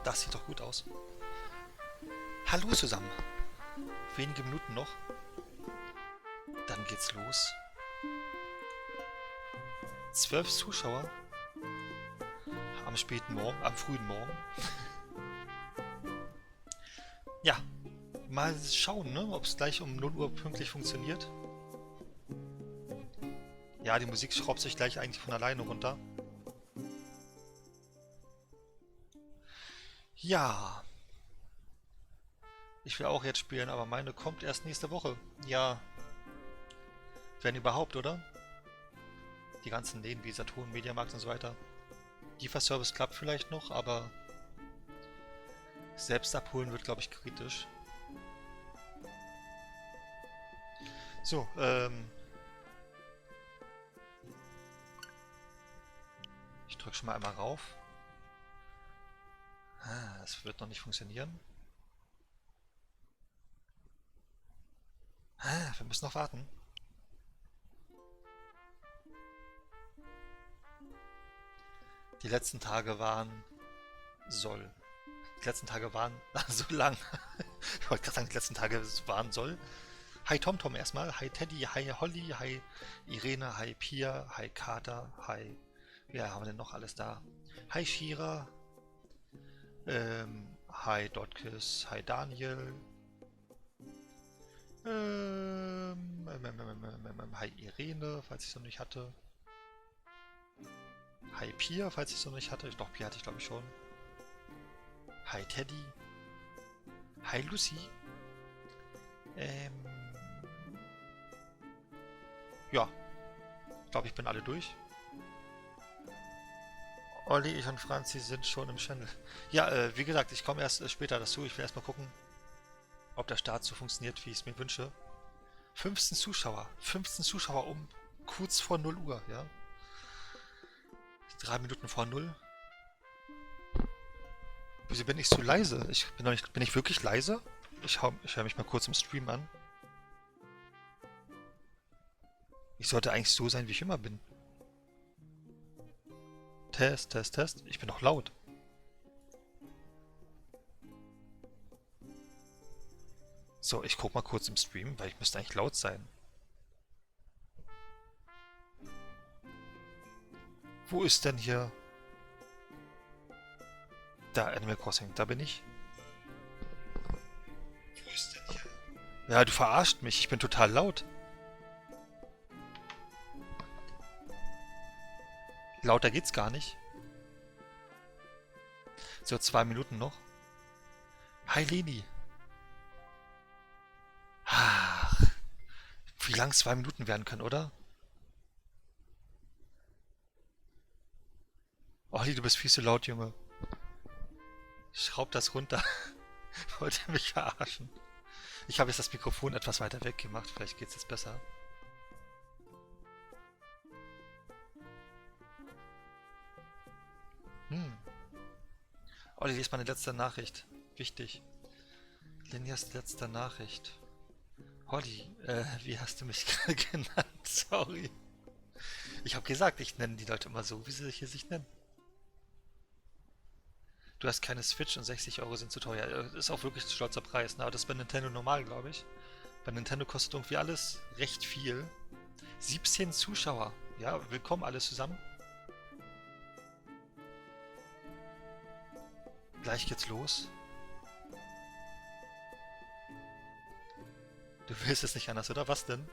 Das sieht doch gut aus. Hallo zusammen. Wenige Minuten noch. Dann geht's los. 12 Zuschauer am späten Morgen, am frühen Morgen. Ja, mal schauen, ne, ob es gleich um 0 Uhr pünktlich funktioniert. Ja, die Musik schraubt sich gleich eigentlich von alleine runter. Ja, ich will auch jetzt spielen, aber meine kommt erst nächste Woche. Ja, wenn überhaupt, oder? Die ganzen Läden wie Saturn, Mediamarkt und so weiter. Lieferservice klappt vielleicht noch, aber selbst abholen wird, glaube ich, kritisch. So, ich drücke schon mal einmal rauf. Es wird noch nicht funktionieren. Wir müssen noch warten. Die letzten Tage waren soll. Die letzten Tage waren so lang. Ich wollte gerade sagen, die letzten Tage waren soll. Hi TomTom erstmal. Hi Teddy. Hi Holly. Hi Irene. Hi Pia. Hi Kater. Hi. Wer haben wir denn noch alles da? Hi Shira. Hi Dotkis. Hi Daniel. Hi Irene, falls ich es noch nicht hatte. Hi Pia, falls ich es noch nicht hatte. Doch, Pia hatte ich glaube ich schon. Hi Teddy. Hi Lucy. Ja, ich glaube, ich bin alle durch. Olli, ich und Franzi sind schon im Channel. Ja, wie gesagt, ich komme erst später dazu. Ich will erstmal gucken, ob der Start so funktioniert, wie ich es mir wünsche. 15 Zuschauer. 15 Zuschauer um kurz vor 0 Uhr, ja. 3 Minuten vor 0. Wieso bin ich so leise? Ich bin noch nicht, bin ich wirklich leise? Ich hör mich mal kurz im Stream an. Ich sollte eigentlich so sein, wie ich immer bin. Test, Test, Test. Ich bin doch laut. So, ich guck mal kurz im Stream, weil ich müsste eigentlich laut sein. Wo ist denn hier? Da, Animal Crossing, da bin ich. Wo ist denn hier? Ja, du verarscht mich, ich bin total laut. Lauter geht's gar nicht. So, 2 Minuten noch. Hi Leni. Ach, wie lang 2 Minuten werden können, oder? Olli, du bist viel zu laut, Junge. Schraub das runter. Wollt ihr mich verarschen? Ich habe jetzt das Mikrofon etwas weiter weg gemacht. Vielleicht geht's jetzt besser. Olli, lies meine letzte Nachricht. Wichtig. Linjas letzte Nachricht. Olli, wie hast du mich genannt? Sorry. Ich habe gesagt, ich nenne die Leute immer so, wie sie sich nennen. Du hast keine Switch und 60 Euro sind zu teuer. Ist auch wirklich ein stolzer Preis, ne? Aber das ist bei Nintendo normal, glaube ich. Bei Nintendo kostet irgendwie alles recht viel. 17 Zuschauer. Ja, willkommen alle zusammen. Gleich geht's los. Du willst es nicht anders, oder was denn?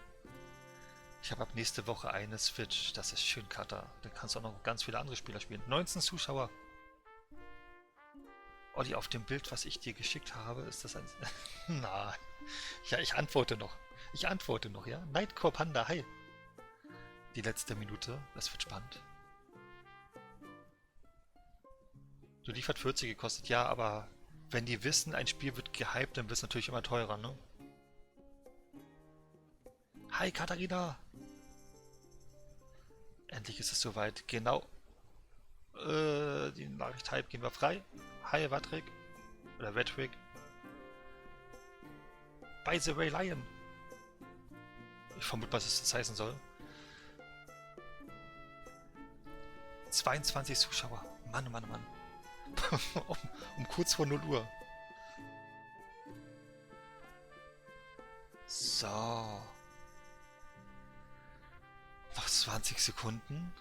Ich habe ab nächste Woche eine Switch. Das ist schön, Cutter. Da kannst du auch noch ganz viele andere Spieler spielen. 19 Zuschauer. Olli, auf dem Bild, was ich dir geschickt habe, ist das ein... Na, ja, ich antworte noch. Ich antworte noch, ja? Nightcore Panda, hi. Die letzte Minute, das wird spannend. Du liefert 40 gekostet, ja, aber wenn die wissen, ein Spiel wird gehypt, dann wird es natürlich immer teurer, ne? Hi, Katharina! Endlich ist es soweit. Genau. Die Nachricht Hype gehen wir frei. Hi, Watrik. Oder Wettrick. By the way, Lion. Ich vermute, was es das heißen soll. 22 Zuschauer. Mann, Mann, Mann. um, um kurz vor 0 Uhr. So. Noch 20 Sekunden.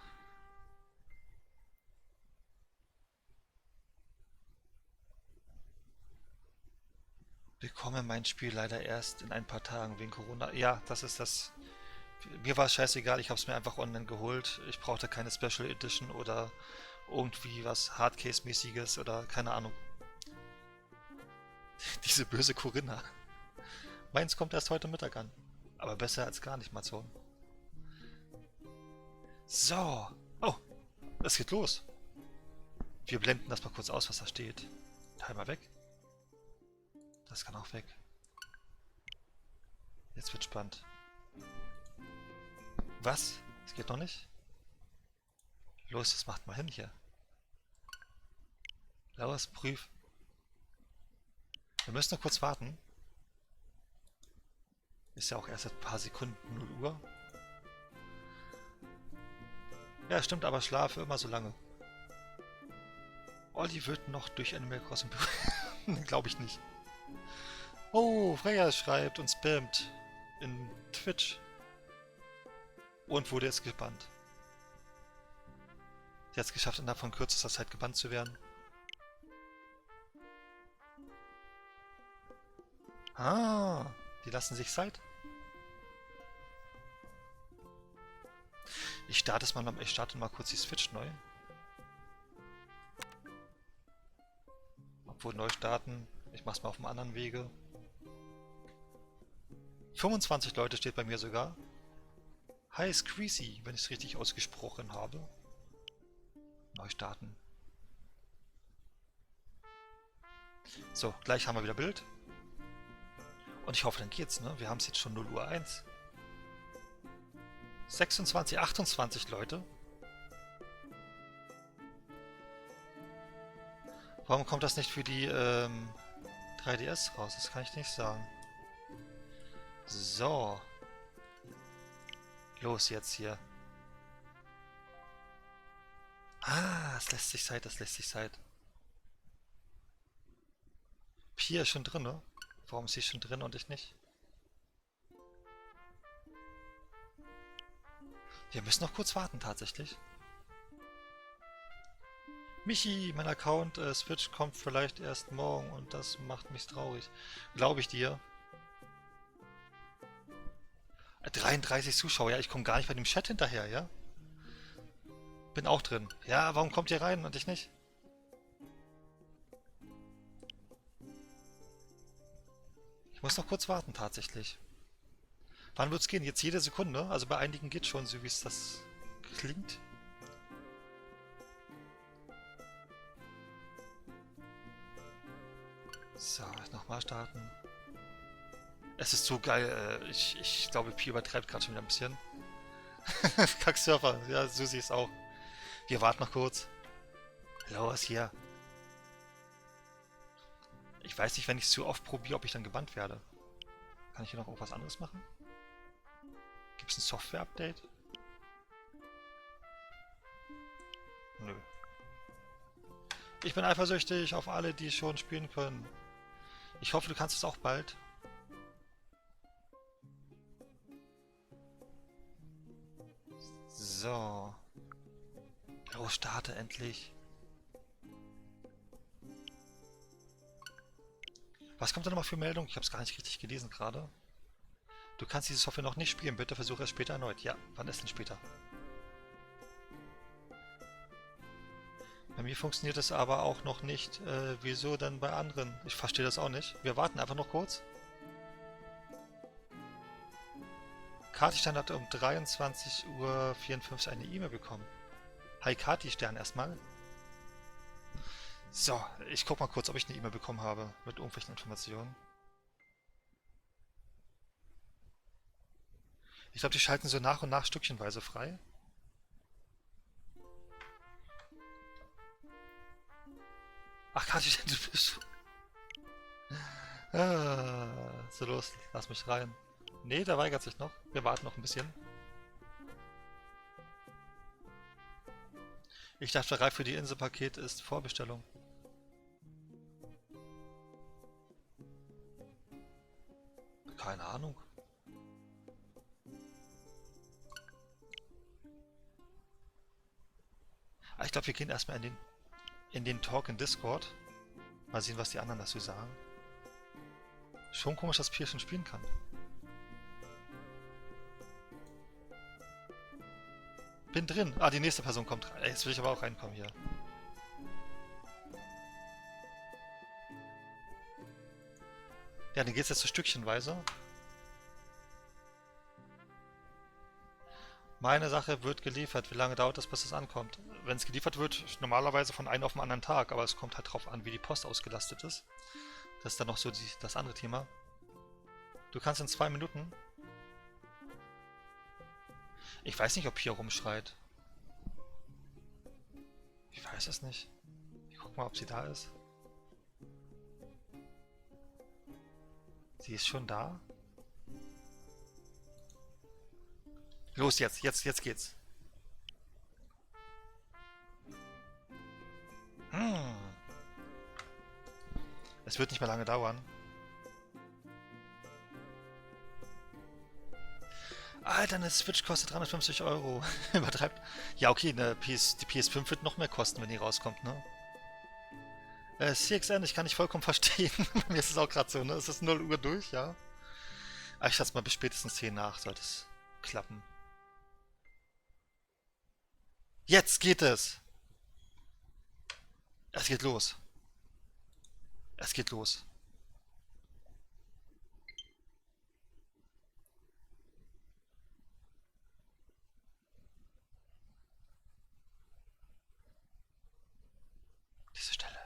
Bekomme mein Spiel leider erst in ein paar Tagen wegen Corona. Ja, das ist das. Mir war es scheißegal, ich habe es mir einfach online geholt. Ich brauchte keine Special Edition oder irgendwie was Hardcase-mäßiges oder keine Ahnung. Diese böse Corinna. Meins kommt erst heute Mittag an. Aber besser als gar nicht, Mazon. So. Oh, es geht los. Wir blenden das mal kurz aus, was da steht. Timer weg. Das kann auch weg. Jetzt wird spannend. Was? Es geht noch nicht? Los, das macht mal hin hier. Los, prüf. Wir müssen noch kurz warten. Ist ja auch erst ein paar Sekunden 0 Uhr. Ja, stimmt, aber schlafe immer so lange. Olli wird noch durch Animal Crossing glaube ich nicht. Oh, Freya schreibt und spammt in Twitch. Und wurde jetzt gebannt. Sie hat es geschafft, innerhalb von kürzester Zeit gebannt zu werden. Ah, die lassen sich Zeit. Ich starte mal kurz die Switch neu. Obwohl neu starten. Ich mach's mal auf einem anderen Wege. 25 Leute steht bei mir sogar. Hi, Squeezy, wenn ich es richtig ausgesprochen habe. Neu starten. So, gleich haben wir wieder Bild. Und ich hoffe, dann geht's, ne? Wir haben es jetzt schon 0 Uhr 1. 26, 28 Leute. Warum kommt das nicht für die 3DS raus? Das kann ich nicht sagen. So. Los jetzt hier. Ah, es lässt sich Zeit, das lässt sich Zeit. Pia ist schon drin, ne? Warum ist sie schon drin und ich nicht? Wir müssen noch kurz warten, tatsächlich. Michi, mein Account Switch kommt vielleicht erst morgen und das macht mich traurig. Glaube ich dir. 33 Zuschauer, ja, ich komme gar nicht bei dem Chat hinterher, ja? Bin auch drin. Ja, warum kommt ihr rein und ich nicht? Ich muss noch kurz warten, tatsächlich. Wann wird's gehen? Jetzt jede Sekunde? Also bei einigen geht schon, so wie es das klingt. So, nochmal starten. Es ist so geil, ich glaube, Pi übertreibt gerade schon wieder ein bisschen. Kacksurfer, ja, Susi ist auch. Wir warten noch kurz. Los, hier. Ich weiß nicht, wenn ich es zu oft probiere, ob ich dann gebannt werde. Kann ich hier noch irgendwas anderes machen? Gibt es ein Software-Update? Nö. Ich bin eifersüchtig auf alle, die schon spielen können. Ich hoffe, du kannst es auch bald. So. Los, starte endlich. Was kommt da nochmal für Meldung? Ich habe es gar nicht richtig gelesen gerade. Du kannst diese Software noch nicht spielen. Bitte versuche es später erneut. Ja, wann ist denn später? Bei mir funktioniert es aber auch noch nicht. Wieso dann bei anderen? Ich verstehe das auch nicht. Wir warten einfach noch kurz. Kati Stern hat um 23:54 Uhr eine E-Mail bekommen. Hi Kati Stern erstmal. So, ich guck mal kurz, ob ich eine E-Mail bekommen habe mit irgendwelchen Informationen. Ich glaube, die schalten so nach und nach stückchenweise frei. Ach, Kati, du bist... So los, lass mich rein. Nee, der weigert sich noch. Wir warten noch ein bisschen. Ich dachte, reif für die Inselpaket ist Vorbestellung. Keine Ahnung. Ah, ich glaube, wir gehen erstmal in den Talk in Discord. Mal sehen, was die anderen dazu sagen. Schon komisch, dass Pierre schon spielen kann. Bin drin. Ah, die nächste Person kommt rein. Jetzt will ich aber auch reinkommen hier. Ja, dann geht's jetzt so stückchenweise. Meine Sache wird geliefert. Wie lange dauert das, bis es ankommt? Wenn es geliefert wird, normalerweise von einem auf den anderen Tag, aber es kommt halt drauf an, wie die Post ausgelastet ist. Das ist dann noch so das andere Thema. Du kannst in 2 Minuten. Ich weiß nicht, ob Pia rumschreit. Ich weiß es nicht. Ich guck mal, ob sie da ist. Sie ist schon da. Los jetzt geht's. Hm. Es wird nicht mehr lange dauern. Alter, eine Switch kostet 350 Euro. Übertreibt. Ja, okay, die PS5 wird noch mehr kosten, wenn die rauskommt, ne? CXN, ich kann nicht vollkommen verstehen. Mir ist es auch gerade so, ne? Es ist 0 Uhr durch, ja? Aber ich schätze mal, bis spätestens 10 nach sollte es klappen. Jetzt geht es! Es geht los. Es geht los. Diese Stelle.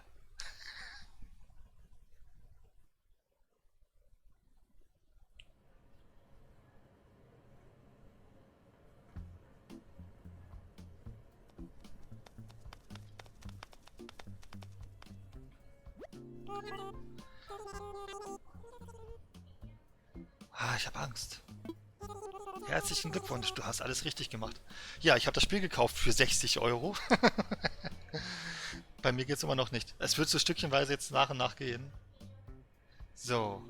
Ah, ich habe Angst. Herzlichen Glückwunsch, du hast alles richtig gemacht. Ja, ich habe das Spiel gekauft für 60 Euro. Bei mir geht es immer noch nicht. Es wird so stückchenweise jetzt nach und nach gehen. So,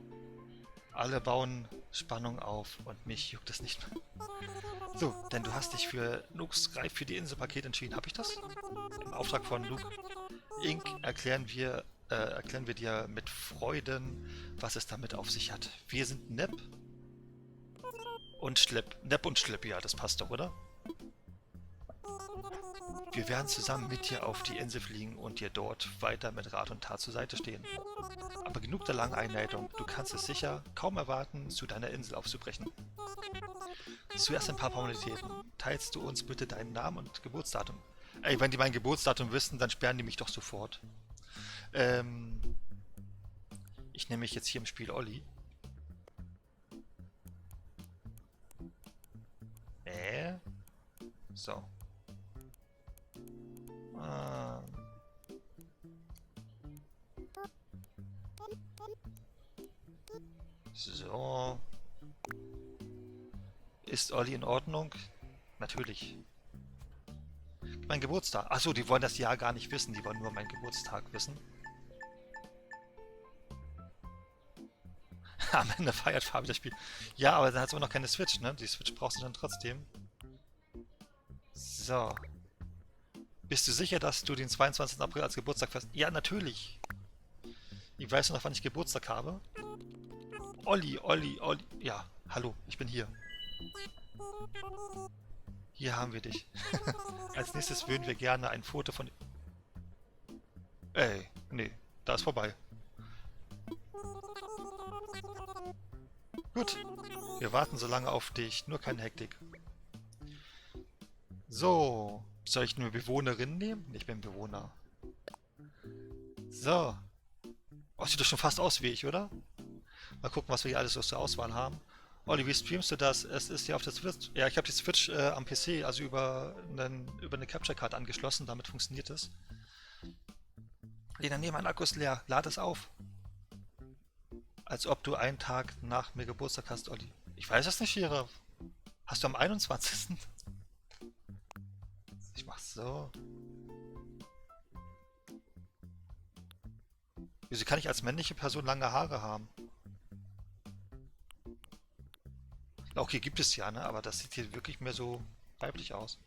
alle bauen Spannung auf und mich juckt es nicht mehr. So, denn du hast dich für Nooks Reif für die Inselpaket entschieden. Habe ich das? Im Auftrag von Luke Inc. erklären wir dir mit Freuden, was es damit auf sich hat. Wir sind Nepp und Schlepp. Nepp und Schlepp, ja, das passt doch, oder? Wir werden zusammen mit dir auf die Insel fliegen und dir dort weiter mit Rat und Tat zur Seite stehen. Aber genug der langen Einleitung. Du kannst es sicher kaum erwarten, zu deiner Insel aufzubrechen. Zuerst ein paar Formalitäten. Teilst du uns bitte deinen Namen und Geburtsdatum? Ey, wenn die mein Geburtsdatum wissen, dann sperren die mich doch sofort. Ich nehme mich jetzt hier im Spiel Olli. So. So. Ist Olli in Ordnung? Natürlich. Mein Geburtstag. Achso, die wollen das Jahr gar nicht wissen. Die wollen nur meinen Geburtstag wissen. Am Ende feiert Fabi das Spiel. Ja, aber dann hat es immer noch keine Switch, ne? Die Switch brauchst du dann trotzdem. So. Bist du sicher, dass du den 22. April als Geburtstag fest... Ja, natürlich. Ich weiß noch, wann ich Geburtstag habe. Olli. Ja, hallo, ich bin hier. Hier haben wir dich. Als nächstes würden wir gerne ein Foto von... Ey, nee, da ist vorbei. Gut, wir warten so lange auf dich, nur keine Hektik. So, soll ich nur Bewohnerin nehmen? Ich bin Bewohner. So. Oh, sieht doch schon fast aus wie ich, oder? Mal gucken, was wir hier alles so zur Auswahl haben. Olli, wie streamst du das? Es ist ja auf der Switch. Ja, ich habe die Switch am PC, also über eine Capture Card angeschlossen. Damit funktioniert es. Lena, nee, mein Akku ist leer. Lad es auf. Als ob du einen Tag nach mir Geburtstag hast, Olli. Ich weiß es nicht, Shira. Hast du am 21.? Ich mach's so. Wieso kann ich als männliche Person lange Haare haben? Okay, gibt es ja, ne? Aber das sieht hier wirklich mehr so weiblich aus.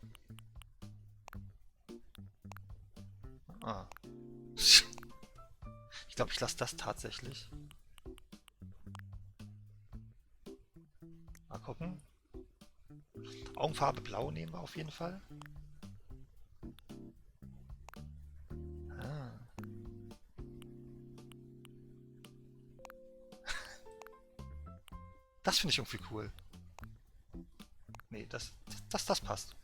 Ah. Ich glaube, ich lasse das tatsächlich. Mal gucken. Augenfarbe blau nehmen wir auf jeden Fall. Ah. Das finde ich irgendwie cool. Nee, das passt.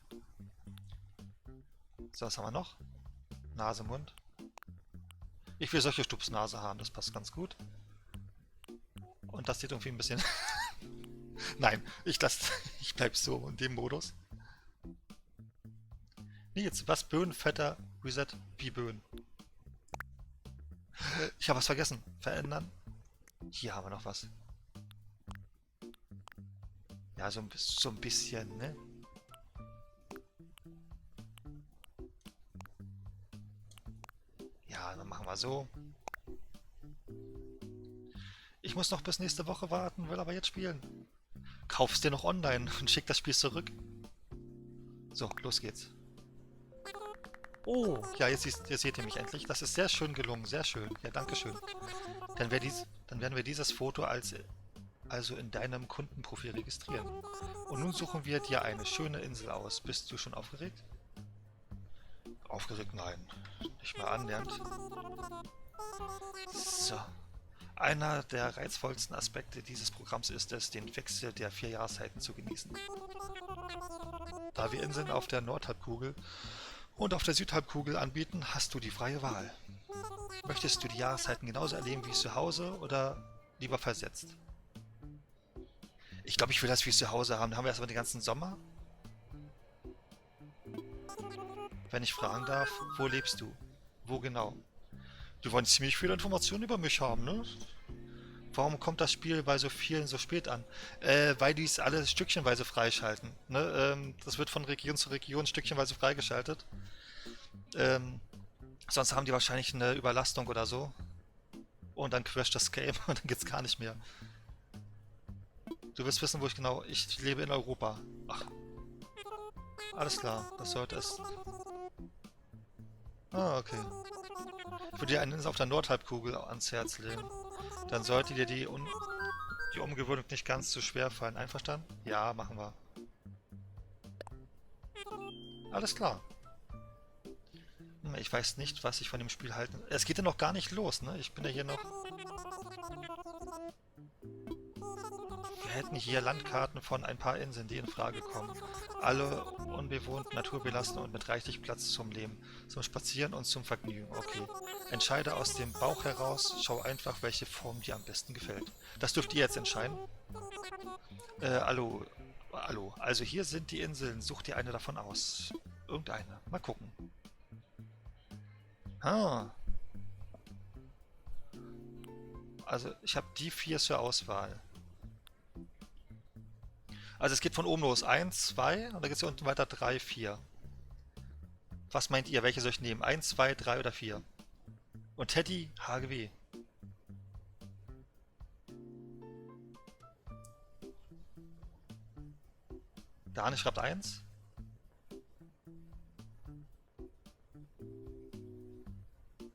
So, was haben wir noch? Nase, Mund. Ich will solche Stupsnase haben, das passt ganz gut. Und das sieht irgendwie ein bisschen... Nein, ich bleib so in dem Modus. Nee, jetzt was Böen, fetter, Reset, wie Böen. Ich habe was vergessen. Verändern. Hier haben wir noch was. Ja, so ein bisschen, ne? Ja, dann machen wir so. Ich muss noch bis nächste Woche warten, will aber jetzt spielen. Kauf's dir noch online und schick das Spiel zurück. So, los geht's. Oh, ja, jetzt seht ihr mich endlich. Das ist sehr schön gelungen, sehr schön. Ja, danke schön. Dann werden wir dieses Foto also in deinem Kundenprofil registrieren. Und nun suchen wir dir eine schöne Insel aus. Bist du schon aufgeregt? Aufgeregt? Nein. Nicht mal annähernd. So. Einer der reizvollsten Aspekte dieses Programms ist es, den Wechsel der 4 Jahreszeiten zu genießen. Da wir Inseln auf der Nordhalbkugel und auf der Südhalbkugel anbieten, hast du die freie Wahl. Möchtest du die Jahreszeiten genauso erleben wie zu Hause oder lieber versetzt? Ich glaube, ich will das wie zu Hause haben. Da haben wir erstmal den ganzen Sommer. Wenn ich fragen darf, wo lebst du? Wo genau? Die wollen ziemlich viele Informationen über mich haben, ne? Warum kommt das Spiel bei so vielen so spät an? Weil die es alle stückchenweise freischalten. Ne? Das wird von Region zu Region stückchenweise freigeschaltet. Ähm, Sonst haben die wahrscheinlich eine Überlastung oder so. Und dann crasht das Game und dann geht's gar nicht mehr. Du willst wissen, wo ich genau... Ich lebe in Europa. Ach, alles klar. Das sollte es... Ah, okay. Ich würde dir eine Insel auf der Nordhalbkugel ans Herz legen. Dann sollte dir die Umgewöhnung nicht ganz zu schwer fallen. Einverstanden? Ja, machen wir. Alles klar. Ich weiß nicht, was ich von dem Spiel halte. Es geht ja noch gar nicht los, ne? Ich bin ja hier noch... Wir hätten hier Landkarten von ein paar Inseln, die in Frage kommen. Alle unbewohnt, naturbelassen und mit reichlich Platz zum Leben, zum Spazieren und zum Vergnügen. Okay. Entscheide aus dem Bauch heraus, schau einfach, welche Form dir am besten gefällt. Das dürft ihr jetzt entscheiden. Hallo. Hallo. Also hier sind die Inseln. Such dir eine davon aus. Irgendeine. Mal gucken. Ah. Also ich habe die 4 zur Auswahl. Also es geht von oben los. 1, 2 und dann geht es hier unten weiter 3, 4. Was meint ihr? Welche soll ich nehmen? 1, 2, 3 oder 4? Und Teddy, HGW. Daniel schreibt 1.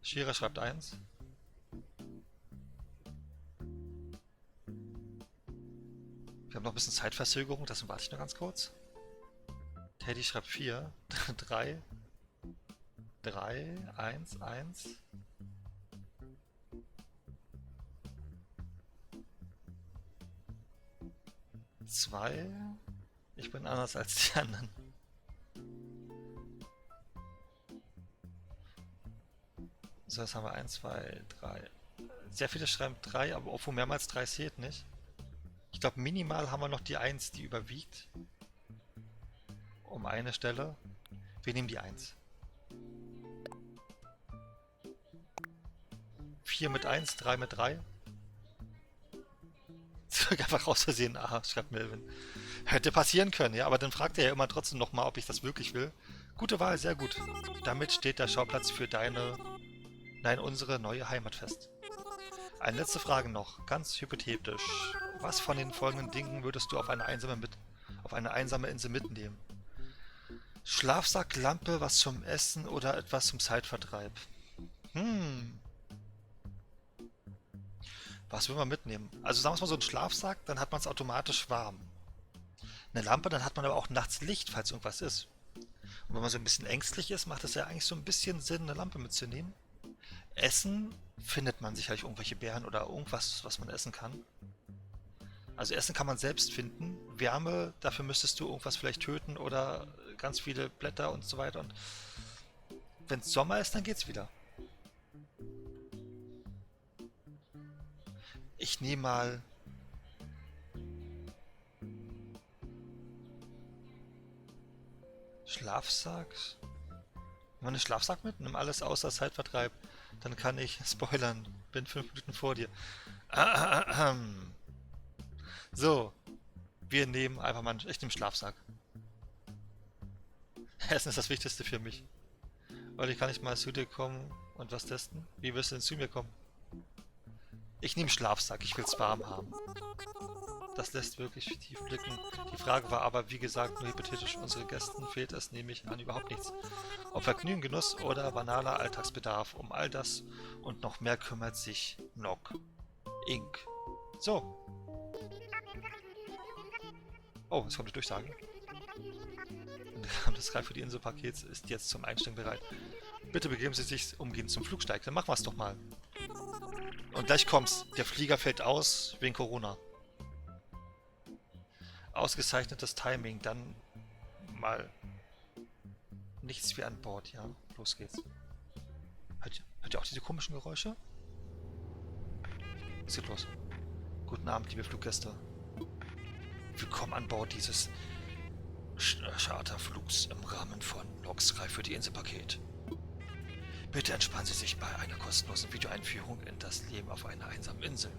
Shira schreibt 1. Wir haben noch ein bisschen Zeitverzögerung, deswegen warte ich nur ganz kurz. Teddy schreibt 4. 3. 3, 1, 1. Zwei. Ich bin anders als die anderen. So, jetzt haben wir 1, 2, 3. Sehr viele schreiben 3, aber obwohl mehrmals 3 zählt nicht. Ich glaube, minimal haben wir noch die 1, die überwiegt. Um eine Stelle. Wir nehmen die 1. 4 mit 1, 3 mit 3. Einfach aus Versehen A, schreibt Melvin. Hätte passieren können, ja, aber dann fragt er ja immer trotzdem nochmal, ob ich das wirklich will. Gute Wahl, sehr gut. Damit steht der Schauplatz für unsere neue Heimat fest. Eine letzte Frage noch, ganz hypothetisch. was von den folgenden Dingen würdest du auf eine einsame Insel mitnehmen? Schlafsack, Lampe, was zum Essen oder etwas zum Zeitvertreib? Hm, was will man mitnehmen? Also sagen wir mal so einen Schlafsack, dann hat man es automatisch warm. Eine Lampe, dann hat man aber auch nachts Licht, falls irgendwas ist. Und wenn man so ein bisschen ängstlich ist, macht es ja eigentlich so ein bisschen Sinn, eine Lampe mitzunehmen. Essen findet man sicherlich irgendwelche Beeren oder irgendwas, was man essen kann. Also Essen kann man selbst finden. Wärme, dafür müsstest du irgendwas vielleicht töten oder ganz viele Blätter und so weiter. Und wenn es Sommer ist, dann geht's wieder. Ich nehme mal Schlafsack. Nimm einen Schlafsack mit, nimm alles außer Zeitvertreib. Dann kann ich spoilern. Bin 5 Minuten vor dir. So, wir nehmen einfach mal echt einen Schlafsack. Essen ist das Wichtigste für mich. Weil ich kann nicht mal zu dir kommen und was testen. Wie wirst du denn zu mir kommen? Ich nehme Schlafsack, ich will es warm haben. Das lässt wirklich tief blicken. Die Frage war aber, wie gesagt, nur hypothetisch. Unseren Gästen fehlt es nämlich an überhaupt nichts. Ob Vergnügen, Genuss oder banaler Alltagsbedarf. Um all das und noch mehr kümmert sich Nock Inc. So. Oh, jetzt kommt die Durchsage. Das Greif für die Inselpakets ist jetzt zum Einsteigen bereit. Bitte begeben Sie sich umgehend zum Flugsteig. Dann machen wir es doch mal. Und gleich kommt's. Der Flieger fällt aus wegen Corona. Ausgezeichnetes Timing. Dann mal nichts wie an Bord, ja? Los geht's. Hört ihr auch diese komischen Geräusche? Es geht los. Guten Abend, liebe Fluggäste. Willkommen an Bord dieses Charterflugs im Rahmen von Nocks Greif für die Inselpaket. Bitte entspannen Sie sich bei einer kostenlosen Videoeinführung in das Leben auf einer einsamen Insel.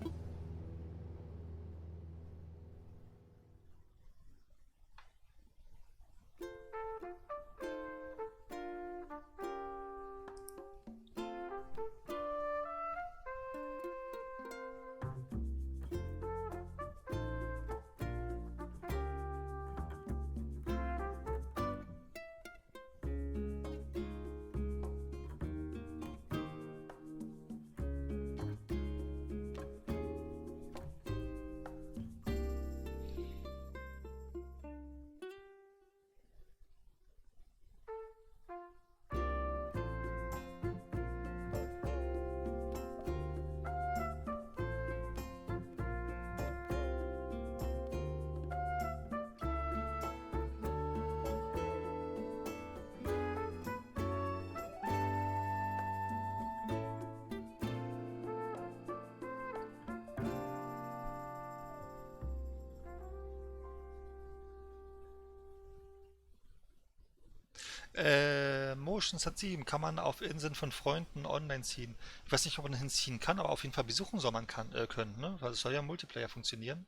Motion Sat 7 kann man auf Inseln von Freunden online ziehen. Ich weiß nicht, ob man hinziehen kann, aber auf jeden Fall besuchen soll man können, ne? Weil es soll ja im Multiplayer funktionieren.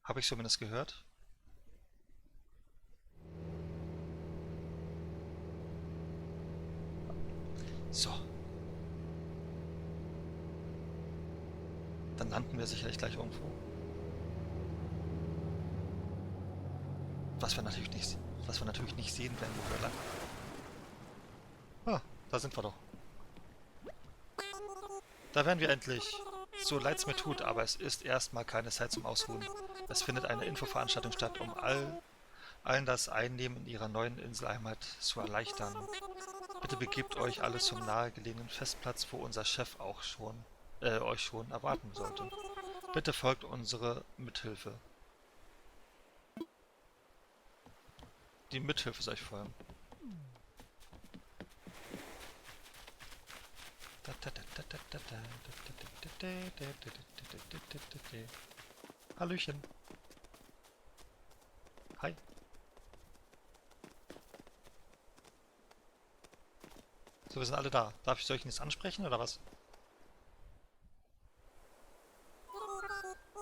Habe ich zumindest gehört. So. Dann landen wir sicherlich gleich irgendwo. Was wir natürlich nicht sehen werden, wo wir landen. Ah, da sind wir doch. Da wären wir endlich. So leid's mir tut, aber es ist erstmal keine Zeit zum Ausruhen. Es findet eine Infoveranstaltung statt, um allen das Einnehmen in ihrer neuen Inselheimat zu erleichtern. Bitte begebt euch alle zum nahegelegenen Festplatz, wo unser Chef euch schon erwarten sollte. Bitte folgt unsere Mithilfe. Die Mithilfe soll ich folgen. Hallöchen. Hi. So, wir sind alle da. Soll ich ihn jetzt ansprechen oder was?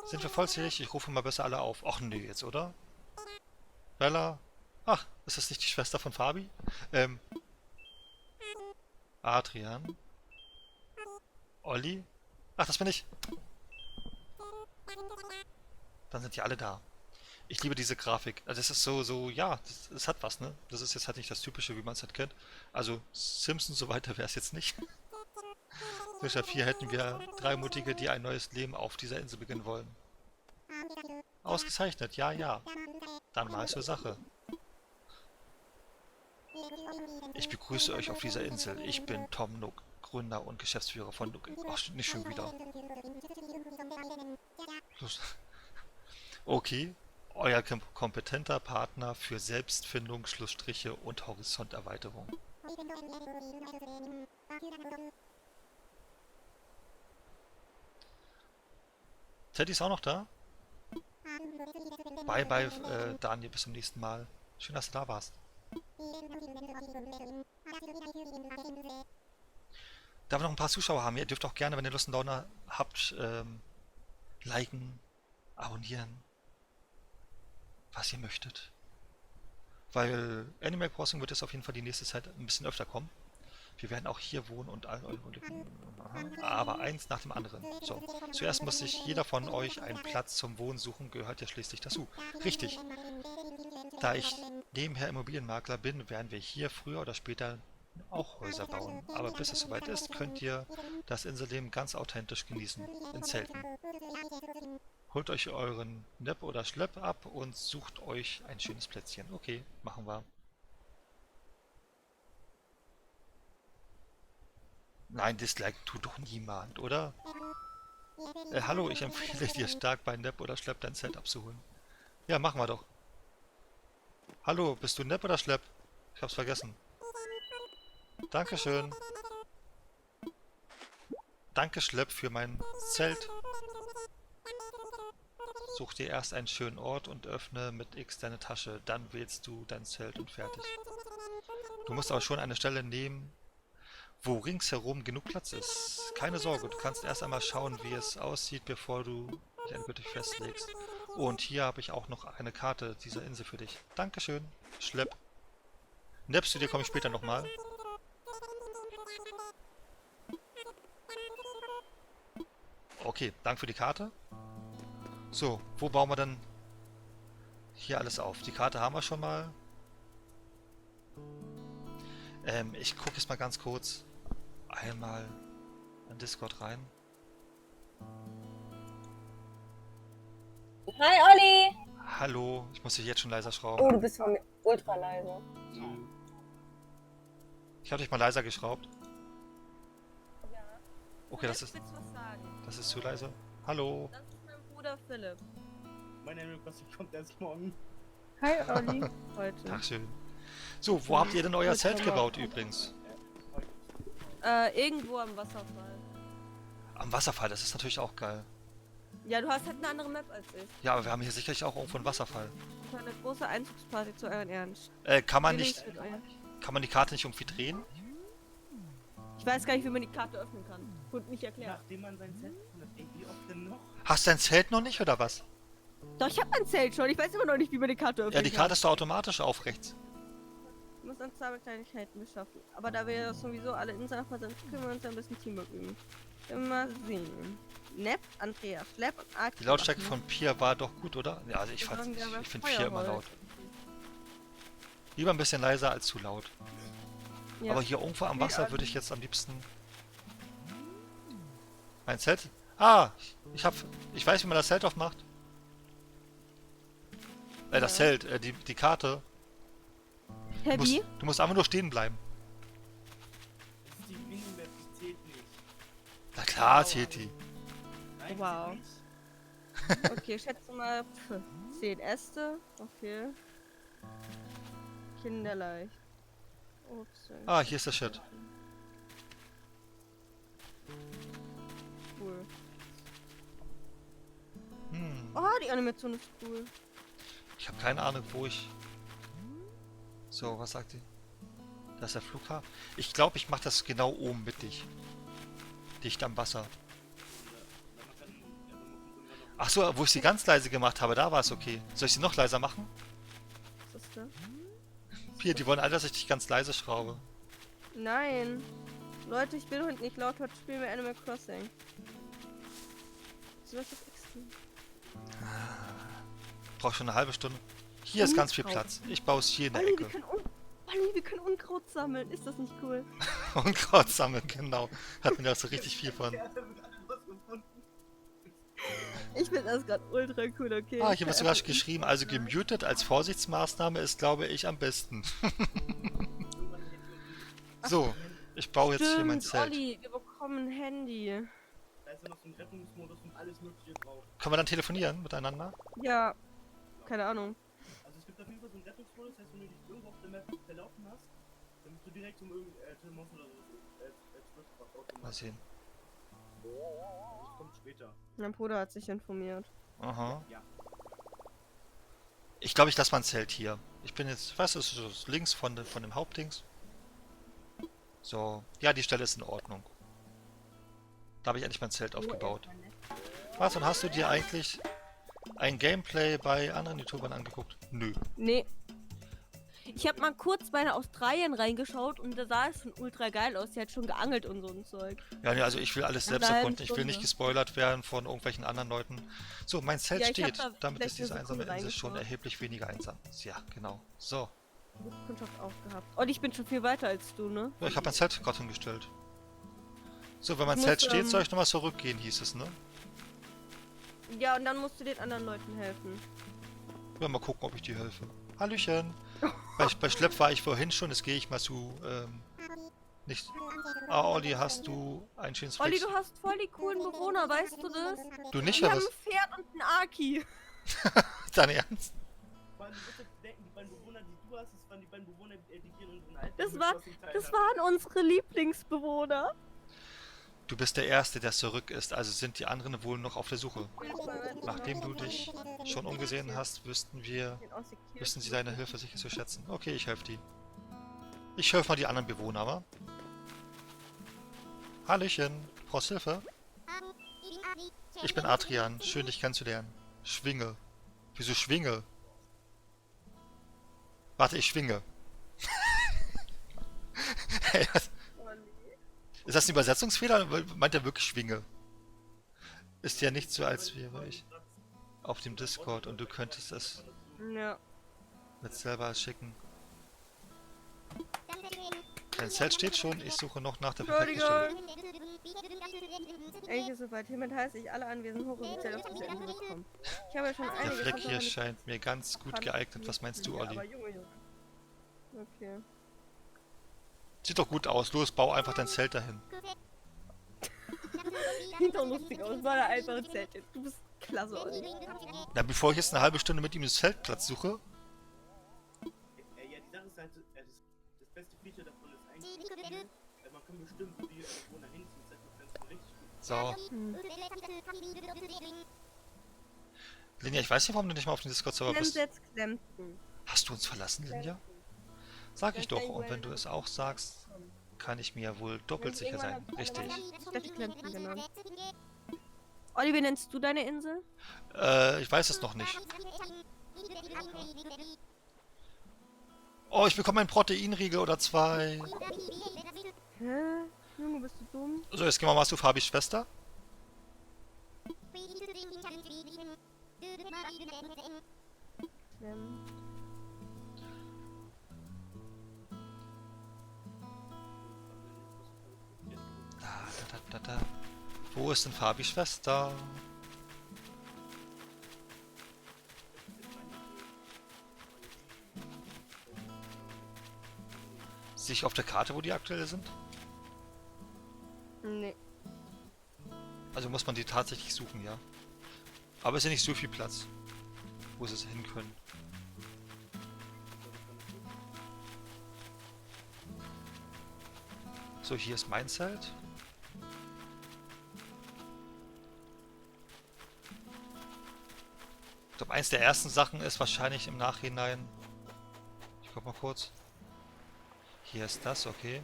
Sind wir vollzählig? Ich rufe mal besser alle auf. Ach nee, jetzt, oder? Bella? Ach, ist das nicht die Schwester von Fabi? Adrian? Olli? Ach, das bin ich. Dann sind die alle da. Ich liebe diese Grafik. Also das ist ja, das hat was, ne? Das ist jetzt halt nicht das Typische, wie man es halt kennt. Also Simpsons so weiter wäre es jetzt nicht. Statt 4 hätten wir 3 Mutige, die ein neues Leben auf dieser Insel beginnen wollen. Ausgezeichnet, ja, ja. Dann mal zur Sache. Ich begrüße euch auf dieser Insel. Ich bin Tom Nook, Gründer und Geschäftsführer von Nook. Ach, nicht schon wieder. Los. Okay, euer kompetenter Partner für Selbstfindung, Schlussstriche und Horizonterweiterung. Teddy ist auch noch da? Bye bye, Daniel, bis zum nächsten Mal. Schön, dass du da warst. Da wir noch ein paar Zuschauer haben, ihr dürft auch gerne, wenn ihr Lust und Laune habt, liken, abonnieren, was ihr möchtet. Weil Animal Crossing wird jetzt auf jeden Fall die nächste Zeit ein bisschen öfter kommen. Wir werden auch hier wohnen und aber eins nach dem anderen. So, zuerst muss sich jeder von euch einen Platz zum Wohnen suchen, gehört ja schließlich dazu. Richtig. Da ich nebenher Immobilienmakler bin, werden wir hier früher oder später auch Häuser bauen. Aber bis es soweit ist, könnt ihr das Inselleben ganz authentisch genießen, in Zelten. Holt euch euren Nepp oder Schlepp ab und sucht euch ein schönes Plätzchen. Okay, machen wir. Nein, Dislike tut doch niemand, oder? Hallo, ich empfehle dir stark bei Nepp oder Schlepp dein Zelt abzuholen. Ja, machen wir doch. Hallo, bist du Nepp oder Schlepp? Ich hab's vergessen. Dankeschön. Danke, Schlepp, für mein Zelt. Such dir erst einen schönen Ort und öffne mit X deine Tasche. Dann wählst du dein Zelt und fertig. Du musst aber schon eine Stelle nehmen, wo ringsherum genug Platz ist. Keine Sorge, du kannst erst einmal schauen, wie es aussieht, bevor du dich endgültig festlegst. Und hier habe ich auch noch eine Karte dieser Insel für dich. Dankeschön, Schlepp. Nepp, zu dir komme ich später nochmal. Okay, danke für die Karte. So, wo bauen wir denn hier alles auf? Die Karte haben wir schon mal. Ich gucke jetzt mal ganz kurz einmal in Discord rein. Hi Olli! Hallo, ich muss dich jetzt schon leiser Oh, schrauben. du bist von mir ultra leise. Ich habe dich mal leiser geschraubt. Ja. Okay, das ist zu leise. Hallo. Das ist mein Bruder Philipp. Mein Animal Crossing kommt erst morgen. Hi Olli. Heute. Dankeschön. So, wo habt ihr denn euer Zelt gebaut übrigens? Irgendwo am Wasserfall. Am Wasserfall, das ist natürlich auch geil. Ja, du hast halt eine andere Map als ich. Ja, aber wir haben hier sicherlich auch irgendwo einen Wasserfall. Das war eine große Einzugsparty zu euren Ehren. Kann man Felix nicht, mit euer- kann man die Karte nicht irgendwie drehen? Ich weiß gar nicht, wie man die Karte öffnen kann. Wurde nicht erklärt. Nachdem man sein Set gefunden hat, ey, wie oft denn noch? Hast du dein Zelt noch nicht, oder was? Doch, ich habe mein Zelt schon. Ich weiß immer noch nicht, wie man die Karte öffnen Ja, die kann. Karte ist doch automatisch auf rechts. Ich muss an zwei Kleinigkeiten beschaffen. Aber da wir sowieso alle Inselnachbarn sind, können wir uns ein bisschen Teamwork üben. Immer sehen. Nepp, Andrea, Schlepp und Arki. Die Lautstärke von Pia war doch gut, oder? Ja, also ich finde Pia immer laut. Lieber ein bisschen leiser als zu laut. Ja. Aber hier irgendwo am Wasser würde ich jetzt am liebsten... Mein Zelt? Ah, ich weiß, wie man das Zelt aufmacht. Das Ja. Zelt, die Karte. Heavy? Du musst einfach nur stehen bleiben. Das ist die Minimap, die zählt nicht. Na klar, zählt die. Nein, die Wow. zählt nicht. Okay, schätze mal 10 Äste. Okay. Kinderleicht. Ups. Ah, hier ist der Shit. Cool. Hm. Oh, die Animation ist cool. Ich habe keine Ahnung, wo ich... So, was sagt sie? Das ist der Flughafen. Ich glaube, ich mache das genau oben mittig. Dicht am Wasser. Ach so, wo ich sie ganz leise gemacht habe, da war es okay. Soll ich sie noch leiser machen? Was ist das? Hier, die wollen alle, dass ich dich ganz leise schraube. Nein. Leute, ich bin heute nicht laut, heute spielen wir Animal Crossing. So, was ist extrem? Brauche schon eine halbe Stunde. Hier ist ganz viel Unkraut. Platz. Ich baue es hier in der Olli, Ecke. wir können Unkraut sammeln. Ist das nicht cool? Unkraut sammeln, genau. Hat mir da so richtig viel von. Der hat damit was gefunden. Ich finde das gerade ultra cool, okay. Ah, hier wird sogar geschrieben, also gemutet als Vorsichtsmaßnahme ist, glaube ich, am besten. So, ich baue jetzt hier mein Stimmt, Zelt. Olli, wir bekommen ein Handy. Da ist ja noch so ein Rettungsmodus und alles mögliche drauf. Können wir dann telefonieren miteinander? Ja, keine Ahnung. Also es gibt auf jeden Fall so einen Rettungsmodus, das heißt, wenn du dich irgendwo auf der Map verlaufen hast, dann bist du direkt zum Monster oder so zurückgebracht. Mal sehen. Das kommt später. Mein Bruder hat sich informiert. Aha. Ja. Ich glaube, ich lasse mein Zelt hier. Ich bin jetzt, was ist das, links von dem Hauptdings. So, ja, die Stelle ist in Ordnung. Da habe ich endlich mein Zelt aufgebaut. Was, und hast du dir eigentlich ein Gameplay bei anderen YouTubern angeguckt? Nö. Nee. Ich habe mal kurz bei einer Australien reingeschaut und da sah es schon ultra geil aus. Die hat schon geangelt und so ein Zeug. Ja, nee, also ich will alles Nach selbst einer halben erkunden. Ich will nicht Stunde. gespoilert werden von irgendwelchen anderen Leuten. So, mein Zelt Ja, ich hab steht. da Damit vielleicht ist diese eine einsame Sekunde Insel schon reingeschaut. erheblich weniger einsam. Ja, genau. So. Gute Kundschaft aufgehabt. Und ich bin schon viel weiter als du, ne? Ja, ich habe mein Zelt gerade hingestellt. So, wenn mein Ich Zelt muss, steht, soll ich nochmal zurückgehen, hieß es, ne? Ja, und dann musst du den anderen Leuten helfen. Ja, mal gucken, ob ich dir helfe. Hallöchen. Bei Schlepp war ich vorhin schon, jetzt gehe ich mal zu, nicht... Ah, Olli, hast du ein schönes Olli, Flex? du hast voll die coolen Bewohner, weißt du das? Du nicht, Die ja, haben was? ein Pferd und ein Aki. Dein Ernst? Vor allem, du musst jetzt bedenken, die beiden Bewohner, die du hast, das waren die beiden Bewohner, die hier in unseren alten Das Mischwasserteil Das hatten. waren unsere Lieblingsbewohner. Du bist der Erste, der zurück ist, also sind die anderen wohl noch auf der Suche. Nachdem du dich schon umgesehen hast, wüssten sie deine Hilfe sicher zu schätzen. Okay, ich helfe dir. Ich helfe mal die anderen Bewohner, wa? Hallöchen, brauchst Hilfe? Ich bin Adrian, schön dich kennenzulernen. Schwinge. Wieso Schwinge? Warte, ich schwinge. Hey, was? Ist das ein Übersetzungsfehler? Meint er wirklich Schwinge? Ist ja nicht so, als wäre ich auf dem Discord und du könntest es Ja. mit selber schicken. Dein Zelt steht schon, ich suche noch nach der perfekten Stelle. Eigentlich ist soweit. Hiermit heiße ich alle Anwesenden hochoffiziell auf diese Insel willkommen. Ich habe schon Der einige Fleck hier Konferenzen- scheint mir ganz gut geeignet. Was meinst du, Aber Olli? Junge. Okay. Sieht doch gut aus. Los, bau einfach dein Zelt dahin. Sieht doch lustig aus, weil er einfach ein Zelt ist. Du bist klasse, Olli. Na, bevor ich jetzt eine halbe Stunde mit ihm den Zeltplatz suche. Ja, die Sache ist halt, das beste Feature davon ist eigentlich, man kann bestimmen, wo die Bewohner hinziehen. Das heißt, du kannst richtig gut. So. Linja, ich weiß nicht, warum du nicht mal auf dem Discord-Server bist. Klemsetz Klempten. Hast du uns verlassen, Linja? Sag ich doch. Und wenn du es auch sagst, kann ich mir wohl doppelt sicher sein. Richtig. Steffi Klempten genannt. Olli, wie nennst du deine Insel? Ich weiß es noch nicht. Oh, ich bekomme einen Proteinriegel oder zwei. Hä? Junge, bist du dumm? So, jetzt gehen wir mal zu Fabis Schwester. Klemm. Da. Wo ist denn Fabis Schwester? Sehe ich auf der Karte, wo die aktuell sind? Nee. Also muss man die tatsächlich suchen, ja. Aber es ist ja nicht so viel Platz, wo sie hin können. So, hier ist mein Zelt. Ich glaube, eins der ersten Sachen ist wahrscheinlich im Nachhinein... Ich guck mal kurz. Hier ist das, okay.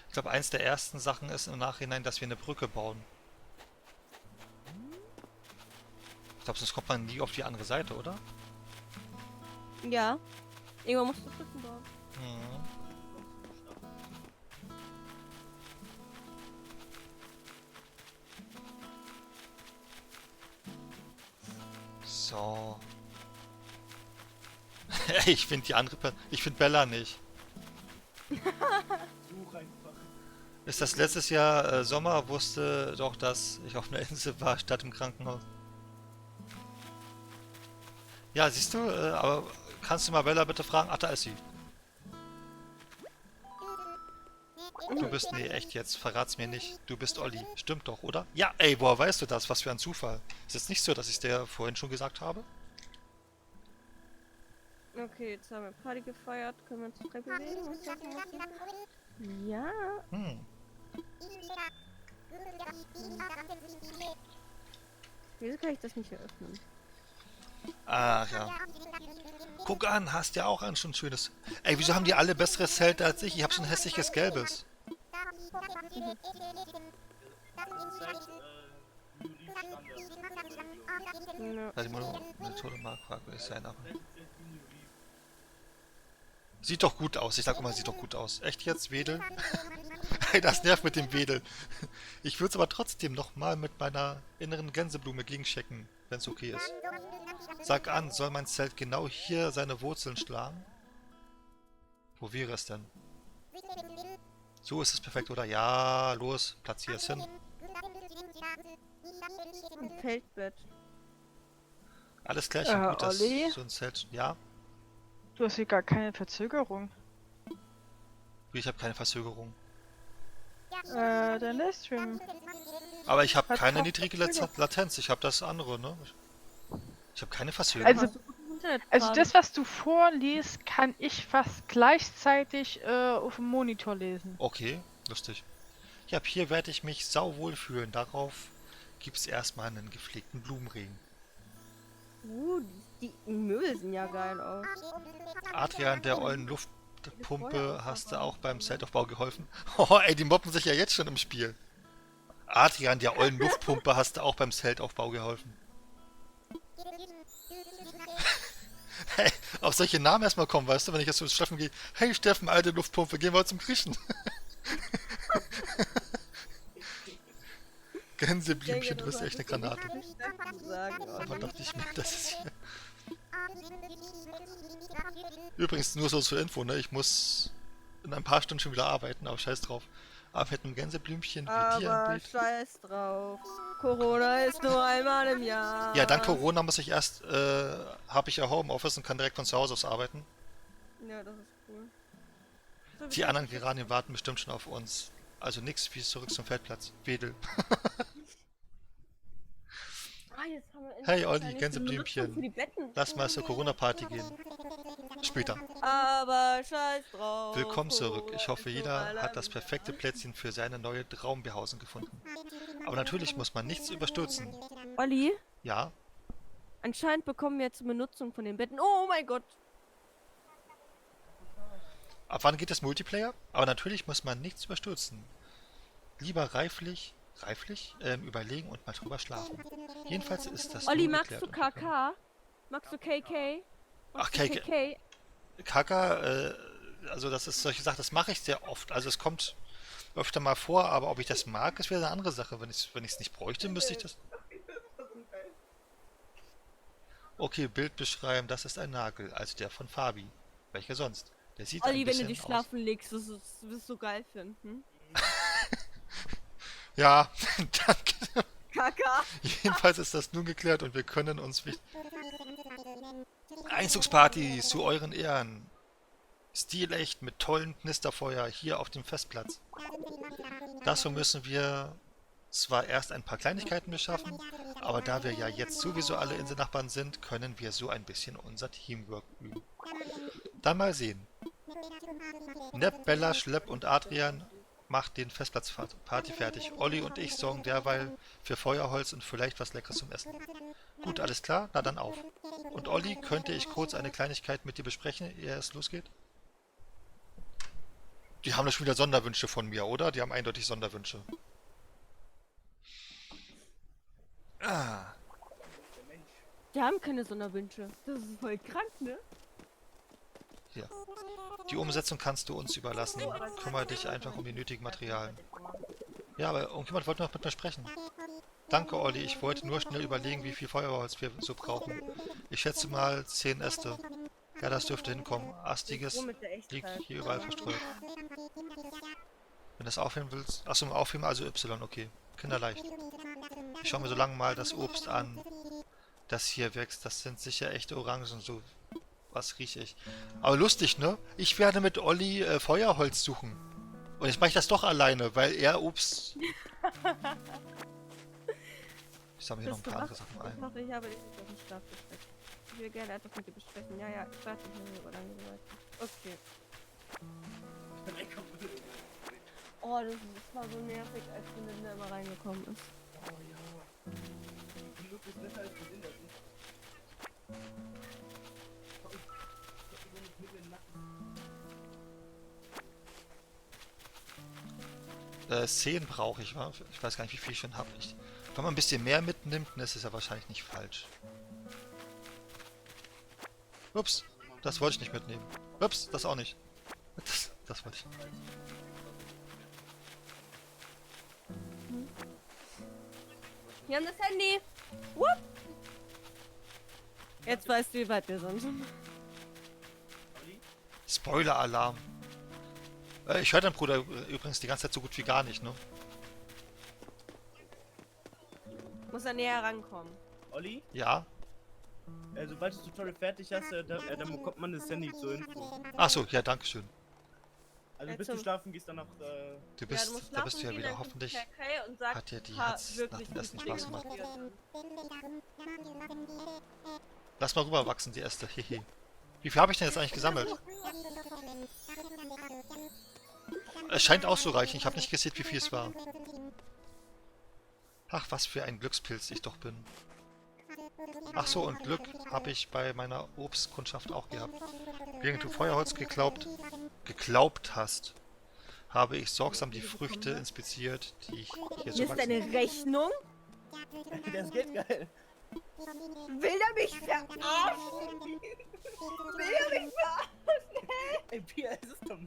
Ich glaube, eins der ersten Sachen ist im Nachhinein, dass wir eine Brücke bauen. Ich glaube, sonst kommt man nie auf die andere Seite, oder? Ja. Irgendwann musst du Brücken bauen. Mhm. So. Ey, ich finde die andere... Ich finde Bella nicht. Such einfach. Ist das letztes Jahr Sommer, wusste doch, dass ich auf einer Insel war, statt im Krankenhaus. Ja, siehst du, aber kannst du mal Bella bitte fragen? Ach, da ist sie. Du bist... Nee, echt jetzt, verrat's mir nicht. Du bist Olli. Stimmt doch, oder? Ja, ey, woher weißt du das? Was für ein Zufall. Ist es nicht so, dass ich es dir vorhin schon gesagt habe? Okay, jetzt haben wir Party gefeiert. Können wir uns frei bewegen? Was darf man machen? Ja. Hm. Wieso kann ich das nicht eröffnen? Ach ja. Guck an, hast ja auch ein schon schönes... Ey, wieso haben die alle besseres Zelte als ich? Ich hab so ein hässliches gelbes. Zeit, Standard. Ja. Warte mal, eine tolle Marktfrage will ich sein, aber... Sieht doch gut aus. Ich sag immer, sieht doch gut aus. Echt jetzt, Wedel? Hey, das nervt mit dem Wedel. Ich würde es aber trotzdem nochmal mit meiner inneren Gänseblume gegenchecken, wenn es okay ist. Sag an, soll mein Zelt genau hier seine Wurzeln schlagen? Wo wäre es denn? So ist es perfekt, oder? Ja, los, platzier es hin. Ein Feldbett. Alles gleich, gut, dass Olli? so ein Zelt... Ja, Du hast hier gar keine Verzögerung. ich habe keine Verzögerung. Dein Livestream. Aber ich habe Hat keine auch niedrige Verzögerung. Latenz, ich habe das andere, ne? Ich habe keine Verzögerung. Also, Hast du gutes Internet Also gerade? das, was du vorliest, kann ich fast gleichzeitig auf dem Monitor lesen. Okay, lustig. Ja, ab hier werde ich mich sauwohl fühlen. Darauf gibt es erstmal einen gepflegten Blumenregen. Die Möbel sehen ja geil aus. Adrian, der ollen Luftpumpe, hast du auch beim Zeltaufbau geholfen? Oh, ey, die moppen sich ja jetzt schon im Spiel. Adrian, der ollen Luftpumpe, hast du auch beim Zeltaufbau geholfen? Hey, auf solche Namen erstmal kommen, weißt du, wenn ich jetzt zu Steffen gehe. Hey Steffen, alte Luftpumpe, gehen wir zum Griechen. Gänseblümchen, du bist echt eine Granate. Aber dachte ich mir, das ist hier... Übrigens, nur so zur Info, ne? Ich muss in ein paar Stunden schon wieder arbeiten, aber scheiß drauf. Aber mit einem Gänseblümchen wie dir im Aber Bild... scheiß drauf. Corona ist nur einmal im Jahr. Ja, dank Corona muss ich erst... habe ich ja Homeoffice und kann direkt von zu Hause aus arbeiten. Ja, das ist cool. So, Die anderen Geranien warten bestimmt schon auf uns. Also nix wie zurück zum Feldplatz. Wedel. jetzt haben wir endlich Hey, Olli, wahrscheinlich Gänseblümchen. eine Benutzung für die Betten. Lass mal zur Corona-Party gehen. Später. Aber scheiß drauf. Willkommen zurück. Ich hoffe, Corona ist jeder nur hat das einmal im perfekte Jahr. Plätzchen für seine neue Traumbehausung gefunden. Aber natürlich muss man nichts überstürzen. Olli, Ja, anscheinend bekommen wir jetzt eine Benutzung von den Betten. Oh mein Gott. ab wann geht es Multiplayer? Aber natürlich muss man nichts überstürzen. Lieber reiflich überlegen und mal drüber schlafen. Jedenfalls ist das Olli, nur magst geklärt du und wir können- KK? Magst du KK? Ach, Magst du KK. Kaka, also das ist solche Sachen, das mache ich sehr oft. Also es kommt öfter mal vor, aber ob ich das mag, ist wieder eine andere Sache. Wenn ich es nicht bräuchte, müsste ich das... Okay, Bild beschreiben, das ist ein Nagel, also der von Fabi. Welcher sonst? Der sieht ein Olli, wenn bisschen du dich aus. schlafen legst, wirst du es so geil finden. Ja, danke. KK. Jedenfalls ist das nun geklärt und wir können uns... Einzugsparty zu euren Ehren. Stilecht mit tollen Knisterfeuer hier auf dem Festplatz. Dazu müssen wir zwar erst ein paar Kleinigkeiten beschaffen, aber da wir ja jetzt sowieso alle Inselnachbarn sind, können wir so ein bisschen unser Teamwork üben. Dann mal sehen. Nepp, Bella, Schlepp und Adrian macht den Festplatzparty fertig. Olli und ich sorgen derweil für Feuerholz und vielleicht was Leckeres zum Essen. Gut, alles klar? Na dann auf. Und Olli, könnte ich kurz eine Kleinigkeit mit dir besprechen, ehe es losgeht? Die haben doch schon wieder Sonderwünsche von mir, oder? Die haben eindeutig Sonderwünsche. Ah, Die haben keine Sonderwünsche. Das ist voll krank, ne? hier. Die Umsetzung kannst du uns überlassen. Kümmere dich einfach um die nötigen Materialien. Ja, aber irgendjemand wollte noch mit mir sprechen. Danke, Olli. Ich wollte nur schnell überlegen, wie viel Feuerholz wir so brauchen. Ich schätze mal 10 Äste. Ja, das dürfte hinkommen. Astiges So mit der liegt Echtzeit. hier überall verstreut. Wenn du das aufheben willst. Achso, aufheben, also Y, okay. Kinderleicht. Ich schau mir so lange mal das Obst an, das hier wächst. Das sind sicher echte Orangen, so was rieche ich. Aber lustig, ne? Ich werde mit Olli Feuerholz suchen. Und jetzt mache ich das doch alleine, weil er Obst... Ich sammle hier noch ein paar andere Sachen Ich ein. hoffe, ich habe dich nicht auf den Schlaf gesteckt. Ich will gerne etwas mit dir besprechen. Ja, ja, ich warte nicht mehr über lange Zeit. Okay. Oh, das war so nervig, als die Linda immer reingekommen ist. Oh ja. Genug ist netter als Belinda. 10 brauche ich, wa? Ich weiß gar nicht, wie viel ich schon habe. Wenn man ein bisschen mehr mitnimmt, dann ist es ja wahrscheinlich nicht falsch. Ups, das wollte ich nicht mitnehmen. Ups, das auch nicht. Das wollte ich. Hier haben das Handy. Whoop. Jetzt weißt du, wie weit wir sind. Spoiler-Alarm. Ich höre deinen Bruder übrigens die ganze Zeit so gut wie gar nicht, ne? Muss er näher rankommen. Olli, Ja? sobald das Tutorial fertig hast, dann bekommt man das Handy zur Info. Achso, ja, danke schön. Also bis du schlafen gehst, dann noch... Du Ja, du musst da bist du ja schlafen wieder. gehen, Hoffentlich dann guckt Kai und sagt, hat dir die ha, Hatz nach wirklich dem Essen gute Spaß Dinge gemacht. passiert. Lass mal rüberwachsen, die Äste. Hehe. Wie viel habe ich denn jetzt eigentlich gesammelt? Es scheint auszureichen. Ich habe nicht gesehen, wie viel es war. Ach, was für ein Glückspilz ich doch bin. Ach so, und Glück habe ich bei meiner Obstkundschaft auch gehabt. Während du Feuerholz geglaubt hast, habe ich sorgsam die Früchte inspiziert, die ich hier so Hier ist eine Rechnung. Das geht geil. Will er mich verarschen? Will er mich verarschen? Ey, Pia, es ist doch...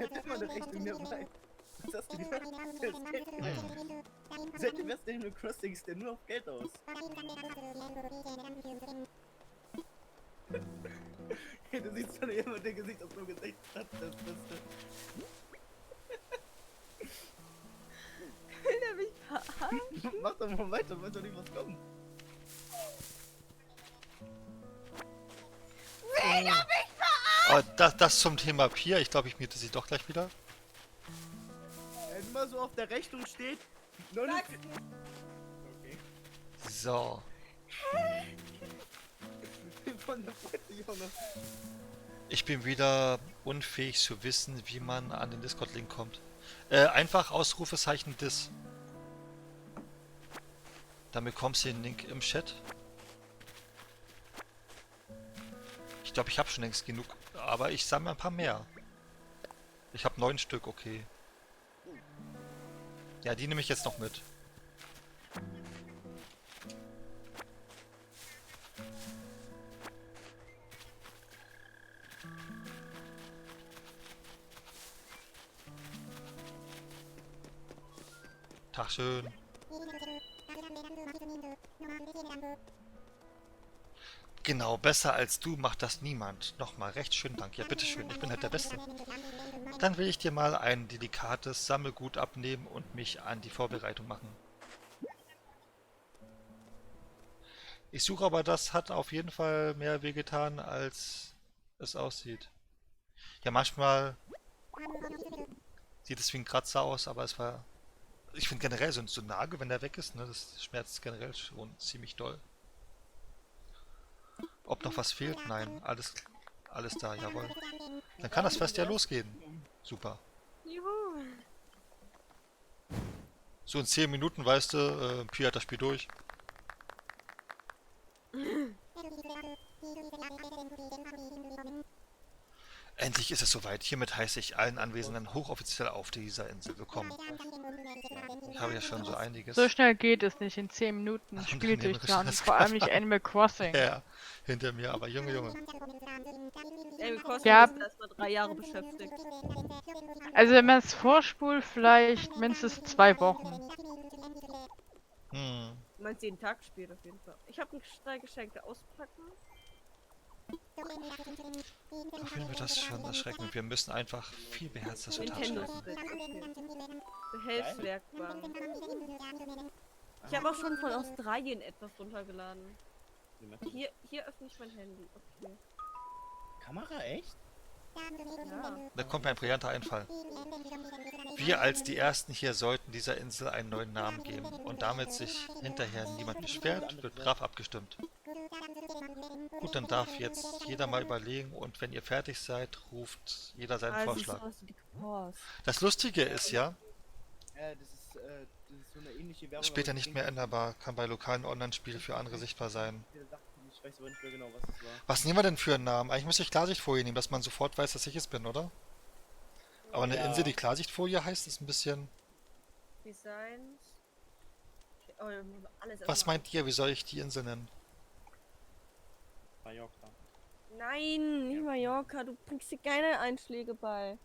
Jetzt ist mal eine Rechnung dabei. Was hast du gesagt? Das geht geil. Seit dem ersten Animal Crossing ist der nur auf Geld aus. Du siehst schon jemand, der Gesichtsausdruck ist echt das Beste. Will er mich verarschen? Mach doch mal weiter, weiß doch nicht, was kommt. Will er mich verarschen? Oh, das zum Thema Pia. Ich glaube, ich miete sie doch gleich wieder. Wenn immer so auf der Rechnung steht... Sag's 49... nicht. Okay. So. Von der freut sich auch noch. Ich bin wieder unfähig zu wissen, wie man an den Discord-Link kommt. Einfach Ausrufezeichen Dis. Dann bekommst du den Link im Chat. Ich glaube, ich habe schon längst genug, aber ich sammle ein paar mehr. Ich habe 9 Stück, okay. Ja, die nehme ich jetzt noch mit. Tag schön. Genau, besser als du macht das niemand. Nochmal recht schönen Dank. Ja, bitteschön, ich bin halt der Beste. Dann will ich dir mal ein delikates Sammelgut abnehmen und mich an die Vorbereitung machen. Ich suche aber, das hat auf jeden Fall mehr wehgetan, als es aussieht. Ja, manchmal sieht es wie ein Kratzer aus, aber es war... Ich finde generell so ein Nagel, wenn der weg ist, ne, das schmerzt generell schon ziemlich doll. Ob noch was fehlt? Nein, alles da, jawohl. Dann kann das Fest ja losgehen. Super. Juhu. So in 10 Minuten, weißt du, Pia hat das Spiel durch. Endlich ist es soweit. Hiermit heiße ich allen Anwesenden hochoffiziell auf dieser Insel willkommen. Ich habe ja schon so einiges. So schnell geht es nicht in 10 Minuten Ach, Spiel nee, durchplanen. das Vor allem kann- nicht Animal Crossing. Ja, hinter mir, aber Junge. Ey, Crossing Ja. ist erstmal 3 Jahre beschäftigt. Also wenn man es vorspult, vielleicht mindestens 2 Wochen. Hm. Du meinst jeden Tag spielt auf jeden Fall. Ich habe 3 Geschenke auspacken. Auch wenn wir das schon erschrecken. Wir müssen einfach viel beherzter Schritt Nintendo abschrecken. Switch. Okay. Behelfswerkbank. Ich habe auch schon von Australien etwas runtergeladen. Wie meinst du? Hier öffne ich mein Handy. Okay. Kamera, echt? Ja. Da kommt mir ein brillanter Einfall. Wir als die Ersten hier sollten dieser Insel einen neuen Namen geben. Und damit sich hinterher niemand beschwert, wird brav abgestimmt. Gut, dann darf jetzt jeder mal überlegen und wenn ihr fertig seid, ruft jeder seinen Also Vorschlag. sowas wie die Pause. Das Lustige ist ja, Das ist so eine ähnliche Werbung. später aber nicht ich mehr denke, änderbar, kann bei lokalen Online-Spielen für andere sichtbar sein. Ich weiß aber nicht mehr genau, was es war. Was nehmen wir denn für einen Namen? Eigentlich müsste ich Klarsichtfolie nehmen, dass man sofort weiß, dass ich es bin, oder? Aber eine Ja. Insel, die Klarsichtfolie heißt, ist ein bisschen... Designs. Oh, wir müssen alles Was erstmal- meint ihr, wie soll ich die Insel nennen? Mallorca. Nein, nicht Mallorca. Du bringst dir keine Einschläge bei.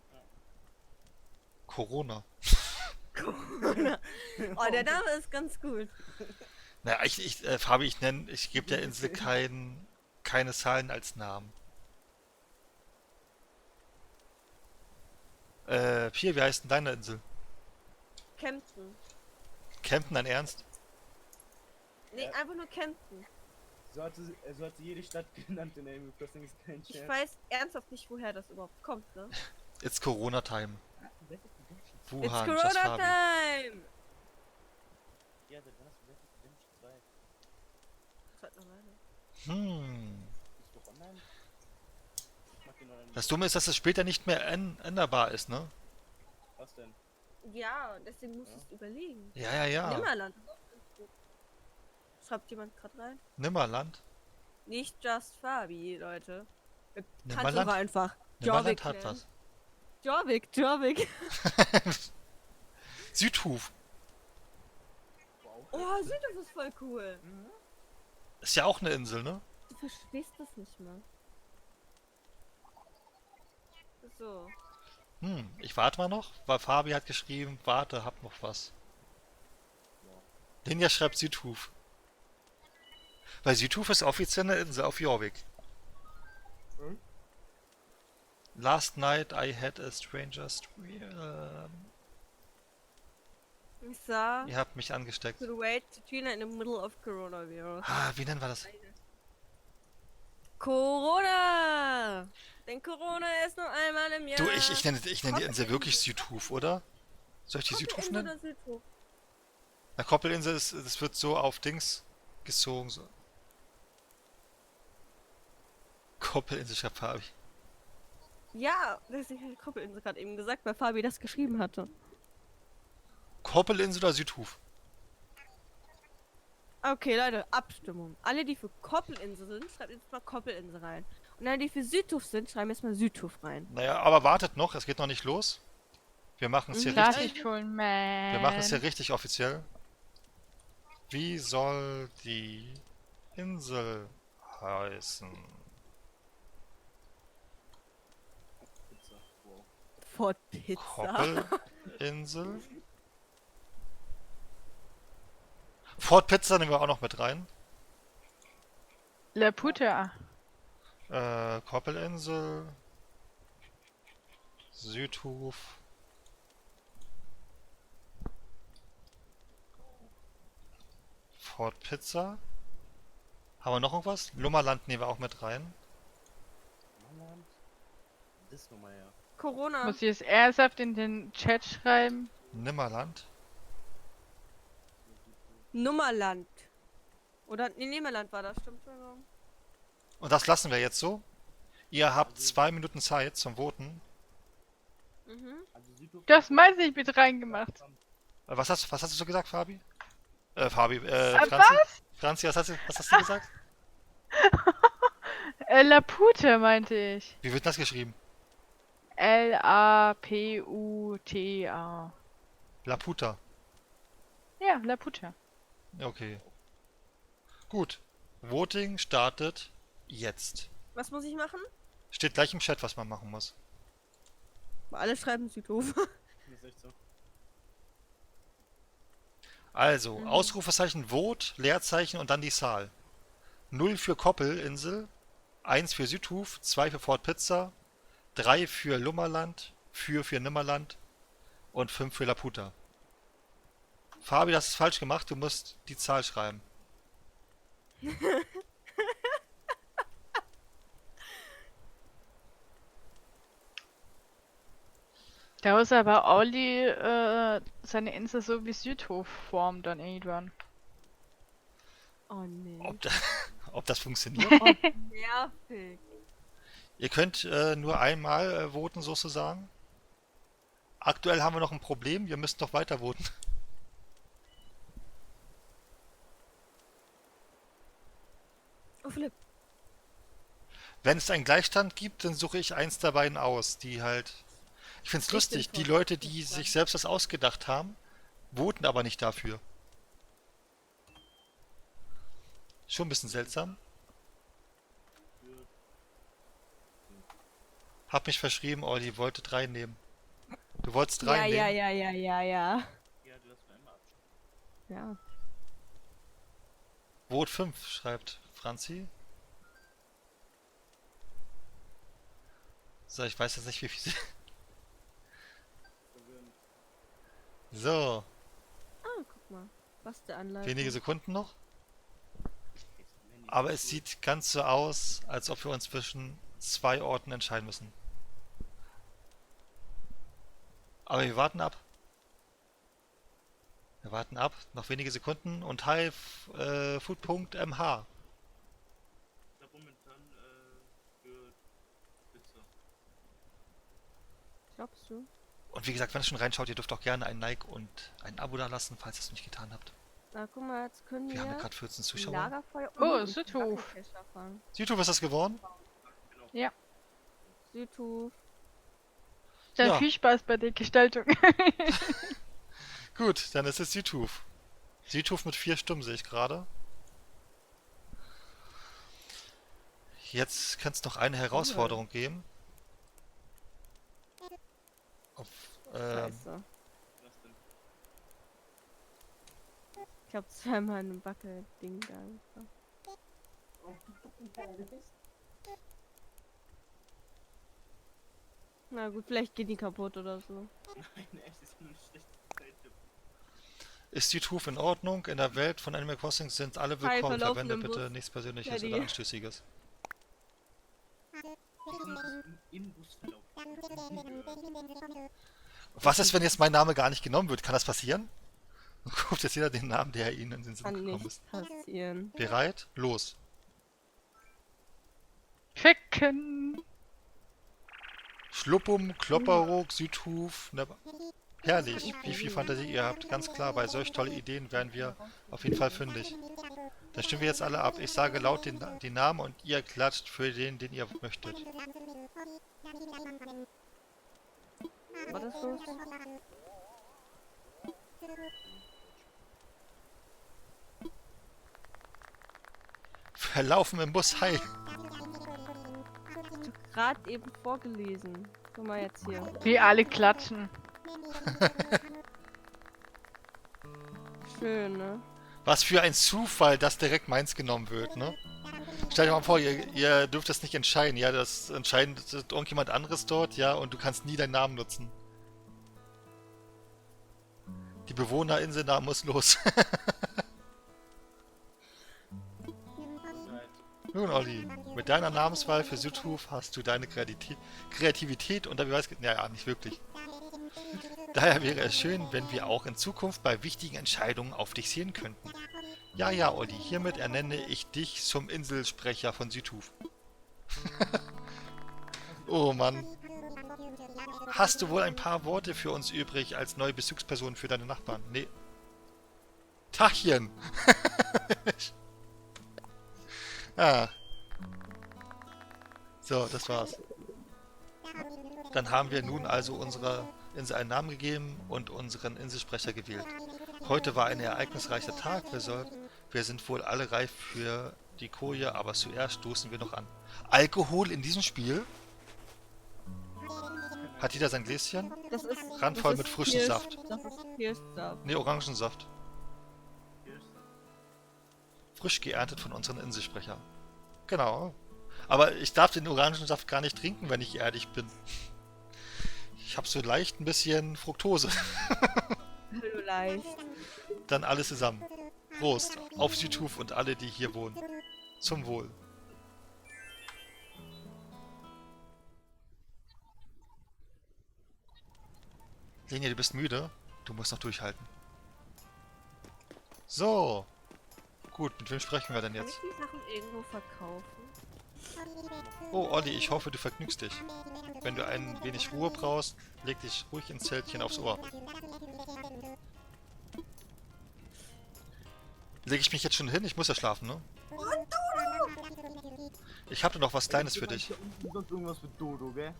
Corona. Oh, der Name ist ganz gut. Naja, Fabi, ich gebe der Insel keine Zahlen als Namen. Hier, wie heißt denn deine Insel? Kempten. Kempten, dein Ernst? Nee, Ja. einfach nur Kempten. So hat sie jede Stadt genannt in Animal Crossing ist kein Ich Scherz. weiß ernsthaft nicht, woher das überhaupt kommt, ne? It's Corona-Time. It's Wuhan, Corona just Fabi. Time! Ja, seit wann hast du Red Dead Redemption 2? Das hat noch eine. Ist doch online? Ich mag den noch nicht. Das Dumme ist, dass es später nicht mehr änderbar ist, ne? Was denn? Ja, deswegen musst Ja. du es überlegen. Ja. Nimmerland. Schreibt jemand gerade rein? Nimmerland. Nicht Just Fabi, Leute. Kannst du Nimmerland? aber einfach Nimmerland Jorvik hat nennen. was. Jorvik. Südhof. Wow. Oh, Südhof ist voll cool. Ist ja auch eine Insel, ne? Du verstehst das nicht mal. So. Ich warte mal noch, weil Fabi hat geschrieben, warte, hab noch was. Linja schreibt Südhof. Weil Südhof ist offiziell eine Insel auf Jorvik. Hm? Last night I had a stranger Ich sah. Ihr habt mich angesteckt. To wait to China in the middle of coronavirus. Wie nennen wir das? Corona! Denn Corona ist nur einmal im Jahr. Du, ich nenne die Insel wirklich Südhof, oder? Soll ich die Südhof Koppelinsel nennen? oder Südhof? Na, Koppelinsel, das wird so auf Dings gezogen. So. Koppelinsel, schreibt Fabi. Ja, deswegen habe ich Koppelinsel gerade eben gesagt, weil Fabi das geschrieben hatte. Koppelinsel oder Südhof? Okay, Leute, Abstimmung. Alle, die für Koppelinsel sind, schreibt jetzt mal Koppelinsel rein. Und alle, die für Südhof sind, schreiben jetzt mal Südhof rein. Naja, aber wartet noch, es geht noch nicht los. Wir machen es hier richtig. Klarsichtfolie, man. Wir machen es hier richtig offiziell. Wie soll die Insel heißen? Pizza. Wow. Fort Pizza. Koppelinsel. Fort Pizza nehmen wir auch noch mit rein. Laputa. Koppelinsel. Südhof. Fort Pizza. Haben wir noch irgendwas? Lummerland nehmen wir auch mit rein. Mannland? Das nochmal, ja. Corona. Muss ich es ernsthaft in den Chat schreiben? Nimmerland. Nummerland. Oder, nee, Nimmerland war das, stimmt. Entschuldigung. Und das lassen wir jetzt so. Ihr habt 2 Minuten Zeit zum Voten. Mhm. Also Südhof. Das meinte ich mit reingemacht. Was hast du so gesagt, Fabi? Franzi? Was? Franzi, was hast du gesagt? Laputa meinte ich. Wie wird das geschrieben? Laputa. Laputa. Ja, Laputa. Okay. Gut. Voting startet jetzt. Was muss ich machen? Steht gleich im Chat, was man machen muss. Alle schreiben Südhof. Das ist echt so. Also, Ausrufezeichen Vote, Leerzeichen und dann die Zahl. 0 für Koppelinsel, 1 für Südhof, 2 für Fort Pizza, 3 für Lummerland, 4 für Nimmerland und 5 für Laputa. Fabi, das ist falsch gemacht, du musst die Zahl schreiben. Da muss aber Olli seine Insel so wie Südhof formen dann irgendwann. Oh nee. Ob das funktioniert? Oh, nervig. Ihr könnt nur einmal voten sozusagen. Aktuell haben wir noch ein Problem, wir müssen noch weiter voten. Oh, Philipp. Wenn es einen Gleichstand gibt, dann suche ich eins der beiden aus, die halt... Ich finde es lustig, die Leute, die sich selbst das ausgedacht haben, voten aber nicht dafür. Schon ein bisschen seltsam. Hab mich verschrieben, Olli, wollte 3 nehmen. Du wolltest 3 nehmen? Ja. Ja, du lass mal einmal abstimmen. Ja. Vote 5, schreibt Franzi. So, ich weiß jetzt nicht, wie viel... So, Ah, guck mal. Was der Anleitung. wenige Sekunden noch. Aber es sieht ganz so aus, als ob wir uns zwischen 2 Orten entscheiden müssen. Aber wir warten ab. Wir warten ab, noch wenige Sekunden und Food.mh. Ich glaube momentan für Pizza. Glaubst du? Und wie gesagt, wenn ihr schon reinschaut, ihr dürft auch gerne ein Like und ein Abo da lassen, falls ihr es nicht getan habt. Na, guck mal, jetzt können Wir haben ja wir gerade 14 ein Zuschauer. Lagerfeuer Oh, und Südhof. Wackelfäscher fahren. YouTube ist das geworden? Ja. Südhof. Dann Ja. viel Spaß bei der Gestaltung. Gut, dann ist es YouTube. YouTube mit 4 Stimmen sehe ich gerade. Jetzt kann es noch eine Herausforderung geben. Auf, Scheiße. Was denn? Ich hab zweimal ein Wackelding da einfach. Na gut, vielleicht geht die kaputt oder so. Nein, echt, ist nur ein schlechtes Zeittipp. ist YouTube in Ordnung? In der Welt von Animal Crossing sind alle Hi, willkommen. verlaufen Verwende im bitte Bus. nichts Persönliches Teddy. oder Anstößiges. Im Busverlauf. Was ist, wenn jetzt mein Name gar nicht genommen wird? Kann das passieren? Ruft jetzt jeder den Namen, der Ihnen in den Sinn Kann gekommen nicht ist. passieren. Bereit? Los. Ficken! Schluppum, Klopperrock, Südhof. Ne, herrlich, wie viel Fantasie ihr habt. Ganz klar, bei solch tolle Ideen wären wir auf jeden Fall fündig. Dann stimmen wir jetzt alle ab. Ich sage laut die Namen und ihr klatscht für den ihr möchtet. War das los? Verlaufen im Bus, hi. Gerade eben vorgelesen. Guck mal jetzt hier. Wie alle klatschen. Schön, ne? Was für ein Zufall, dass direkt meins genommen wird, ne? Stell dir mal vor, ihr dürft das nicht entscheiden, ja, das entscheidet irgendjemand anderes dort, ja, und du kannst nie deinen Namen nutzen. Die Bewohnerinselnamen muss los. Nun, Olli, mit deiner Namenswahl für Südhof hast du deine Kreativität unter Beweis ja, nicht wirklich. Daher wäre es schön, wenn wir auch in Zukunft bei wichtigen Entscheidungen auf dich sehen könnten. Ja, Olli, hiermit ernenne ich dich zum Inselsprecher von Südhof. Oh Mann. Hast du wohl ein paar Worte für uns übrig als neue Bezugsperson für deine Nachbarn? Nee. Tachchen! Ah. So, das war's. Dann haben wir nun also unserer Insel einen Namen gegeben und unseren Inselsprecher gewählt. Heute war ein ereignisreicher Tag. Wir sind wohl alle reif für die Koje, aber zuerst stoßen wir noch an. Alkohol in diesem Spiel? Hat jeder sein Gläschen? Das ist. Randvoll das mit ist frischem Kirsch- Saft. Das ist Kirschsaft. Ne, Orangensaft. Frisch geerntet von unseren Inselsprecher. Genau. Aber ich darf den Orangensaft gar nicht trinken, wenn ich ehrlich bin. Ich habe so leicht ein bisschen Fructose. Vielleicht. Dann alles zusammen. Prost auf YouTube und alle, die hier wohnen. Zum Wohl. Lenia, du bist müde? Du musst noch durchhalten. So. Gut, mit wem sprechen wir denn Kann ich jetzt? die Sachen irgendwo verkaufen? Oh, Olli, ich hoffe, du vergnügst dich. Wenn du ein wenig Ruhe brauchst, leg dich ruhig ins Zeltchen aufs Ohr. Lege ich mich jetzt schon hin? Ich muss ja schlafen, ne? Ich habe noch was Kleines für dich. Sonst irgendwas mit Dodo, gell?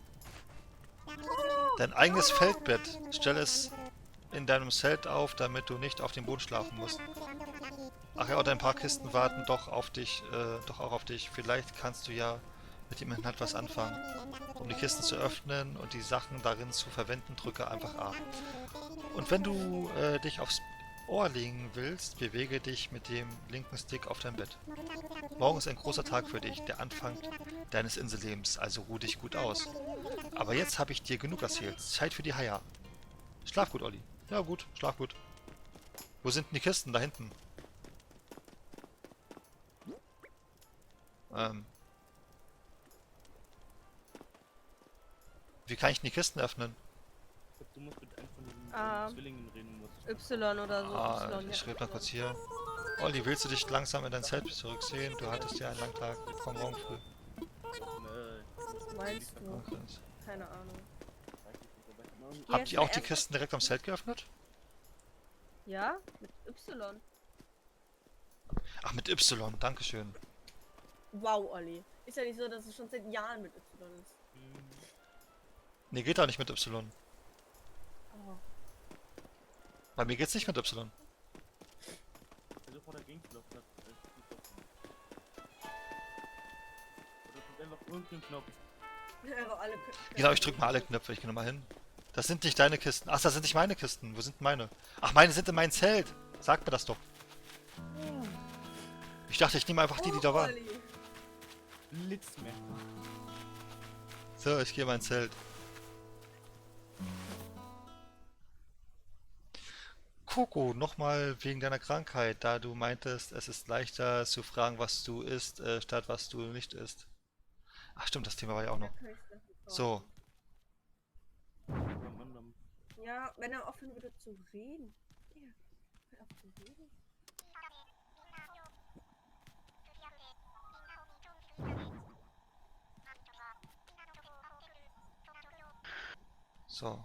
Dein eigenes Feldbett. Stell es in deinem Zelt auf, damit du nicht auf dem Boden schlafen musst. Ach ja, und ein paar Kisten warten doch auf dich, doch auch auf dich. Vielleicht kannst du ja mit dem Inhalt was anfangen. Um die Kisten zu öffnen und die Sachen darin zu verwenden, drücke einfach A. Und wenn du dich aufs Ohr legen willst, bewege dich mit dem linken Stick auf dein Bett. Morgen ist ein großer Tag für dich, der Anfang deines Insellebens, also ruh dich gut aus. Aber jetzt habe ich dir genug erzählt. Zeit für die Haia. Schlaf gut, Olli. Ja gut, schlaf gut. Wo sind denn die Kisten? Da hinten. Wie kann ich denn die Kisten öffnen? Ich glaub, du musst mit einem von den Zwillingen reden. Y oder so. Y, Ich ja. schreibe mal kurz hier. Olli, willst du dich langsam in dein Zelt zurückziehen? Du hattest ja einen langen Tag. Komm morgen früh. Was meinst du? Keine Ahnung. Habt ihr auch die Kisten direkt am Zelt geöffnet? Ja, mit Y. Ach, mit Y, dankeschön. Wow, Olli. Ist ja nicht so, dass es schon seit Jahren mit Y ist. Nee, geht auch nicht mit Y. Oh. Bei mir geht's nicht mit Y. Der sofort dagegen gelaufen hat. Oder kommt einfach irgendein Knopf. Einfach alle Genau, ich drück mal alle Knöpfe, ich geh nochmal hin. Das sind nicht deine Kisten. Ach, das sind nicht meine Kisten. Wo sind meine? Ach, meine sind in meinem Zelt. Sag mir das doch. Ich dachte, ich nehme einfach die, die da waren. Olli. Blitzmerker. So, ich gehe in mein Zelt. Coco, nochmal wegen deiner Krankheit, da du meintest, es ist leichter zu fragen, was du isst, statt was du nicht isst. Ach stimmt, das Thema war ja auch noch. So, Ja, wenn er aufhören würde zu reden. Ja, hör auf zu reden. so.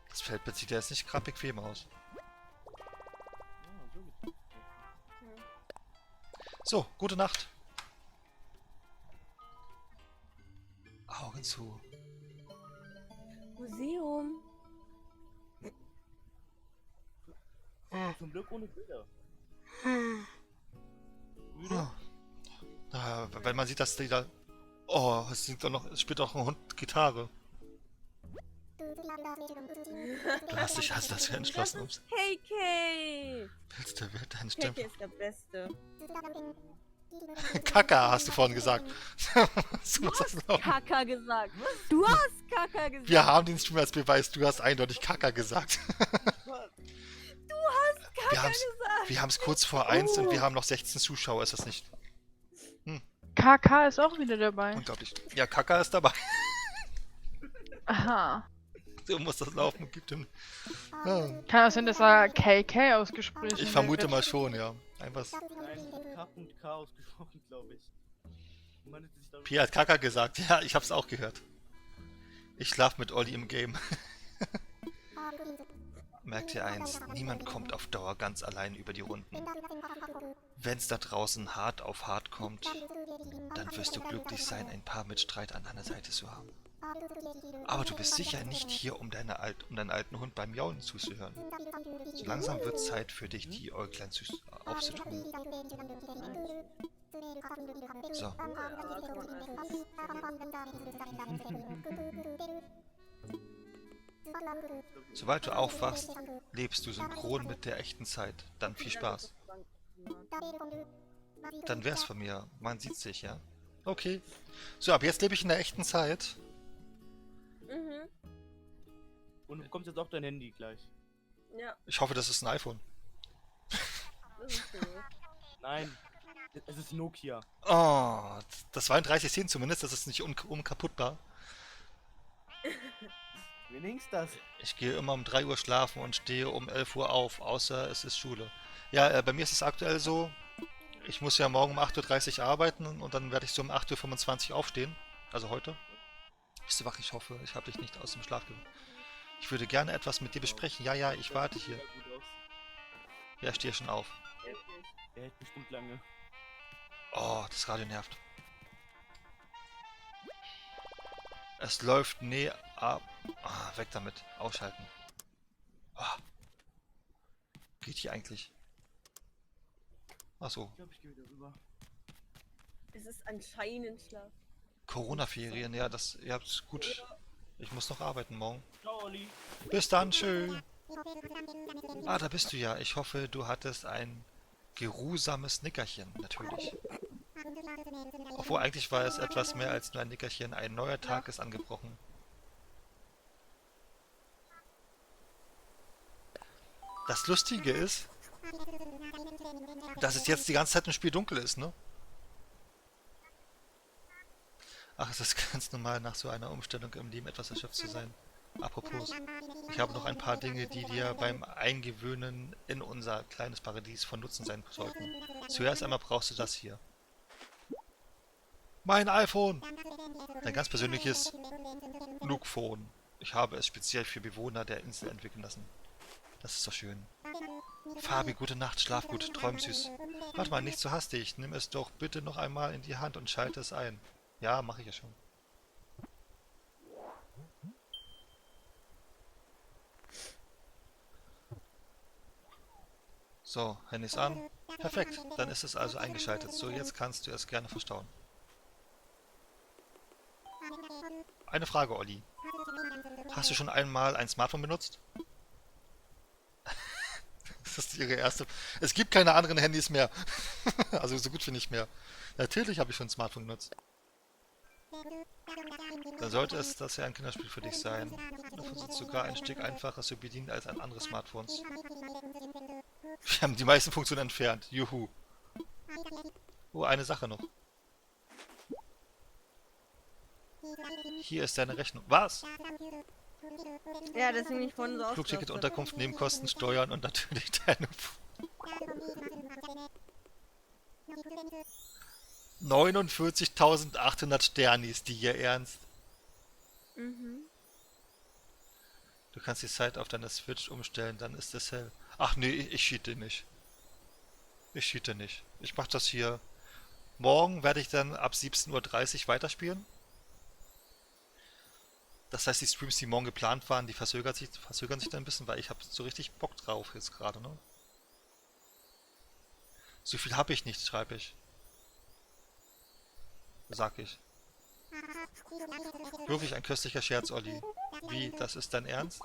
Das Feldbett sieht ja jetzt nicht gerade bequem aus. So, gute Nacht. Augen zu. Museum. Zum Glück ohne Bilder. Wenn man sieht, dass die da... Oh, es singt doch noch, es spielt auch ein Hund Gitarre. Du hast dich also dafür entschlossen, ums Hey, Kay! Pilz der Welt deinen Kay Stempel. ist der Beste. Kaka, hast du vorhin gesagt. So muss das laufen. Kaka gesagt. Du hast Kaka gesagt. Wir haben den Stream als Beweis, du hast eindeutig Kaka gesagt. Du hast Kaka gesagt. Wir haben es kurz vor 1 und wir haben noch 16 Zuschauer, ist das nicht? KK ist auch wieder dabei. Unglaublich. Ja, Kaka ist dabei. Aha. So muss das laufen. Gibt ihm... Ja. Kann es sein, dass er KK ausgesprochen Ich vermute mal schon, ja. Einfach... Nein, K.K. ausgesprochen, glaube ich. Man hätte sich darüber... Pia hat Kaka gesagt. Ja, ich hab's auch gehört. Ich schlaf mit Olli im Game. Merkt ihr eins, niemand kommt auf Dauer ganz allein über die Runden. Wenn's da draußen hart auf hart kommt, dann wirst du glücklich sein, ein paar Mitstreiter an deiner Seite zu haben. Aber du bist sicher nicht hier, um deinen alten Hund beim Jaulen zuzuhören. So langsam wird Zeit für dich, die Äuglein aufzutun. So. Sobald du aufwachst, lebst du synchron mit der echten Zeit. Dann viel Spaß. Dann wär's von mir. Man sieht sich, ja? Okay. So, ab jetzt lebe ich in der echten Zeit. Mhm. Und du bekommst jetzt auch dein Handy gleich. Ja, Ich hoffe, das ist ein iPhone. das ist so. Nein, es ist Nokia. Oh, das war in 3010 zumindest. Das ist nicht unkaputtbar. Wenigstens das. Ich gehe immer um 3 Uhr schlafen und stehe um 11 Uhr auf, außer es ist Schule. Ja, bei mir ist es aktuell so, ich muss ja morgen um 8:30 Uhr arbeiten und dann werde ich so um 8:25 Uhr aufstehen. Also heute. Bist du wach? Ich hoffe, ich habe dich nicht aus dem Schlaf gebracht. Ich würde gerne etwas mit dir besprechen. Ja, ja, ich warte hier. Sieht gut aus. Ja, ich stehe schon auf. Er hält bestimmt lange. Oh, das Radio nervt. Es läuft, nee, ab. Ah, weg damit. Ausschalten. Ah. Geht hier eigentlich? Ach so. Ich glaube, ich gehe wieder rüber. Es ist anscheinend Schlaf. Corona-Ferien, ja, das, ja, ist gut. Ich muss noch arbeiten morgen. Ciao, Olli. Bis dann, tschö. Ah, da bist du ja. Ich hoffe, du hattest ein geruhsames Nickerchen, natürlich. Obwohl, eigentlich war es etwas mehr als nur ein Nickerchen. Ein neuer Tag ist angebrochen. Das Lustige ist, dass es jetzt die ganze Zeit im Spiel dunkel ist, ne? Ach, es ist ganz normal, nach so einer Umstellung im Leben etwas erschöpft zu sein. Apropos, ich habe noch ein paar Dinge, die dir beim Eingewöhnen in unser kleines Paradies von Nutzen sein sollten. Zuerst einmal brauchst du das hier. Mein iPhone! Dein ganz persönliches Nuke-Phone. Ich habe es speziell für Bewohner der Insel entwickeln lassen. Das ist doch schön. Fabi, gute Nacht, schlaf gut, träum süß. Warte mal, nicht so hastig. Nimm es doch bitte noch einmal in die Hand und schalte es ein. Ja, mache ich ja schon. So, Handy ist an. Perfekt, dann ist es also eingeschaltet. So, jetzt kannst du es gerne verstauen. Eine Frage, Olli. Hast du schon einmal ein Smartphone benutzt? Das ist ihre erste... Es gibt keine anderen Handys mehr. Also so gut wie nicht mehr. Natürlich habe ich schon ein Smartphone benutzt. Dann sollte es das ja ein Kinderspiel für dich sein. Davon ist sogar ein Stück einfacher zu bedienen als ein anderes Smartphones. Wir haben die meisten Funktionen entfernt. Juhu. Oh, eine Sache noch. Hier ist deine Rechnung. Was? Ja, das ist nämlich von so aus. Flugticket, Unterkunft, Nebenkosten, Steuern und natürlich deine... 49.800 Sternis, die hier ernst. Mhm. Du kannst die Zeit auf deiner Switch umstellen, dann ist es hell. Ach nee, ich cheate nicht. Ich cheate nicht. Ich mach das hier. Morgen werde ich dann ab 17:30 Uhr weiterspielen. Das heißt, die Streams, die morgen geplant waren, die verzögern sich dann ein bisschen, weil ich habe so richtig Bock drauf jetzt gerade, ne? So viel habe ich nicht, schreibe ich. Sag ich. Wirklich ein köstlicher Scherz, Olli. Wie, das ist dein Ernst?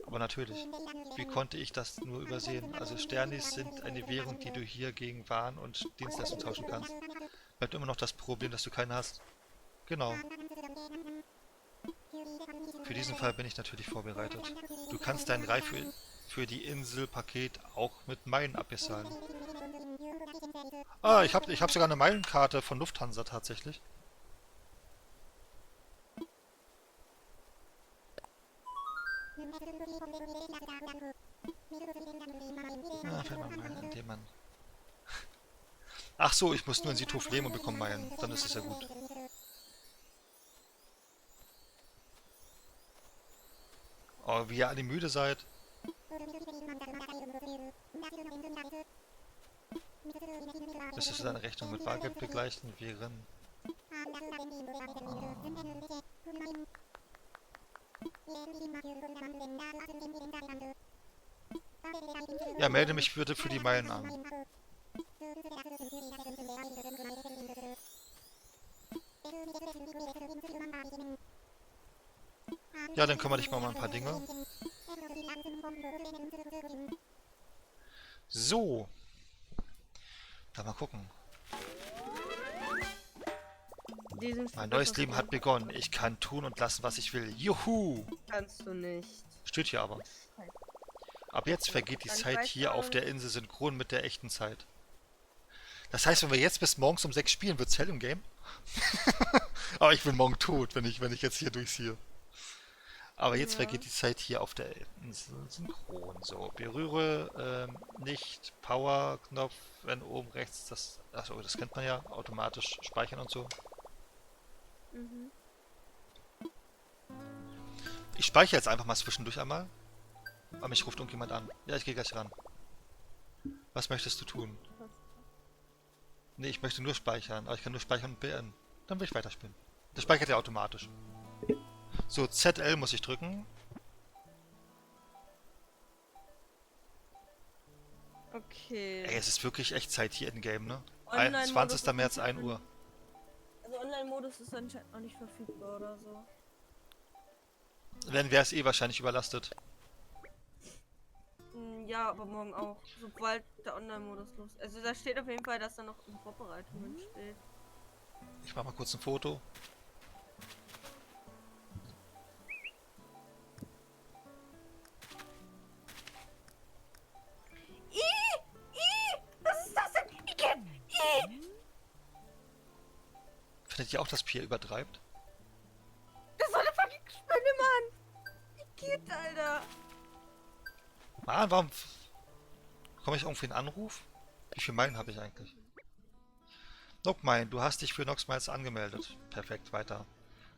Aber natürlich. Wie konnte ich das nur übersehen? Also Sternis sind eine Währung, die du hier gegen Waren und Dienstleistungen tauschen kannst. Bleibt immer noch das Problem, dass du keine hast. Genau. Für diesen Fall bin ich natürlich vorbereitet. Du kannst dein Reif für die Inselpaket auch mit Meilen abbezahlen. Ah, ich hab sogar eine Meilenkarte von Lufthansa tatsächlich. Ah, fällt mal Meilen, indem man... Ach so, ich muss nur in Südhof leben und bekomme Meilen. Dann ist es ja gut. Oh, wie ihr alle müde seid. Müsstest du deine Rechnung mit Bargeld begleichen, während... Ja, melde mich bitte für die Meilen an. Ja, dann kümmere dich mal um ein paar Dinge. So. Da mal gucken. Die sind Mein das, neues was Leben du hat begonnen. Ich kann tun und lassen, was ich will. Juhu! Kannst du nicht. Steht hier aber. Ab jetzt vergeht die Dann Zeit weiß hier man- auf der Insel synchron mit der echten Zeit. Das heißt, wenn wir jetzt bis morgens um 6 spielen, wird's hell im Game? Aber ich bin morgen tot, wenn ich jetzt hier durchziehe. Aber jetzt Ja. vergeht die Zeit hier auf der Insel synchron. So, berühre nicht Power-Knopf, wenn oben rechts das... Achso, das kennt man ja. Automatisch speichern und so. Mhm. Ich speichere jetzt einfach mal zwischendurch einmal. Aber mich ruft irgendjemand an. Ja, ich gehe gleich ran. Was möchtest du tun? Nee, ich möchte nur speichern. Aber ich kann nur speichern und beenden. Dann will ich weiterspielen. Das speichert ja automatisch. So, ZL muss ich drücken. Okay. Ey, es ist wirklich Echtzeit hier in Game, ne? Online-Modus 20. ist März, nicht 1 Uhr. Also Online-Modus ist anscheinend noch nicht verfügbar oder so. Wenn wäre es eh wahrscheinlich überlastet. Ja, aber morgen auch. Sobald der Online-Modus los ist. Also da steht auf jeden Fall, dass da noch in Vorbereitungen steht. Ich mach mal kurz ein Foto. Was ist das denn? Findet ihr auch, dass Pia übertreibt? Das ist so eine fucking Spinne, Mann! Geht, Alter! Mann, warum... Bekomme ich irgendwie einen Anruf? Wie viele Meilen habe ich eigentlich? Nockmine, du hast dich für Noxmiles angemeldet. Perfekt, weiter.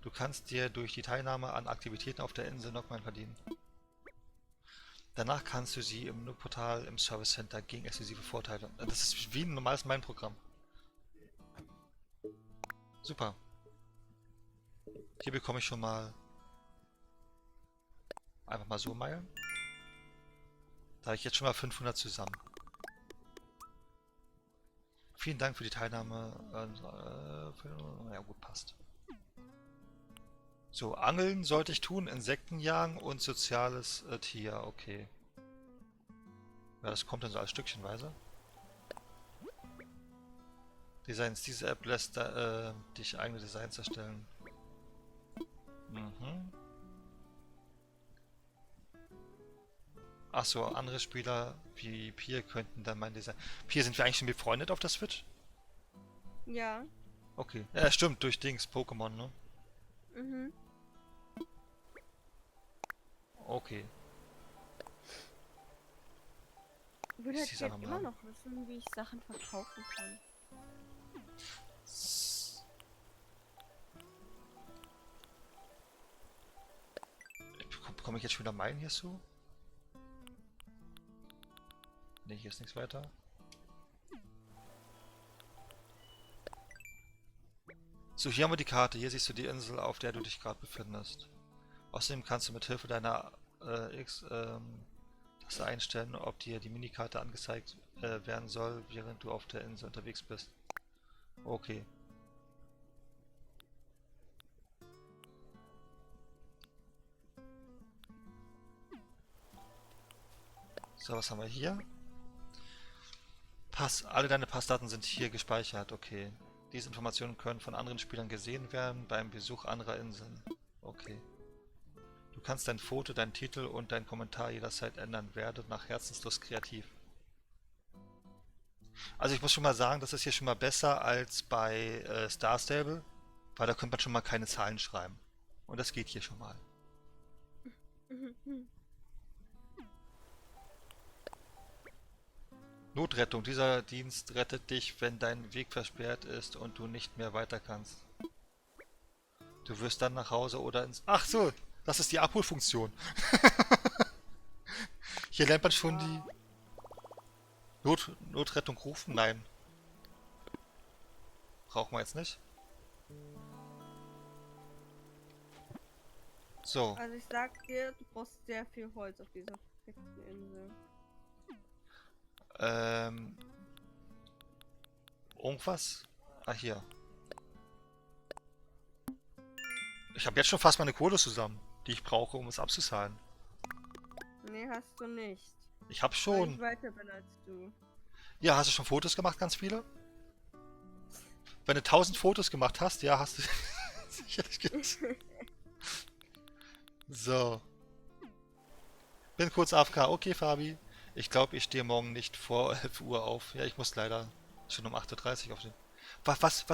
Du kannst dir durch die Teilnahme an Aktivitäten auf der Insel Nockmine verdienen. Danach kannst du sie im Nook-Portal im Service Center gegen exklusive Vorteile. Das ist wie ein normales Mine-Programm. Super. Hier bekomme ich schon mal einfach mal so Meilen. Da habe ich jetzt schon mal 500 zusammen. Vielen Dank für die Teilnahme. Ja gut, passt. So, Angeln sollte ich tun, Insekten jagen und soziales Tier, okay. Ja, das kommt dann so als Stückchenweise. Designs, diese App lässt dich eigene Designs erstellen. Mhm. Achso, andere Spieler wie Pier könnten dann mein Design... Pier, sind wir eigentlich schon befreundet auf der Switch? Ja. Okay. Ja, stimmt, durch Dings, Pokémon, ne? Mhm. Okay. Ich würde Ich halt zieh's gerne einfach immer mal an. noch wissen, wie ich Sachen verkaufen kann. Bekomme ich jetzt schon wieder Meilen hier zu? Ne, hier ist nichts weiter. So, hier haben wir die Karte. Hier siehst du die Insel, auf der du dich gerade befindest. Außerdem kannst du mit Hilfe deiner Taste einstellen, ob dir die Minikarte angezeigt werden soll, während du auf der Insel unterwegs bist. Okay. So, was haben wir hier? Alle deine Passdaten sind hier gespeichert, okay. Diese Informationen können von anderen Spielern gesehen werden beim Besuch anderer Inseln. Okay. Du kannst dein Foto, deinen Titel und deinen Kommentar jederzeit ändern. Werde nach Herzenslust kreativ. Also ich muss schon mal sagen, das ist hier schon mal besser als bei Star Stable, weil da könnte man schon mal keine Zahlen schreiben. Und das geht hier schon mal. Notrettung. Dieser Dienst rettet dich, wenn dein Weg versperrt ist und du nicht mehr weiter kannst. Du wirst dann nach Hause oder ins... Ach so, das ist die Abholfunktion. Hier lernt man schon die... Notrettung rufen? Nein. Brauchen wir jetzt nicht. So. Also ich sag dir, du brauchst sehr viel Holz auf dieser verfickten Insel. Irgendwas? Ah, hier. Ich habe jetzt schon fast meine Kohle zusammen. die ich brauche, um es abzuzahlen. Nee, hast du nicht. Ich hab Weil ich schon. weiter bin als du. Ja, hast du schon Fotos gemacht, ganz viele? Wenn du 1000 Fotos gemacht hast, ja, hast du sicherlich gemacht. So. Bin kurz AFK. Okay, Fabi. Ich glaube, ich stehe morgen nicht vor 11 Uhr auf. Ja, ich muss leider schon um 8:30 Uhr aufstehen. Was?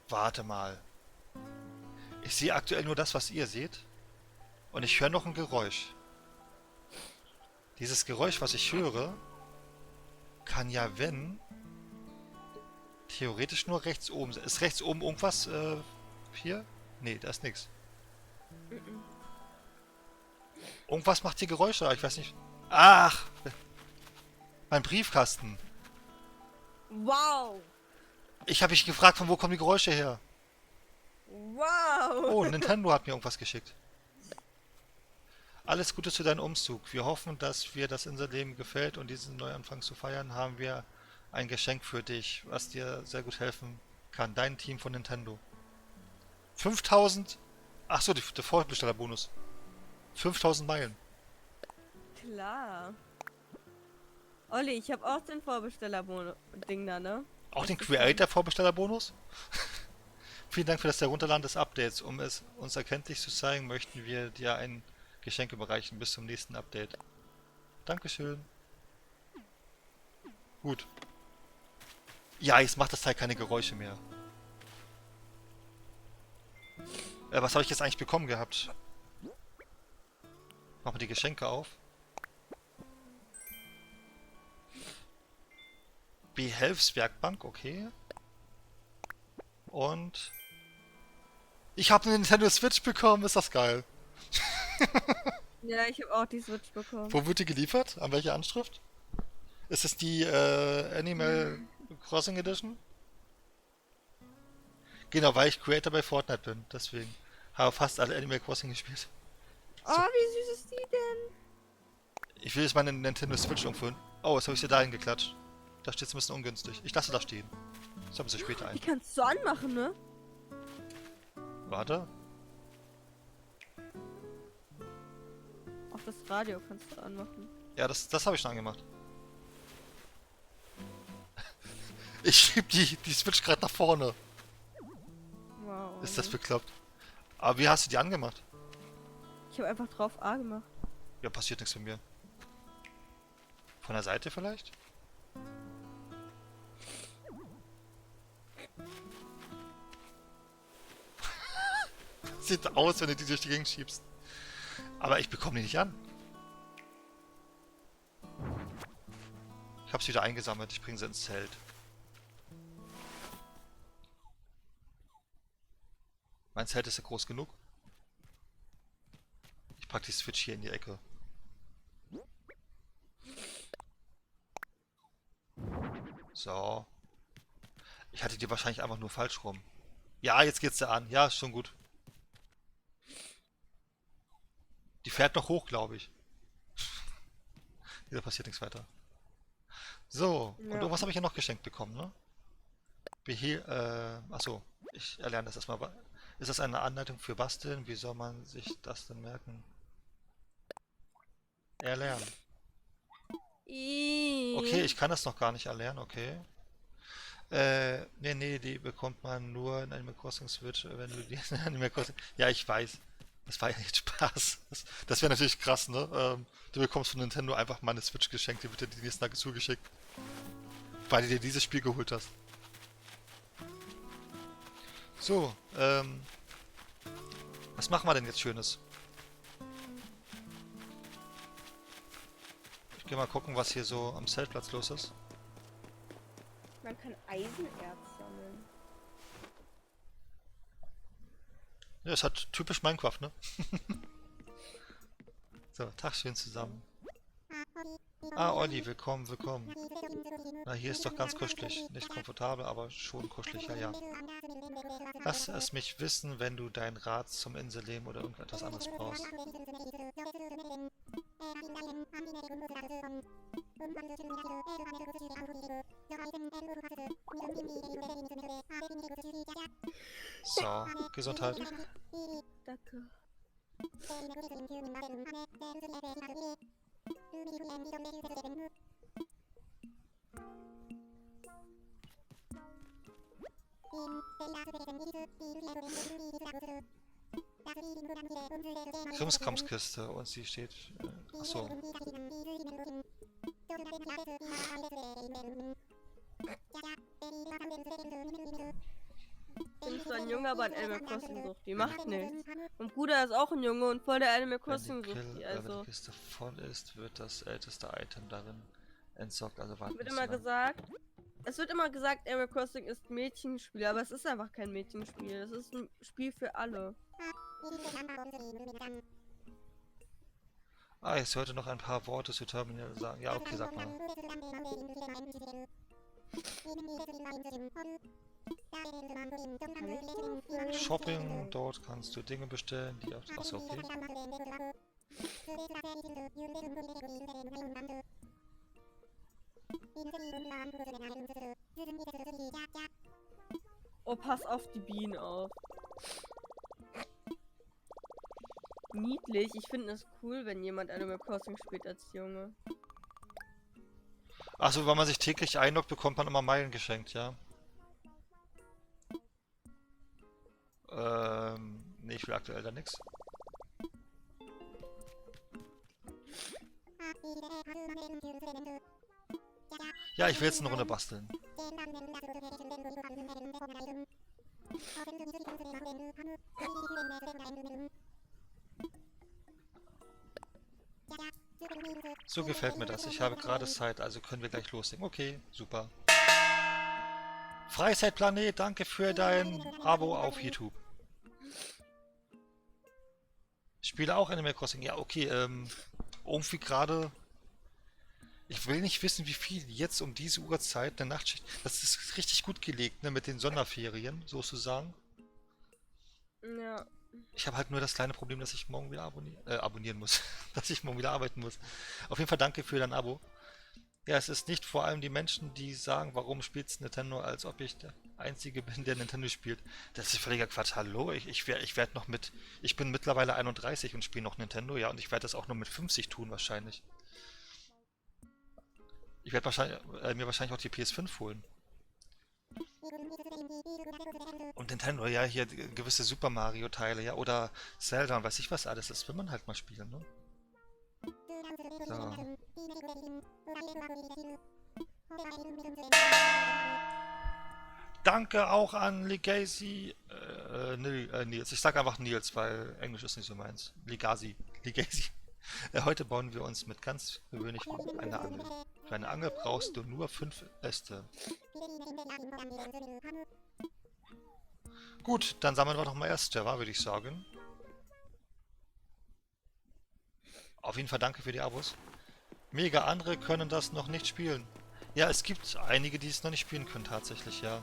Warte mal. Ich sehe aktuell nur das, was ihr seht. Und ich höre noch ein Geräusch. Dieses Geräusch, was ich höre, kann ja, wenn, theoretisch nur rechts oben sein. Ist rechts oben irgendwas, hier? Nee, da ist nichts. Irgendwas macht hier Geräusche, aber ich weiß nicht. Ach! Mein Briefkasten. Wow! Ich habe mich gefragt, von wo kommen die Geräusche her? Wow! Oh, Nintendo hat mir irgendwas geschickt. Alles Gute zu deinem Umzug. Wir hoffen, dass dir das Inselleben gefällt und diesen Neuanfang zu feiern, haben wir ein Geschenk für dich, was dir sehr gut helfen kann. Dein Team von Nintendo. 5000. Achso, der Vorbestellerbonus. 5000 Meilen. Klar. Olli, ich habe auch den Vorbesteller-Ding da, ne? Auch den Creator-Vorbestellerbonus? Vielen Dank für das Herunterladen des Updates. Um es uns erkenntlich zu zeigen, möchten wir dir ein Geschenk überreichen. Bis zum nächsten Update. Dankeschön. Gut. Ja, jetzt macht das Teil keine Geräusche mehr. Was habe ich jetzt eigentlich bekommen gehabt? Machen wir die Geschenke auf. Behelfswerkbank, okay. Und ich habe eine Nintendo Switch bekommen, ist das geil. Ja, ich habe auch die Switch bekommen. Wo wird die geliefert? An welcher Anschrift? Ist es die Animal Crossing Edition? Genau, weil ich Creator bei Fortnite bin, deswegen. Habe fast alle Animal Crossing gespielt. Oh, wie süß ist die denn? Ich will jetzt meine Nintendo Switch irgendwo hin. Oh, jetzt habe ich sie dahin geklatscht. Da steht es ein bisschen ungünstig. Ich lasse da stehen. Das haben sie später Die ein. kannst du anmachen, ne? Warte. Auch das Radio kannst du anmachen. Ja, das habe ich schon angemacht. Ich schieb die Switch gerade nach vorne. Wow. Ist das Olli. bekloppt? Aber wie hast du die angemacht? Ich habe einfach drauf A gemacht. Ja, passiert nichts mit mir. Von der Seite vielleicht? Sieht aus, wenn du die durch die Gegend schiebst. Aber ich bekomme die nicht an. Ich habe sie wieder eingesammelt. Ich bringe sie ins Zelt. Mein Zelt ist ja groß genug. Ich packe die Switch hier in die Ecke. So. Ich hatte die wahrscheinlich einfach nur falsch rum. Ja, jetzt geht's da an. Ja, ist schon gut. Die fährt noch hoch, glaube ich. Hier passiert nichts weiter. So, und Ja. irgendwas habe ich ja noch geschenkt bekommen, ne? Achso, ich erlerne das erstmal. Ist das eine Anleitung für Basteln? Wie soll man sich das denn merken? Erlernen. Okay, ich kann das noch gar nicht erlernen, okay. Nee, die bekommt man nur in Animal Crossing Switch, wenn du die in Animal Crossing... Ja, ich weiß. Das war ja nicht Spaß. Das wäre natürlich krass, ne? Du bekommst von Nintendo einfach mal eine Switch geschenkt, die wird dir die nächsten Tage zugeschickt. Weil du dir dieses Spiel geholt hast. So, was machen wir denn jetzt Schönes? Ich gehe mal gucken, was hier so am Zeltplatz los ist. Man kann Eisenerz sammeln. Ja, ist halt typisch Minecraft, ne? So, Tag schön zusammen. Ah, Olli, willkommen. Na, hier ist doch ganz kuschelig. Nicht komfortabel, aber schon kuschelig, ja. Lass es mich wissen, wenn du deinen Rat zum Inselleben oder irgendetwas anderes brauchst. So, Gesundheit. Danke. Krimskramskiste und sie steht. Achso. Ich bin zwar ein Junge, aber ein Animal Crossing sucht. Die macht nichts. Und Bruder ist auch ein Junge und voll der Animal Wenn Crossing die, sucht. wenn Also die Kiste voll ist, wird das älteste Item darin entsorgt. Also warten wird wir immer lang. gesagt. Es wird immer gesagt, Animal Crossing ist Mädchenspiel, aber es ist einfach kein Mädchenspiel. Es ist ein Spiel für alle. Ah, ich sollte noch ein paar Worte zu Terminal sagen. Ja, okay, sag mal. Shopping, dort kannst du Dinge bestellen, die auf... Achso, okay. Oh, pass auf die Bienen auf. Niedlich. Ich finde es cool, wenn jemand Animal Crossing spielt als Junge. Achso, wenn man sich täglich einloggt, bekommt man immer Meilen geschenkt, ja? Nee, ich will aktuell da nix. Ja, ich will jetzt eine Runde basteln. So gefällt mir das. Ich habe gerade Zeit, also können wir gleich loslegen. Okay, super. Freizeitplanet, danke für dein Abo auf YouTube. Ich spiele auch Animal Crossing. Ja, okay, irgendwie gerade... Ich will nicht wissen, wie viel jetzt um diese Uhrzeit eine Nachtschicht... Das ist richtig gut gelegt, ne, mit den Sonderferien, sozusagen. Ja. Ich habe halt nur das kleine Problem, dass ich morgen wieder abonnieren muss. Dass ich morgen wieder arbeiten muss. Auf jeden Fall danke für dein Abo. Ja, es ist nicht vor allem die Menschen, die sagen, warum spielst Nintendo, als ob ich der Einzige bin, der Nintendo spielt. Das ist völliger Quatsch. Hallo, ich werde noch mit... Ich bin mittlerweile 31 und spiele noch Nintendo, ja, und ich werde das auch nur mit 50 tun, wahrscheinlich. Ich werde mir wahrscheinlich auch die PS5 holen. Und Nintendo, ja, hier gewisse Super Mario Teile, ja, oder Zelda und weiß ich was alles, das will man halt mal spielen, ne? So. Danke auch an Legacy, Nils, ich sag einfach Nils, weil Englisch ist nicht so meins. Legacy. Heute bauen wir uns mit ganz gewöhnlich eine Angel. Für eine Angel brauchst du nur 5 Äste. Gut, dann sammeln wir doch mal Äste, würde ich sagen. Auf jeden Fall danke für die Abos. Mega, andere können das noch nicht spielen. Ja, es gibt einige, die es noch nicht spielen können, tatsächlich, ja.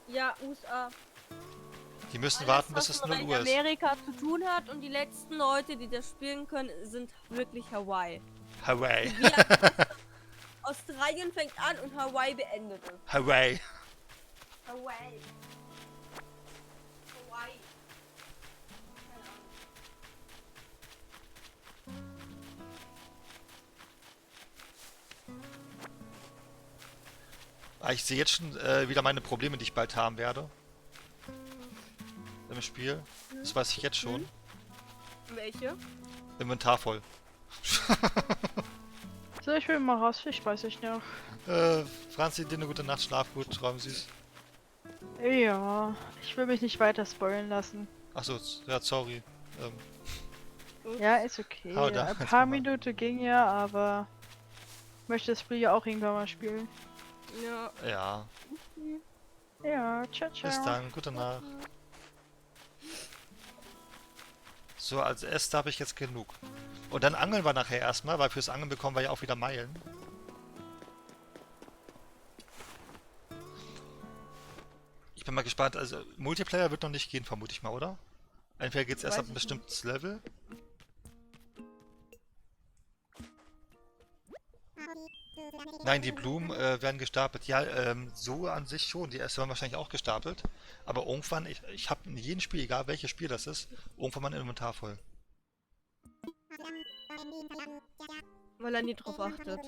Ja, USA. Die müssen Alles, warten, bis was es noch 0 mit Uhr ist. Amerika zu tun hat und die letzten Leute, die das spielen können, sind wirklich Hawaii. Hawaii. Australien fängt an und Hawaii beendet es. Hawaii. Hawaii. Hawaii. Ah, ich sehe jetzt schon wieder meine Probleme, die ich bald haben werde. Im Spiel. Das weiß ich jetzt schon. Welche? Inventar voll. So, ich will mal raus, ich weiß nicht noch. Franzi, dir eine gute Nacht, schlaf gut, träum süß. Ja, ich will mich nicht weiter spoilen lassen. Achso, ja, sorry. Ja, ist okay. Hau da, Ein jetzt paar mal. Minuten ging ja, aber ich möchte das Spiel ja auch irgendwann mal spielen. Ja. Ja, Ja, ciao, ciao. bis dann, gute Nacht. So, als Äste habe ich jetzt genug. Und dann angeln wir nachher erstmal, weil fürs Angeln bekommen wir ja auch wieder Meilen. Ich bin mal gespannt, also Multiplayer wird noch nicht gehen, vermute ich mal, oder? Entweder geht's erst Weiß ab einem ich nicht. bestimmten Level. Nein, die Blumen werden gestapelt. Ja, so an sich schon. Die erste waren wahrscheinlich auch gestapelt. Aber irgendwann, ich habe in jedem Spiel, egal welches Spiel das ist, irgendwann mein Inventar voll. Weil er nie drauf achtet.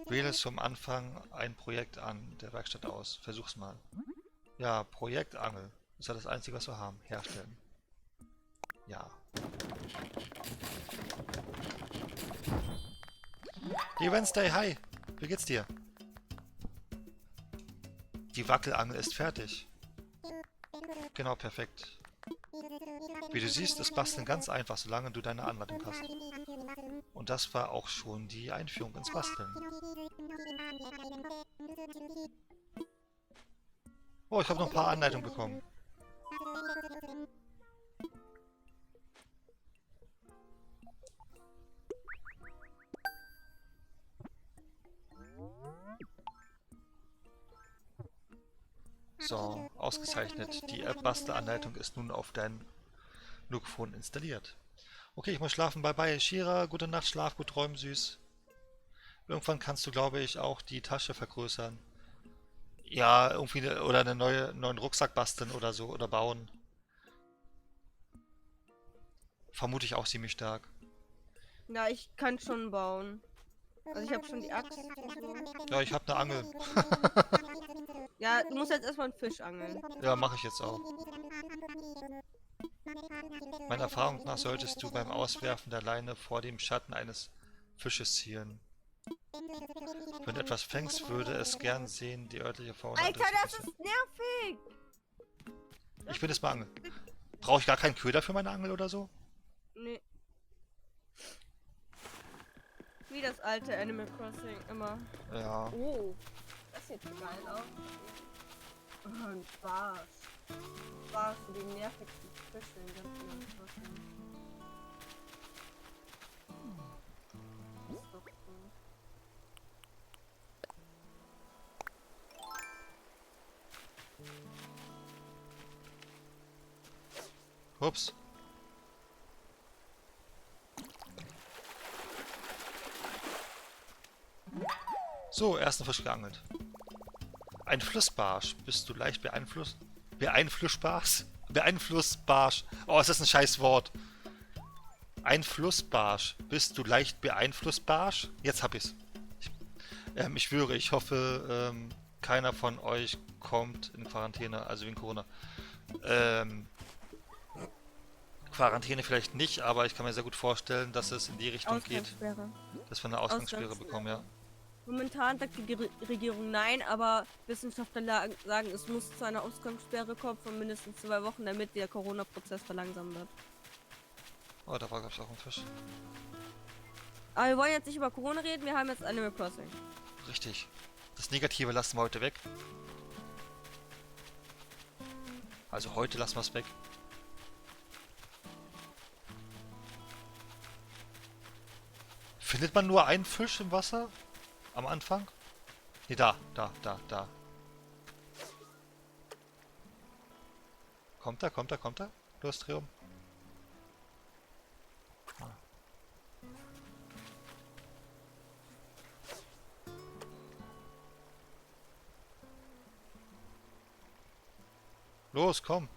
Wähle zum Anfang ein Projekt an der Werkstatt aus. Versuch's mal. Ja, Projekt Angel. Das ist ja das Einzige, was wir haben. Herstellen. Ja. Die Wednesday, hi! Wie geht's dir? Die Wackelangel ist fertig. Genau, perfekt. Wie du siehst, ist Basteln ganz einfach, solange du deine Anleitung hast. Und das war auch schon die Einführung ins Basteln. Oh, ich habe noch ein paar Anleitungen bekommen. So, ausgezeichnet. Die App-Bastelanleitung ist nun auf dein Nook-Phone installiert. Okay, ich muss schlafen. Bye bye. Shira, gute Nacht, schlaf gut, träum süß. Irgendwann kannst du, glaube ich, auch die Tasche vergrößern. Ja, irgendwie oder einen neuen Rucksack basteln oder so oder bauen. Vermute ich auch ziemlich stark. Ja, ich kann schon bauen. Also ich habe schon die Axt. Ja, ich habe eine Angel. Ja, du musst jetzt erstmal einen Fisch angeln. Ja, mache ich jetzt auch. Meiner Erfahrung nach solltest du beim Auswerfen der Leine vor dem Schatten eines Fisches zielen. Wenn du etwas fängst, würde es gern sehen, die örtliche Fauna. Alter, das ist nervig! Ich will das mal angeln. Brauche ich gar keinen Köder für meine Angel oder so? Nee. Wie das alte Animal Crossing immer. Ja. Oh, das sieht geil aus. Oh, ein Spaß. Spaß für die nervigsten Fische in ganz Animal Crossing. Ist doch so. Ups. So, ersten Fisch geangelt. Ein Flussbarsch. Bist du leicht beeinflussbar? Oh, ist das ein scheiß Wort. Ein Flussbarsch. Bist du leicht beeinflussbar? Jetzt hab ich's. Ich schwöre, ich hoffe, keiner von euch kommt in Quarantäne, also wegen Corona. Quarantäne vielleicht nicht, aber ich kann mir sehr gut vorstellen, dass es in die Richtung geht, Ausgangssperre. dass wir eine Ausgangssperre bekommen, ja. Momentan sagt die Regierung nein, aber Wissenschaftler sagen, es muss zu einer Ausgangssperre kommen von mindestens 2 Wochen, damit der Corona-Prozess verlangsamt wird. Oh, da war, glaube ich, auch ein Fisch. Aber wir wollen jetzt nicht über Corona reden, wir haben jetzt Animal Crossing. Richtig. Das Negative lassen wir heute weg. Also heute lassen wir es weg. Findet man nur einen Fisch im Wasser? Am Anfang? Ne, da. Kommt er? Los, dreh um. Ah. Los, komm.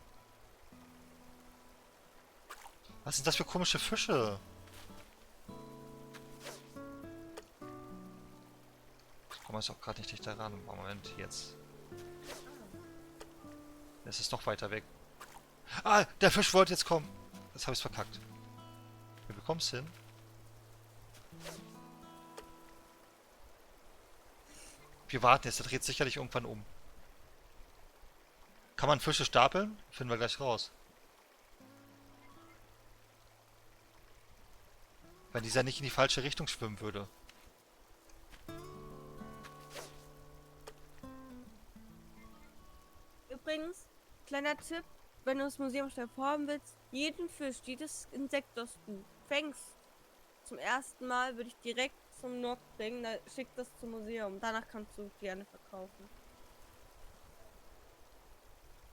Was sind das für komische Fische? Ich komme jetzt auch gerade nicht dichter ran. Moment, jetzt. Es ist noch weiter weg. Ah, der Fisch wollte jetzt kommen. Jetzt habe ich es verkackt. Wie bekommst du hin? Wir warten jetzt, der dreht sicherlich irgendwann um. Kann man Fische stapeln? Finden wir gleich raus. Wenn dieser nicht in die falsche Richtung schwimmen würde. Übrigens, kleiner Tipp, wenn du das Museum schnell vorhaben willst, jeden Fisch, jedes Insekt, das du fängst, zum ersten Mal würde ich direkt zum Nord bringen, dann schick das zum Museum. Danach kannst du gerne verkaufen.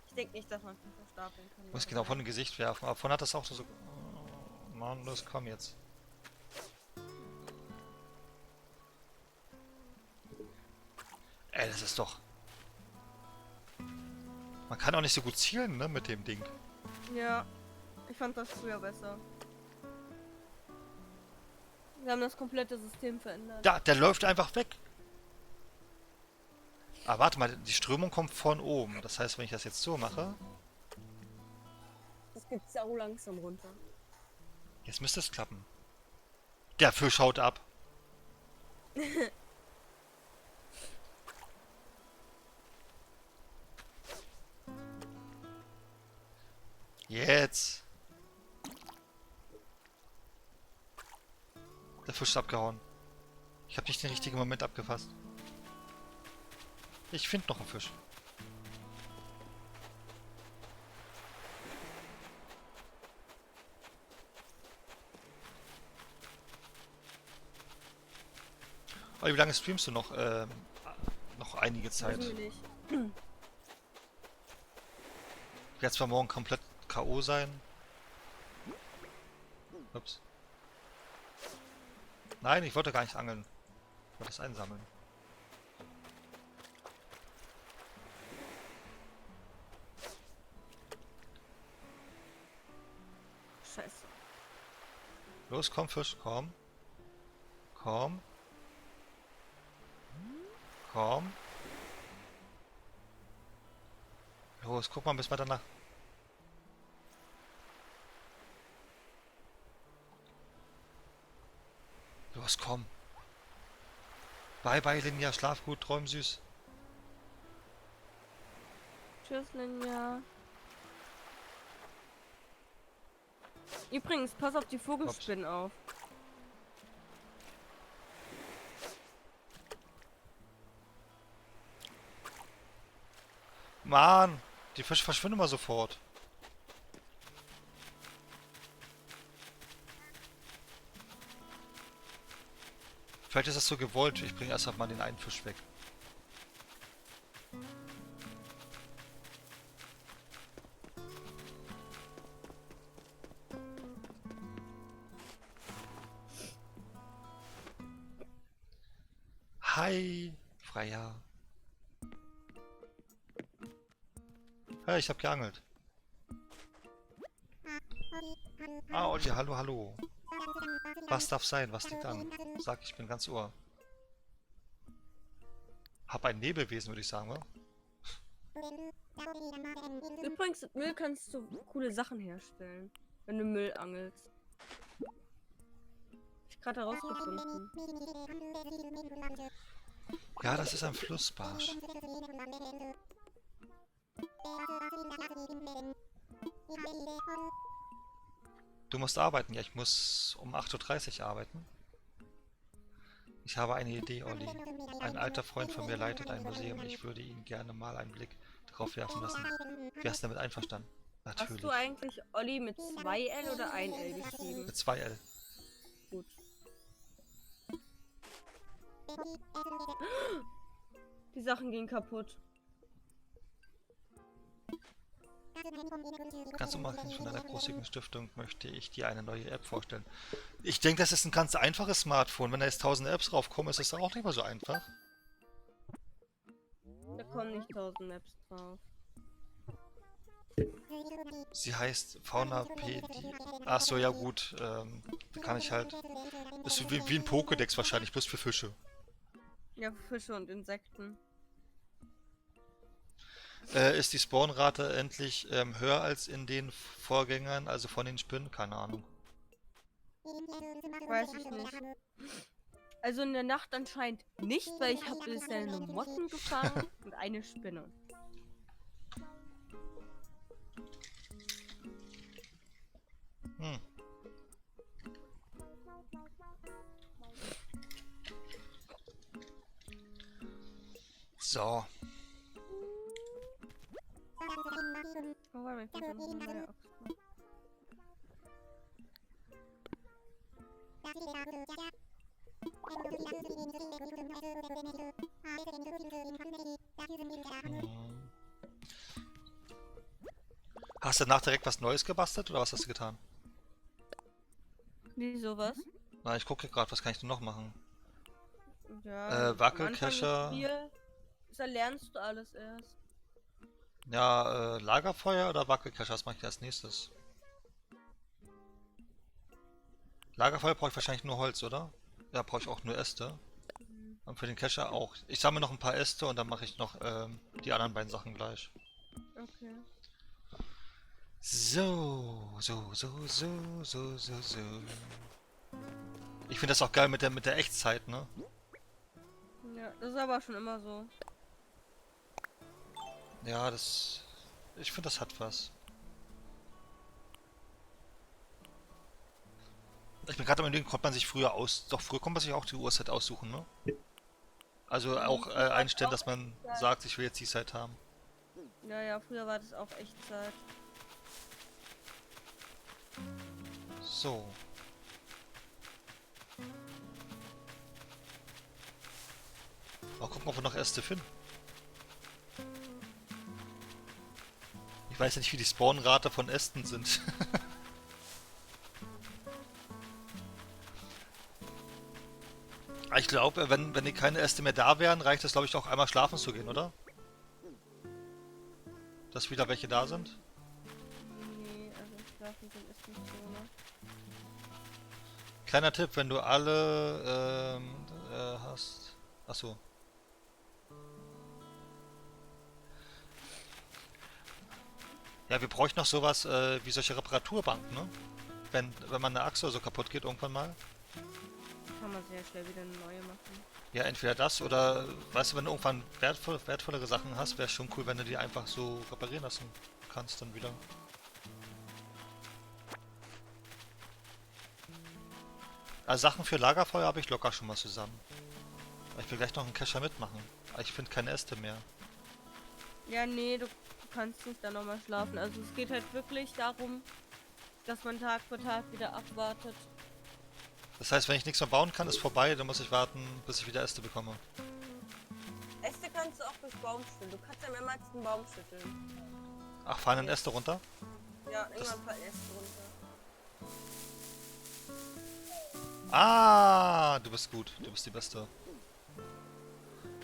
Ich denke nicht, dass man Fische stapeln kann. Muss genau von dem Gesicht werfen. Aber vorhin hat das auch so... Oh, Mann, los, komm jetzt. Ey, das ist doch... Man kann auch nicht so gut zielen, ne, mit dem Ding. Ja, ich fand das früher besser. Wir haben das komplette System verändert. Da, der läuft einfach weg. Ah, warte mal, die Strömung kommt von oben. Das heißt, wenn ich das jetzt so mache... Das geht sau langsam runter. Jetzt müsste es klappen. Der Fisch haut ab. Jetzt. Der Fisch ist abgehauen. Ich habe nicht den richtigen Moment abgefasst. Ich finde noch einen Fisch. Olli, wie lange streamst du noch? Noch einige Zeit. Wissen wir nicht. Ich werde zwar morgen komplett K.O. sein. Ups. Nein, ich wollte gar nicht angeln. Ich wollte es einsammeln. Scheiße. Los, komm, Fisch, komm. Komm. Komm. Los, guck mal, bis wir danach. Los, komm. Bye, bye, Linja. Schlaf gut, träum süß. Tschüss, Linja. Übrigens, pass auf die Vogelspinnen auf. Mann, die Fische verschwinden immer sofort. Vielleicht ist das so gewollt. Ich bringe erst mal den einen Fisch weg. Hi, Freier. Hey, ich hab geangelt. Ah, Olli, hallo, hallo. Was darf sein? Was liegt an? Sag, ich bin ganz Ohr. Hab ein Nebelwesen, würde ich sagen, wa? Übrigens, mit Müll kannst du coole Sachen herstellen, wenn du Müll angelst. Hab ich gerade herausgefunden. Ja, das ist ein Flussbarsch. Du musst arbeiten. Ja, ich muss um 8:30 Uhr arbeiten. Ich habe eine Idee, Olli. Ein alter Freund von mir leitet ein Museum. Ich würde ihn gerne mal einen Blick darauf werfen lassen. Wärst du damit einverstanden? Hast Natürlich. du eigentlich Olli mit 2 L oder 1 L geschrieben? Mit 2 L. Gut. Die Sachen gehen kaputt. Ganz unabhängig von einer großzügigen Stiftung möchte ich dir eine neue App vorstellen. Ich denke, das ist ein ganz einfaches Smartphone. Wenn da jetzt 1000 Apps raufkommen, ist das auch nicht mehr so einfach. Da kommen nicht 1000 Apps drauf. Sie heißt Faunapedi. Ach so, ja gut. Da kann ich halt... Ist so wie ein Pokédex wahrscheinlich, bloß für Fische. Ja, für Fische und Insekten. Ist die Spawnrate endlich höher als in den Vorgängern, also von den Spinnen? Keine Ahnung. Weiß ich nicht. Also in der Nacht anscheinend nicht, weil ich habe bisher nur Motten gefangen und eine Spinne. Hm. So. Oh, warte, ich muss noch eine neue Axt machen. Hm. Hast du danach direkt was Neues gebastelt oder was hast du getan? Wie sowas? Na, ich gucke gerade, was kann ich denn noch machen? Ja, Wackelkescher. Das erlernst du alles erst. Ja, Lagerfeuer oder Wackelcache, was mache ich als nächstes? Lagerfeuer brauche ich wahrscheinlich nur Holz, oder? Ja, brauche ich auch nur Äste. Und für den Cacher auch. Ich sammle noch ein paar Äste und dann mache ich noch die anderen beiden Sachen gleich. Okay. So. Ich finde das auch geil mit der Echtzeit, ne? Ja, das ist aber schon immer so. Ja, das... Ich finde, das hat was. Ich bin gerade am Überlegen, konnte man sich früher aus... Doch, früher konnte man sich auch die Uhrzeit aussuchen, ne? Also auch einstellen, dass man sagt, ich will jetzt die Zeit haben. Ja, ja, früher war das auch Echtzeit. So. Mal gucken, ob wir noch Äste finden. Ich weiß ja nicht, wie die Spawnrate von Ästen sind. Aber ich glaube, wenn die keine Äste mehr da wären, reicht es, glaube ich, auch einmal schlafen zu gehen, oder? Dass wieder welche da sind? Nee, also schlafen sind ist nicht so, ne? Kleiner Tipp, wenn du alle hast. Achso. Ja, wir bräuchten noch sowas wie solche Reparaturbanken, ne? Wenn man eine Achse oder so kaputt geht irgendwann mal. Kann man sehr schnell wieder eine neue machen. Ja, entweder das oder, weißt du, wenn du irgendwann wertvollere Sachen hast, wäre es schon cool, wenn du die einfach so reparieren lassen kannst dann wieder. Also Sachen für Lagerfeuer habe ich locker schon mal zusammen. Ich will gleich noch einen Cacher mitmachen. Aber ich finde keine Äste mehr. Ja, nee, du kannst nicht dann nochmal schlafen. Also es geht halt wirklich darum, dass man Tag für Tag wieder abwartet. Das heißt, wenn ich nichts mehr bauen kann, ist vorbei, dann muss ich warten, bis ich wieder Äste bekomme. Äste kannst du auch durch Baum schütteln. Du kannst ja mehrmals einen Baum schütteln. Ach, fallen dann Äste runter? Ja, irgendwann fallen Äste runter. Ah, du bist gut. Du bist die Beste.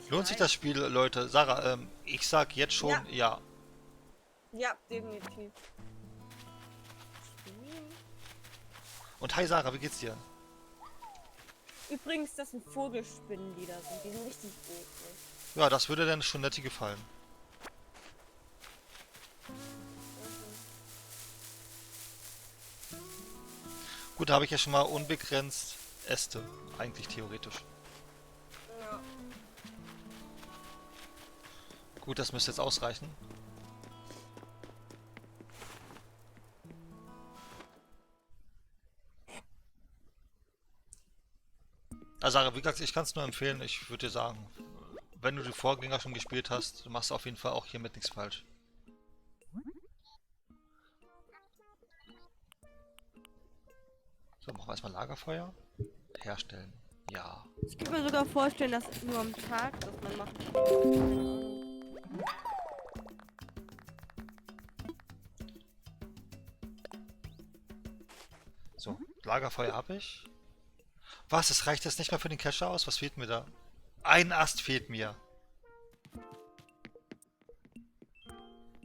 Lohnt sich das Spiel, Leute? Sarah, ich sag jetzt schon ja. Ja, definitiv. Und hi Sarah, wie geht's dir? Übrigens, das sind Vogelspinnen, die da sind. Die sind richtig eklig. Ja, das würde dann schon Netti gefallen. Gut, da habe ich ja schon mal unbegrenzt Äste. Eigentlich theoretisch. Ja. Gut, das müsste jetzt ausreichen. Also Sarah, wie gesagt, ich kann es nur empfehlen. Ich würde dir sagen, wenn du die Vorgänger schon gespielt hast, du machst auf jeden Fall auch hiermit nichts falsch. So, machen wir erstmal Lagerfeuer. Herstellen. Ja. Ich kann mir sogar vorstellen, dass nur am Tag das man machen kann. Keine Ahnung. So, Lagerfeuer habe ich. Was, es reicht jetzt nicht mehr für den Cacher aus? Was fehlt mir da? Ein Ast fehlt mir.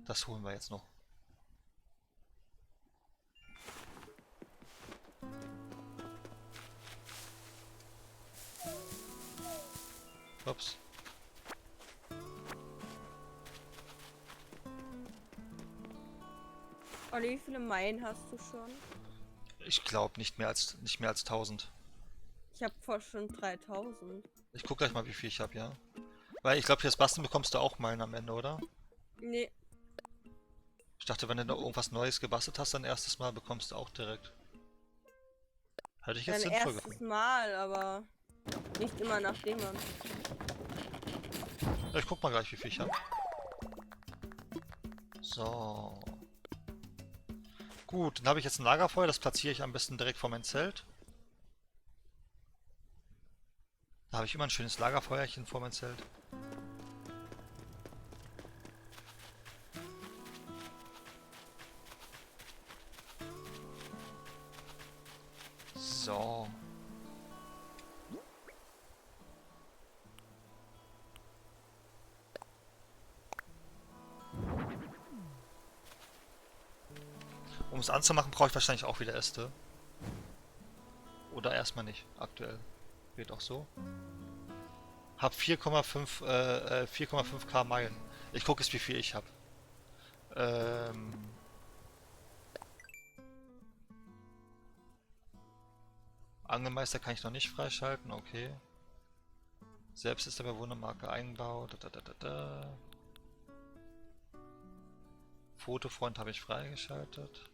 Das holen wir jetzt noch. Ups. Olli, wie viele Meilen hast du schon? Ich glaube nicht mehr als 1000. Ich habe vor schon 3000. Ich guck gleich mal, wie viel ich habe, ja. Weil ich glaube, fürs Basteln bekommst du auch Meilen am Ende, oder? Nee, Ich dachte, wenn du noch irgendwas Neues gebastelt hast, dann erstes Mal bekommst du auch direkt. Hätte ich jetzt dein sinnvoll erstes gefunden. Mal, aber nicht immer nachdem man. Ja, ich guck mal gleich, wie viel ich habe. So. Gut, dann habe ich jetzt ein Lagerfeuer, das platziere ich am besten direkt vor mein Zelt. Da habe ich immer ein schönes Lagerfeuerchen vor mein Zelt. So. Um es anzumachen, brauche ich wahrscheinlich auch wieder Äste. Oder erstmal nicht, aktuell. Geht auch so. Hab 4,5k Meilen. Ich gucke jetzt, wie viel ich habe. Angelmeister kann ich noch nicht freischalten, okay. Selbst ist der Bewohnermarke eingebaut. Fotofreund habe ich freigeschaltet.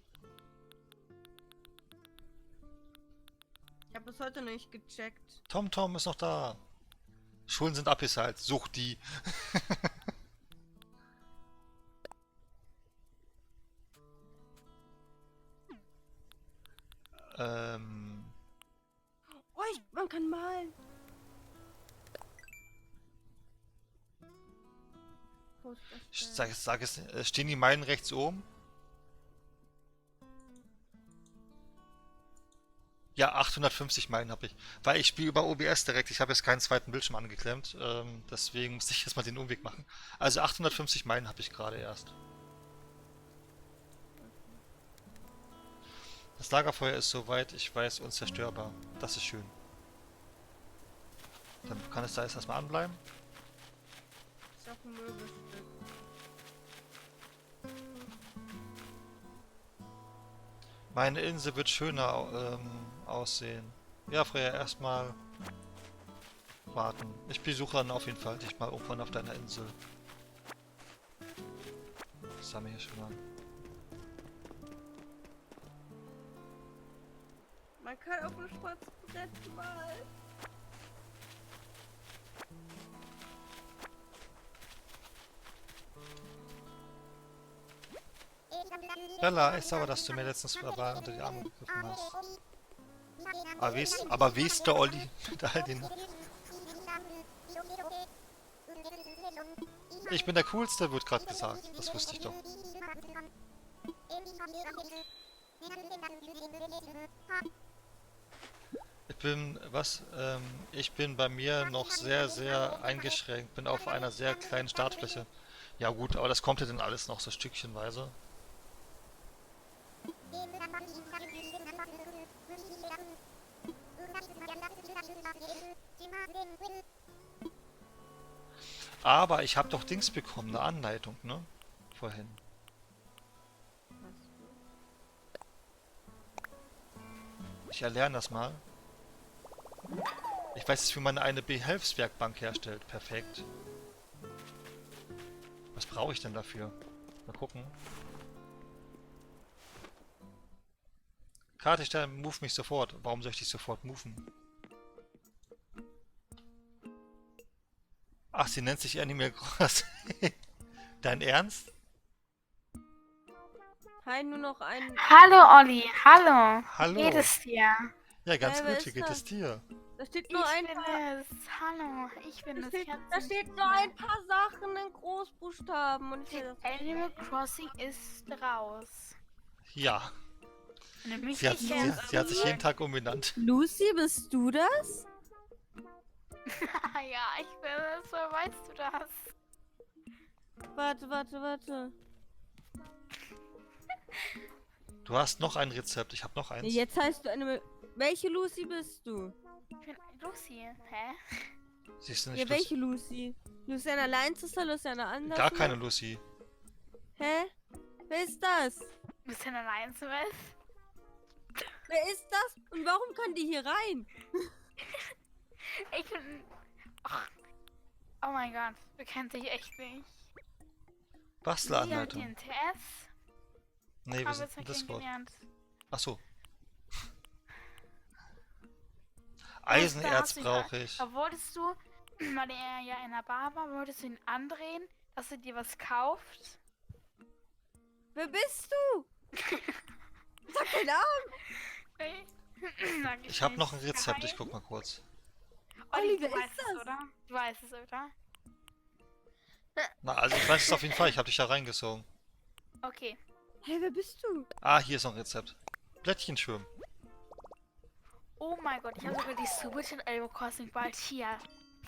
Ich habe bis heute noch nicht gecheckt. TomTom ist noch da. Schulen sind abgeseilt. Such die. Oh, man kann malen. Sag es, stehen die Meilen rechts oben? Ja, 850 Meilen habe ich. Weil ich spiele über OBS direkt. Ich habe jetzt keinen zweiten Bildschirm angeklemmt. Deswegen musste ich jetzt mal den Umweg machen. Also 850 Meilen habe ich gerade erst. Das Lagerfeuer ist soweit, ich weiß, unzerstörbar. Das ist schön. Dann kann es da jetzt erstmal anbleiben. Ist auch ein Möbelstück. Meine Insel wird schöner aussehen. Ja, Freya, erstmal warten. Ich besuche dann auf jeden Fall dich mal irgendwann auf deiner Insel. Das haben wir hier schon mal. Man kann auf dem schwarzen Brett malen. Bella, ich sauber, dass du mir letztens verbal unter die Arme gegriffen hast. Aber wie ist der Olli mit all den... Ich bin der Coolste, wird gerade gesagt. Das wusste ich doch. Ich bin, was? Ich bin bei mir noch sehr, sehr eingeschränkt. Bin auf einer sehr kleinen Startfläche. Ja gut, aber das kommt ja dann alles noch so stückchenweise. Aber ich habe doch Dings bekommen, eine Anleitung, ne? Vorhin. Ich erlerne das mal. Ich weiß jetzt, wie man eine Behelfswerkbank herstellt. Perfekt. Was brauche ich denn dafür? Mal gucken. Karte stellen, move mich sofort. Warum soll ich dich sofort moven? Ach, sie nennt sich Animal Crossing. Dein Ernst? Hi, nur noch ein... Hallo Olli, hallo. Hallo. Wie geht es dir? Ja, ganz Wer gut. Wie ist geht das? es dir? Da steht nur ein bin paar... es. Hallo, ich bin es. Da steht nur ein paar Sachen in Großbuchstaben und ich will das nicht. Animal Crossing ist raus. Ja. Nämlich Sie hat sich jeden Tag umbenannt. Lucy, bist du das? Ja, ich bin es. Woher weißt du das? Warte. Du hast noch ein Rezept. Ich habe noch eins. Jetzt heißt du eine... Welche Lucy bist du? Ich bin Lucy. Hä? Siehst du Ja, nicht, welche Lucy? Luciana Leinzester, Luciana Anders? Gar keine Lucy. Hä? Wer ist das? Bist du denn allein zu was? Wer ist das? Und warum kann die hier rein? Ich bin... Oh mein Gott, du kennst dich echt nicht. Bastelanleitung. Den TS? Nee, wir Haben wir sind uns in ja Discord. kennengelernt. Achso. Da Eisenerz hast du brauche ich. Aber wolltest du, weil er ja in der Bar war, wolltest du ihn andrehen, dass er dir was kauft? Wer bist du? Sag den Namen. Nee. Sag Ich habe nicht. noch ein Rezept. Geheim? Ich guck mal kurz. Olli, wer du ist weißt es, das? oder? Du weißt es, oder? Na, also ich weiß es auf jeden Fall. Ich habe dich da reingesogen. Okay. Hey, wer bist du? Ah, hier ist noch ein Rezept. Blättchenschwimmen. Oh mein Gott, ich habe sogar die Switch und Animal Crossing bald hier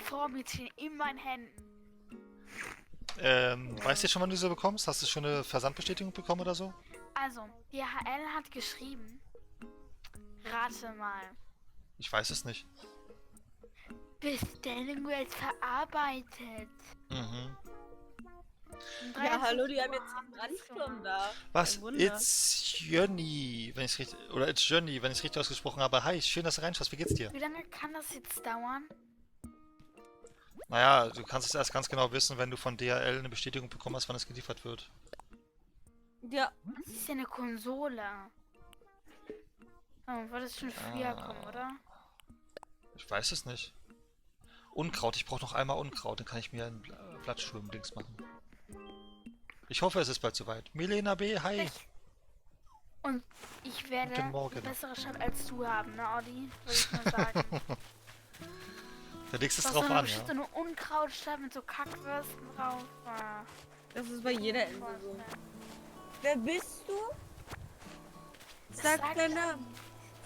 vor mir stehen, in meinen Händen. Weißt du schon, wann du sie bekommst? Hast du schon eine Versandbestätigung bekommen oder so? Also, DHL hat geschrieben. Rate mal. Ich weiß es nicht. Bestellung wird verarbeitet. Mhm. Ja, hallo, die haben jetzt einen Brandsturm da. Was? Kein Wunder. It's Journey, wenn ich richtig, oder It's Journey, wenn ich es richtig ausgesprochen habe. Hi, schön, dass du reinschaust. Wie geht's dir? Wie lange kann das jetzt dauern? Naja, du kannst es erst ganz genau wissen, wenn du von DHL eine Bestätigung bekommen hast, wann es geliefert wird. Ja, Das ist ja eine Konsole. Oh, wird es schon früher kommen, oder? Ich weiß es nicht. Unkraut, ich brauche noch einmal Unkraut, dann kann ich mir ein Blattschwimmen-Dings machen. Ich hoffe, es ist bald soweit. Milena B., hi! Und ich werde Guten Morgen. eine bessere Stadt als du haben, ne, Olli? Würde ich mal sagen. Da legst es Was drauf so eine, an, so ja. eine Unkrautstadt mit so Kackwürsten drauf. Ah, das ist bei jeder Insel so. vorstellen. Wer bist du? Sag Sag deinen Namen.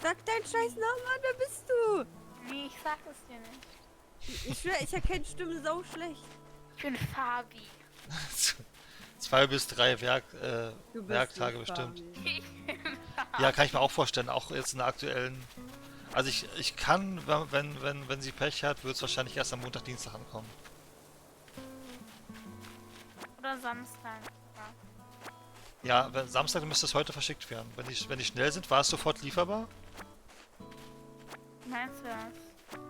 Sag deinen scheiß Namen an, wer bist du? Nee, ich sag es dir nicht. Ich schwör, ich erkenne Stimme sau schlecht. Ich bin Fabi. 2 bis 3 Du bist Werktage nicht bestimmt. Fabi. Ja, kann ich mir auch vorstellen, auch jetzt in der aktuellen... Also ich kann, wenn sie Pech hat, wird es wahrscheinlich erst am Montag, Dienstag ankommen. Oder Samstag. Ja, Samstag müsste es heute verschickt werden. Wenn die schnell sind, war es sofort lieferbar? Meinst du das?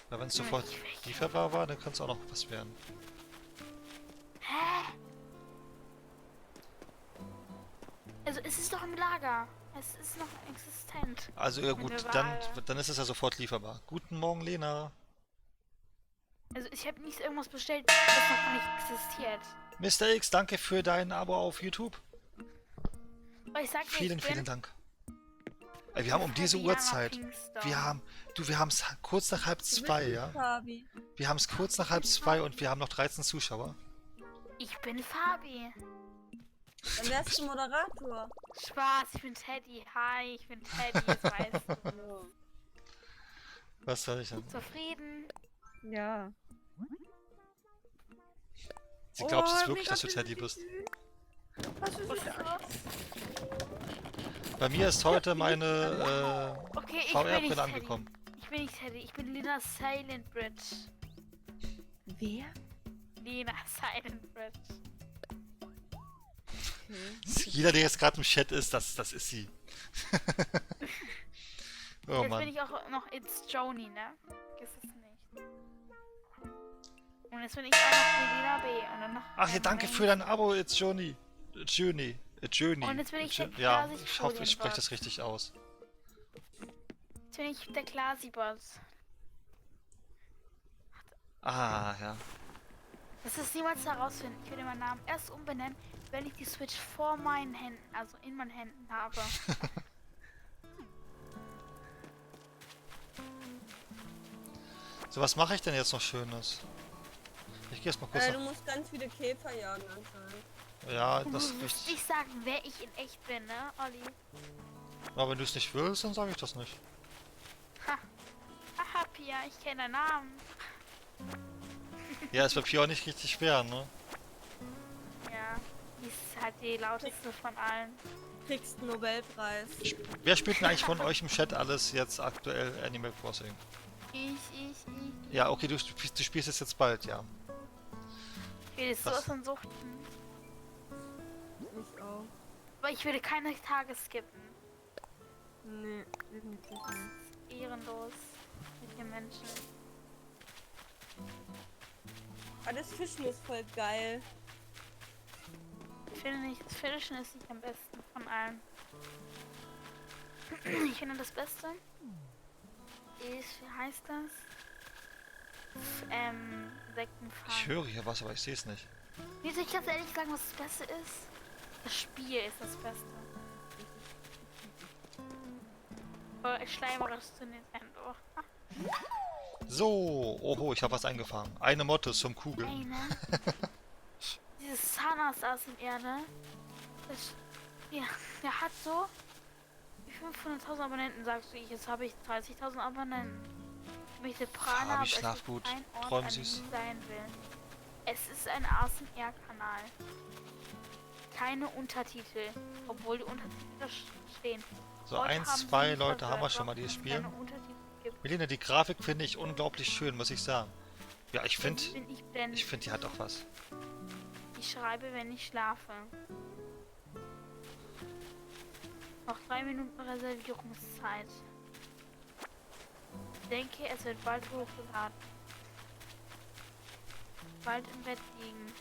Weil wenn es sofort lieferbar war, dann kann es auch noch was werden. Hä? Also es ist doch im Lager. Es ist noch existent. Also ja gut, Eine dann, Ware. dann ist es ja sofort lieferbar. Guten Morgen, Lena. Also ich habe nicht irgendwas bestellt, das noch nicht existiert. Mr. X, danke für dein Abo auf YouTube. Aber ich sag dir, Vielen, ich bin vielen Dank. Ey, wir haben um diese Fabiana Uhrzeit. Pinkston. Wir haben es kurz nach halb Du bist 2, nicht ja? Fabi. Wir haben es kurz nach halb 2 und wir haben noch 13 Zuschauer. Ich bin Fabi. Dann wärst du Moderator. Spaß, ich bin Teddy. Hi, ich bin Teddy, das weißt du. Was soll ich denn? Zufrieden? Ja. Sie glaubt Oh, es wirklich, mega dass du süß. Teddy bist. Was für süße Bei mir ist heute meine Okay, ich bin nicht VR-Brille Teddy. angekommen. Ich bin nicht Teddy, ich bin Lena Silent Bridge. Wer? Lena Silent Bridge. Jeder, der jetzt gerade im Chat ist, das ist sie. Oh Jetzt bin Mann. ich auch noch It's Joni, ne? Vergiss es nicht. Und jetzt bin ich auch noch die Lena B. Und dann noch Ach ja, danke für dein Abo, It's Journey. Journey. Journey. Und jetzt bin ich der Ja, Klasi ich hoffe, ich spreche Folienbot. das richtig aus. Jetzt bin ich der Klasi-Boss. Ah, ja. Das ist niemals herausfinden. Ich werde meinen Namen erst umbenennen, wenn ich die Switch vor meinen Händen, also in meinen Händen habe. So, was mache ich denn jetzt noch Schönes? Ich gehe jetzt mal kurz Du nach... musst ganz viele Käfer jagen anscheinend. Ja, Du das ist musst richtig. nicht sagen, wer ich in echt bin, ne, Olli? Aber wenn du es nicht willst, dann sage ich das nicht. Ha. Haha, Pia, ich kenne deinen Namen. Ja, ist bei Pia auch nicht richtig schwer, ne? Ja, die ist halt die lauteste von allen. Kriegst einen Nobelpreis. Wer spielt denn eigentlich von euch im Chat alles jetzt aktuell Animal Crossing? Ich. Ja, okay, du spielst es jetzt bald, ja. Ich will jetzt Was? sowas von suchten. Ich auch. Aber ich würde keine Tage skippen. Nee, definitiv nicht. Ehrenlos. Mit den Menschen. Aber das Fischen ist voll geil. Ich finde nicht, das Fischen ist nicht am besten von allen. Ich finde das Beste ist, wie heißt das? Sektenfahren. Ich höre hier was, aber ich sehe es nicht. Wie soll ich ganz ehrlich sagen, was das Beste ist? Das Spiel ist das Beste. Oh, schleimerisch zu Nintendo. So, oho, ich habe was eingefangen. Eine Motte zum Kugeln. Eine. Dieses Zahnarzt aus dem Erde. Das, ja, der hat so. Wie 500.000 Abonnenten sagst du? Jetzt habe ich 30.000 Abonnenten. Ich möchte Prana, Fabi, aber es schlaf ist gut. kein Ort, Träum an süß. dem sein will. Es ist ein ASMR-Kanal. keine Untertitel, obwohl die Untertitel da stehen. So, Heute 1, haben sie 2 mich Leute haben wir verwirrt, schon mal, die warum es spielen. keine Untertitel gibt. Melina, die Grafik finde ich unglaublich schön, muss ich sagen. Ja, ich finde, Jetzt bin ich blendend. ich finde, die hat auch was. Ich schreibe, wenn ich schlafe. Noch 3 Minuten Reservierungszeit. Ich denke, es wird bald hochgeladen. Bald im Bett liegen.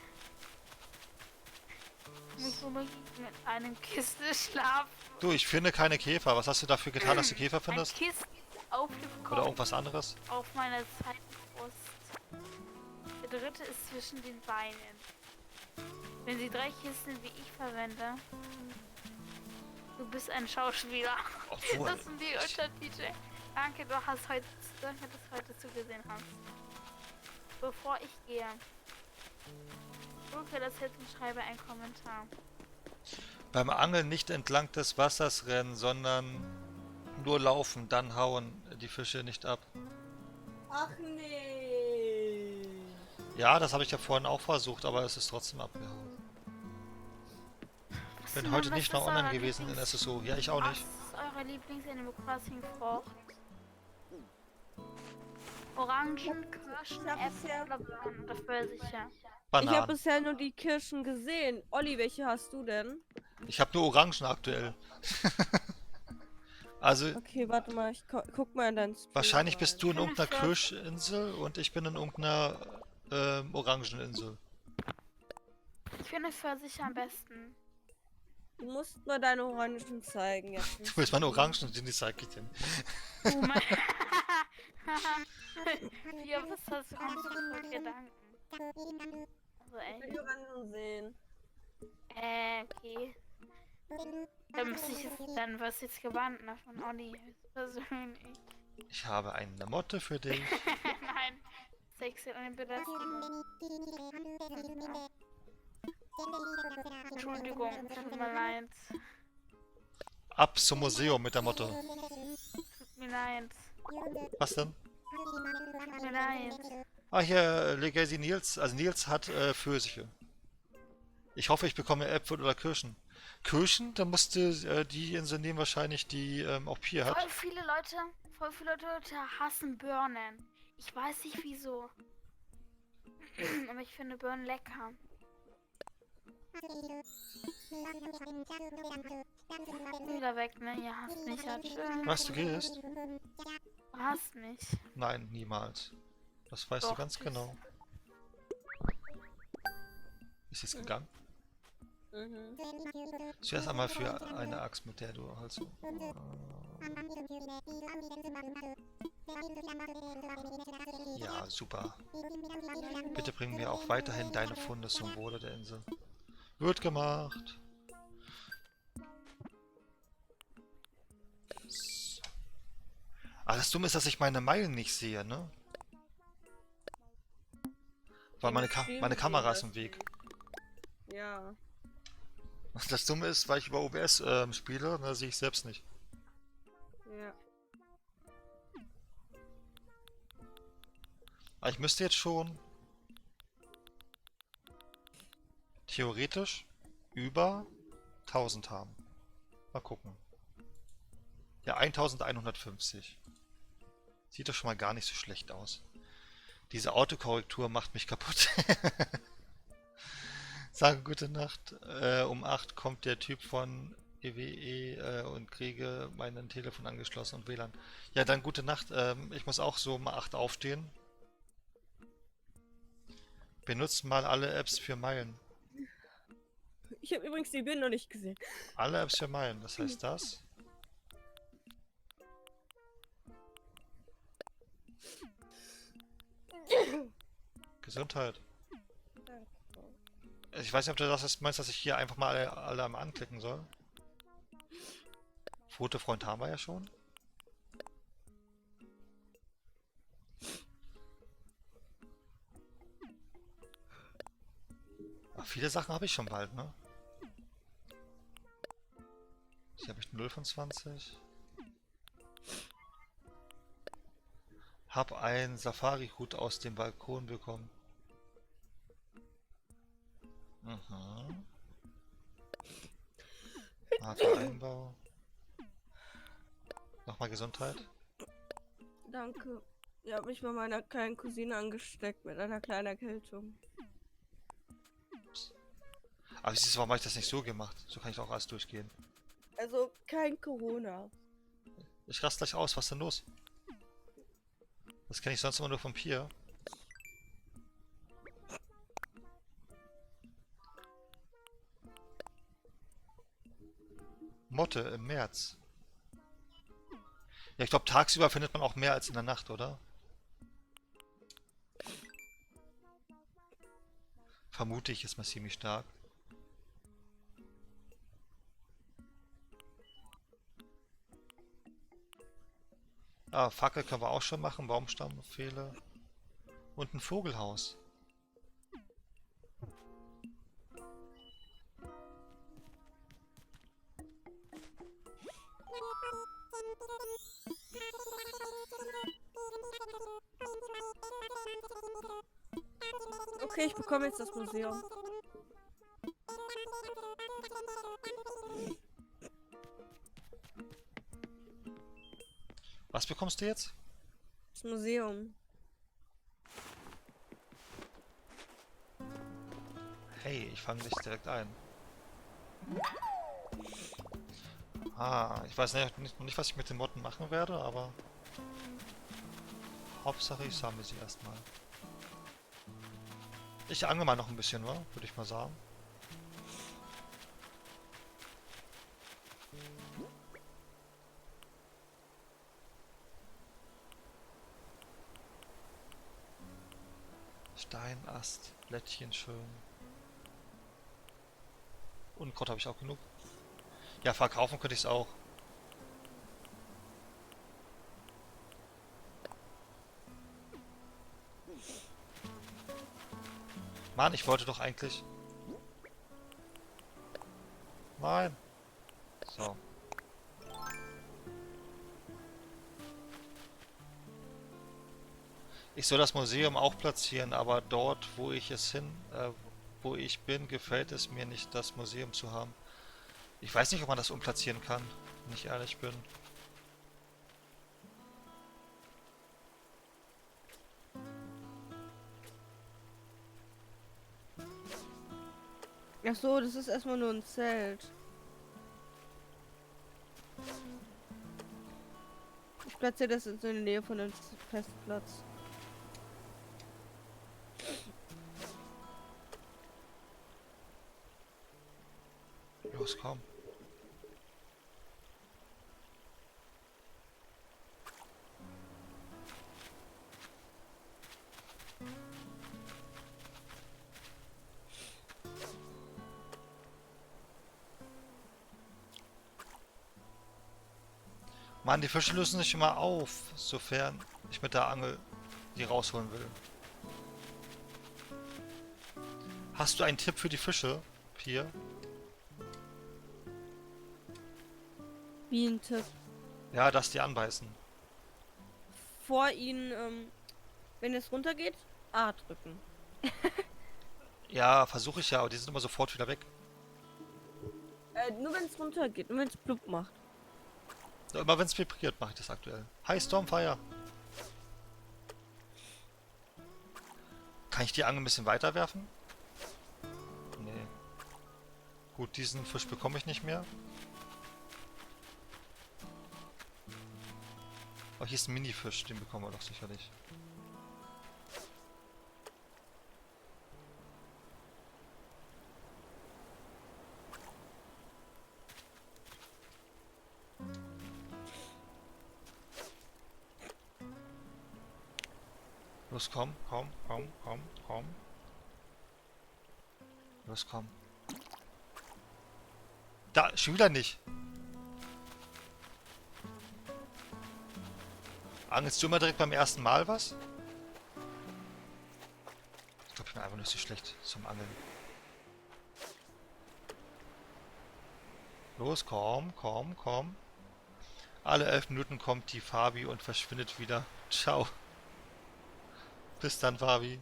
Ich muss unbedingt mit einem Kissen schlafen. Du, ich finde keine Käfer. Was hast du dafür getan, dass du Käfer Ein findest? Kissen auf dem Oder Kopf irgendwas anderes? auf meiner zweiten Brust. Der dritte ist zwischen den Beinen. Wenn sie 3 Kissen wie ich verwende, du bist ein Schauspieler. Obwohl, Das sind die Untertitel. Danke, danke, dass du heute zugesehen hast. Bevor ich gehe, drücke das jetzt und schreibe einen Kommentar. beim Angeln nicht entlang des Wassers rennen, sondern nur laufen, dann hauen die Fische nicht ab. Ach nee. Ja, das habe ich ja vorhin auch versucht, aber es ist trotzdem abgehauen. Ich bin heute nicht noch online gewesen in SSO. Ja, ich auch nicht. Was ist eure Lieblings-Animal Crossing Frucht? Orangen, Kirschen, Ich hab Äpfel bisher- oder Bananen oder Pfirsiche? Ich habe Bananen. bisher nur die Kirschen gesehen. Olli, welche hast du denn? Ich habe nur Orangen aktuell. Also, Okay, warte mal, ich guck mal in dein Spiel wahrscheinlich rein. bist du in irgendeiner Kirschinsel und ich bin in irgendeiner Orangeninsel. Ich finde Pfirsiche am besten. Du musst mal deine Orangen zeigen jetzt. Du willst meine Orangen, die zeig ich dir. Oh mein... Ja, was hast du für Gedanken? Also Ich will echt. Orangen sehen. Okay. Dann muss ich jetzt, dann was jetzt gebannt, ne, von Olli persönlich. Ich habe eine Motte für dich. Nein, sexuell und Belästigung. Entschuldigung, tut mir leid. Ab zum Museum mit der Motte. Tut mir leid. Was denn? Tut mir leid. Ah, hier, Legacy Nils. Also Nils hat Pfirsiche. Ich hoffe, ich bekomme Äpfel oder Kirschen. Kirschen? Dann musste die Insel nehmen wahrscheinlich, die auch Pier hat. Voll viele Leute hassen Birnen. Ich weiß nicht wieso. Aber ich finde Birnen lecker. Wieder weg, ne? Ihr hasst mich ja. Tschüss. Was, du gehst? Du hasst mich. Nein, niemals. Das weißt du Doch, ganz tschüss. genau. Ist jetzt gegangen? Mhm. Zuerst einmal für eine Axt, mit der du halt so... Ja, super. Bitte bring mir auch weiterhin deine Funde zum Wohle der Insel. Wird gemacht. So. Aber das Dumme ist, dass ich meine Meilen nicht sehe, ne? Weil meine Kamera ist im Weg. Ja. Das Dumme ist, weil ich über OBS spiele, da sehe ich selbst nicht. Ja. Aber ich müsste jetzt schon theoretisch über 1000 haben. Mal gucken. Ja, 1150. Sieht doch schon mal gar nicht so schlecht aus. Diese Autokorrektur macht mich kaputt. Sage gute Nacht. Um 8 kommt der Typ von EWE und kriege mein Telefon angeschlossen und WLAN. Ja, dann gute Nacht. Ich muss auch so um 8 aufstehen. Benutzt mal alle Apps für Meilen. Ich habe übrigens die Bild noch nicht gesehen. Alle Apps für Meilen, das heißt das. Gesundheit. Ich weiß nicht, ob du das meinst, dass ich hier einfach mal alle am anklicken soll. Fotofreund haben wir ja schon. Ach, viele Sachen habe ich schon bald, ne? Hier habe ich 0 von 20. Hab einen Safari-Hut aus dem Balkon bekommen. Mhm. Einbau. Nochmal Gesundheit. Danke. Ich habe mich bei meiner kleinen Cousine angesteckt mit einer kleinen Erkältung. Aber siehst du, warum habe ich das nicht so gemacht? So kann ich auch alles durchgehen. Also kein Corona. Ich raste gleich aus, was ist denn los? Das kenne ich sonst immer nur vom Pier. Motte im März. Ja, ich glaube, tagsüber findet man auch mehr als in der Nacht, oder? Vermute ich, ist mal ziemlich stark. Ah, Fackel können wir auch schon machen, Baumstamm, Pfähle. Und ein Vogelhaus. Okay, ich bekomme jetzt das Museum. Was bekommst du jetzt? Das Museum. Hey, ich fange dich direkt ein. Ah, ich weiß nicht, was ich mit den Motten machen werde, aber Hauptsache ich sammle sie erstmal. Ich angle mal noch ein bisschen, wa? Würde ich mal sagen. Steinast, Blättchen schön. Unkraut habe ich auch genug. Ja, verkaufen könnte ich es auch. Mann, ich wollte doch eigentlich... Nein. So. Ich soll das Museum auch platzieren, aber dort, wo ich wo ich bin, gefällt es mir nicht, das Museum zu haben. Ich weiß nicht, ob man das umplatzieren kann, wenn ich ehrlich bin. Ach so, das ist erstmal nur ein Zelt. Ich platziere das in der Nähe von dem Festplatz. Los, komm. Mann, die Fische lösen sich immer auf, sofern ich mit der Angel die rausholen will. Hast du einen Tipp für die Fische, Pia? Wie ein Tipp. Ja, dass die anbeißen. Vor ihnen, wenn es runtergeht, A drücken. Ja, versuche ich ja, aber die sind immer sofort wieder weg. Nur wenn es runtergeht, nur wenn es blub macht. Ja, immer wenn es vibriert, mache ich das aktuell. Hi, Stormfire! Kann ich die Angel ein bisschen weiter werfen? Nee. Gut, diesen Fisch bekomme ich nicht mehr. Aber hier ist ein Mini-Fisch, den bekommen wir doch sicherlich. Los, komm, komm, komm, komm, komm. Los, komm. Da, schon wieder nicht. Angelst du immer direkt beim ersten Mal was? Ich glaube, ich bin einfach nicht so schlecht zum Angeln. Los, komm, komm, komm. Alle 11 Minuten kommt die Fabi und verschwindet wieder. Ciao. Bis dann, Fabi.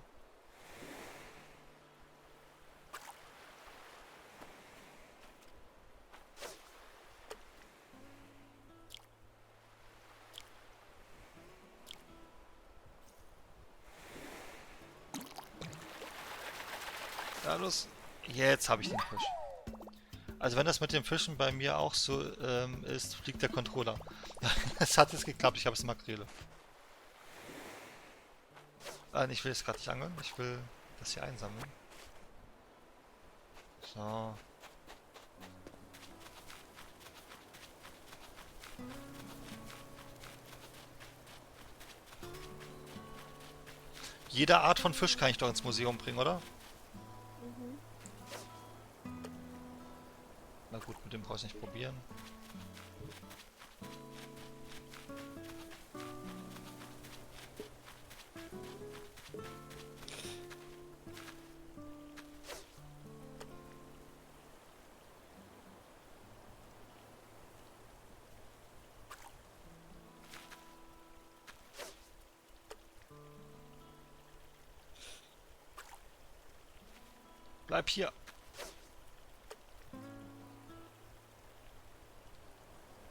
los. Jetzt habe ich den Fisch. Also wenn das mit den Fischen bei mir auch so ist, fliegt der Controller. Es hat jetzt geklappt, ich habe es Makrele. Ich will jetzt gerade nicht angeln, ich will das hier einsammeln. So. Jede Art von Fisch kann ich doch ins Museum bringen, oder? Mhm. Na gut, mit dem brauche ich nicht probieren. Bleib hier.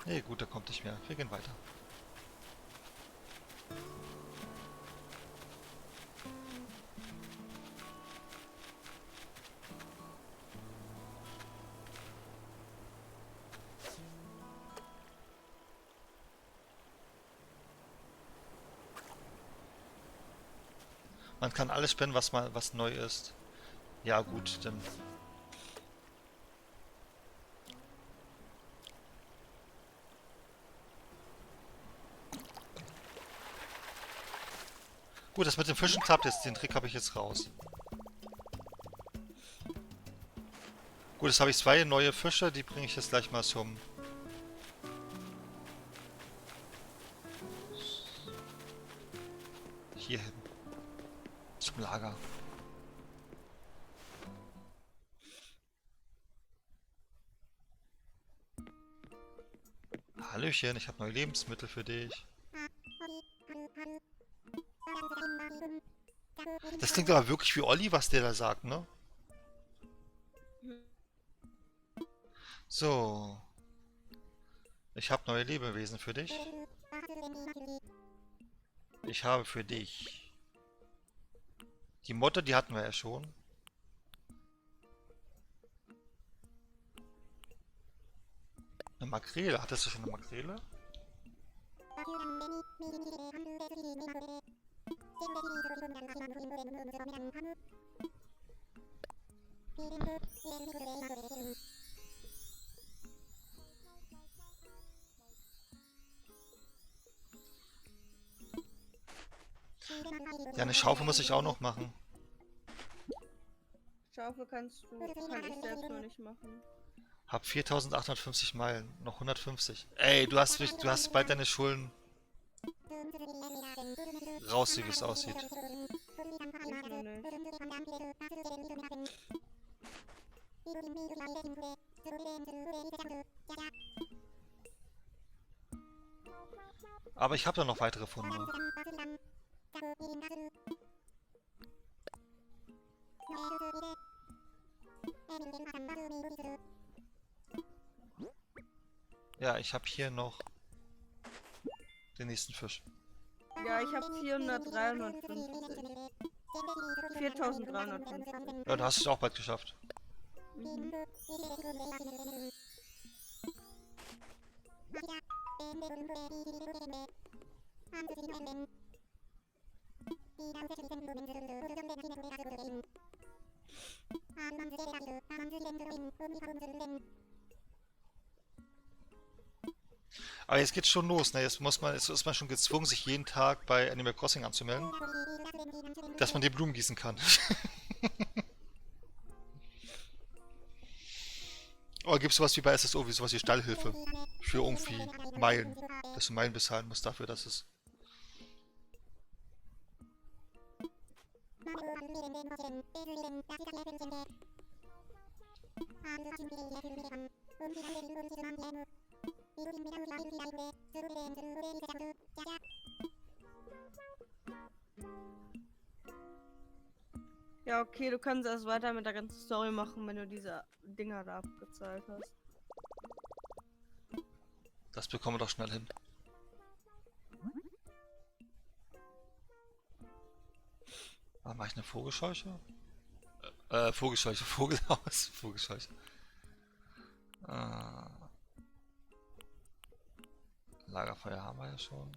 Nee, gut, der kommt nicht mehr. Wir gehen weiter. Man kann alles spenden, was neu ist. Ja gut, dann... Gut, das mit den Fischen klappt jetzt. Den Trick habe ich jetzt raus. Gut, jetzt habe ich 2 neue Fische. Die bringe ich jetzt gleich mal zum... hier hin. Zum Lager. Hallöchen, ich habe neue Lebensmittel für dich. Das klingt aber wirklich wie Olli, was der da sagt, ne? So. Ich habe neue Lebewesen für dich. Ich habe für dich... Die Motte, die hatten wir ja schon. Eine Makrele. Hattest du schon eine Makrele? Ja, eine Schaufel muss ich auch noch machen. Schaufel kann ich selbst noch nicht machen. Hab 4850 Meilen. Noch 150. Ey, du hast bald deine Schulden raus, wie es aussieht. Ich noch nicht. Aber ich habe da noch weitere Funde. Ja, ich habe hier noch den nächsten Fisch. Ja, ich habe 4350. 4350. Ja, da hast du es auch bald geschafft. Mhm. Aber jetzt geht's schon los, ne? Jetzt ist man schon gezwungen, sich jeden Tag bei Animal Crossing anzumelden, dass man die Blumen gießen kann. Oder gibt's sowas wie bei SSO, wie sowas wie Stallhilfe für irgendwie Meilen, dass du Meilen bezahlen musst dafür, dass es... Ja, okay, du kannst erst weiter mit der ganzen Story machen, wenn du diese Dinger da abgezahlt hast. Das bekommen wir doch schnell hin. Mache ich eine Vogelscheuche? Vogelscheuche, Vogelhaus, Vogelscheuche. Lagerfeuer haben wir ja schon.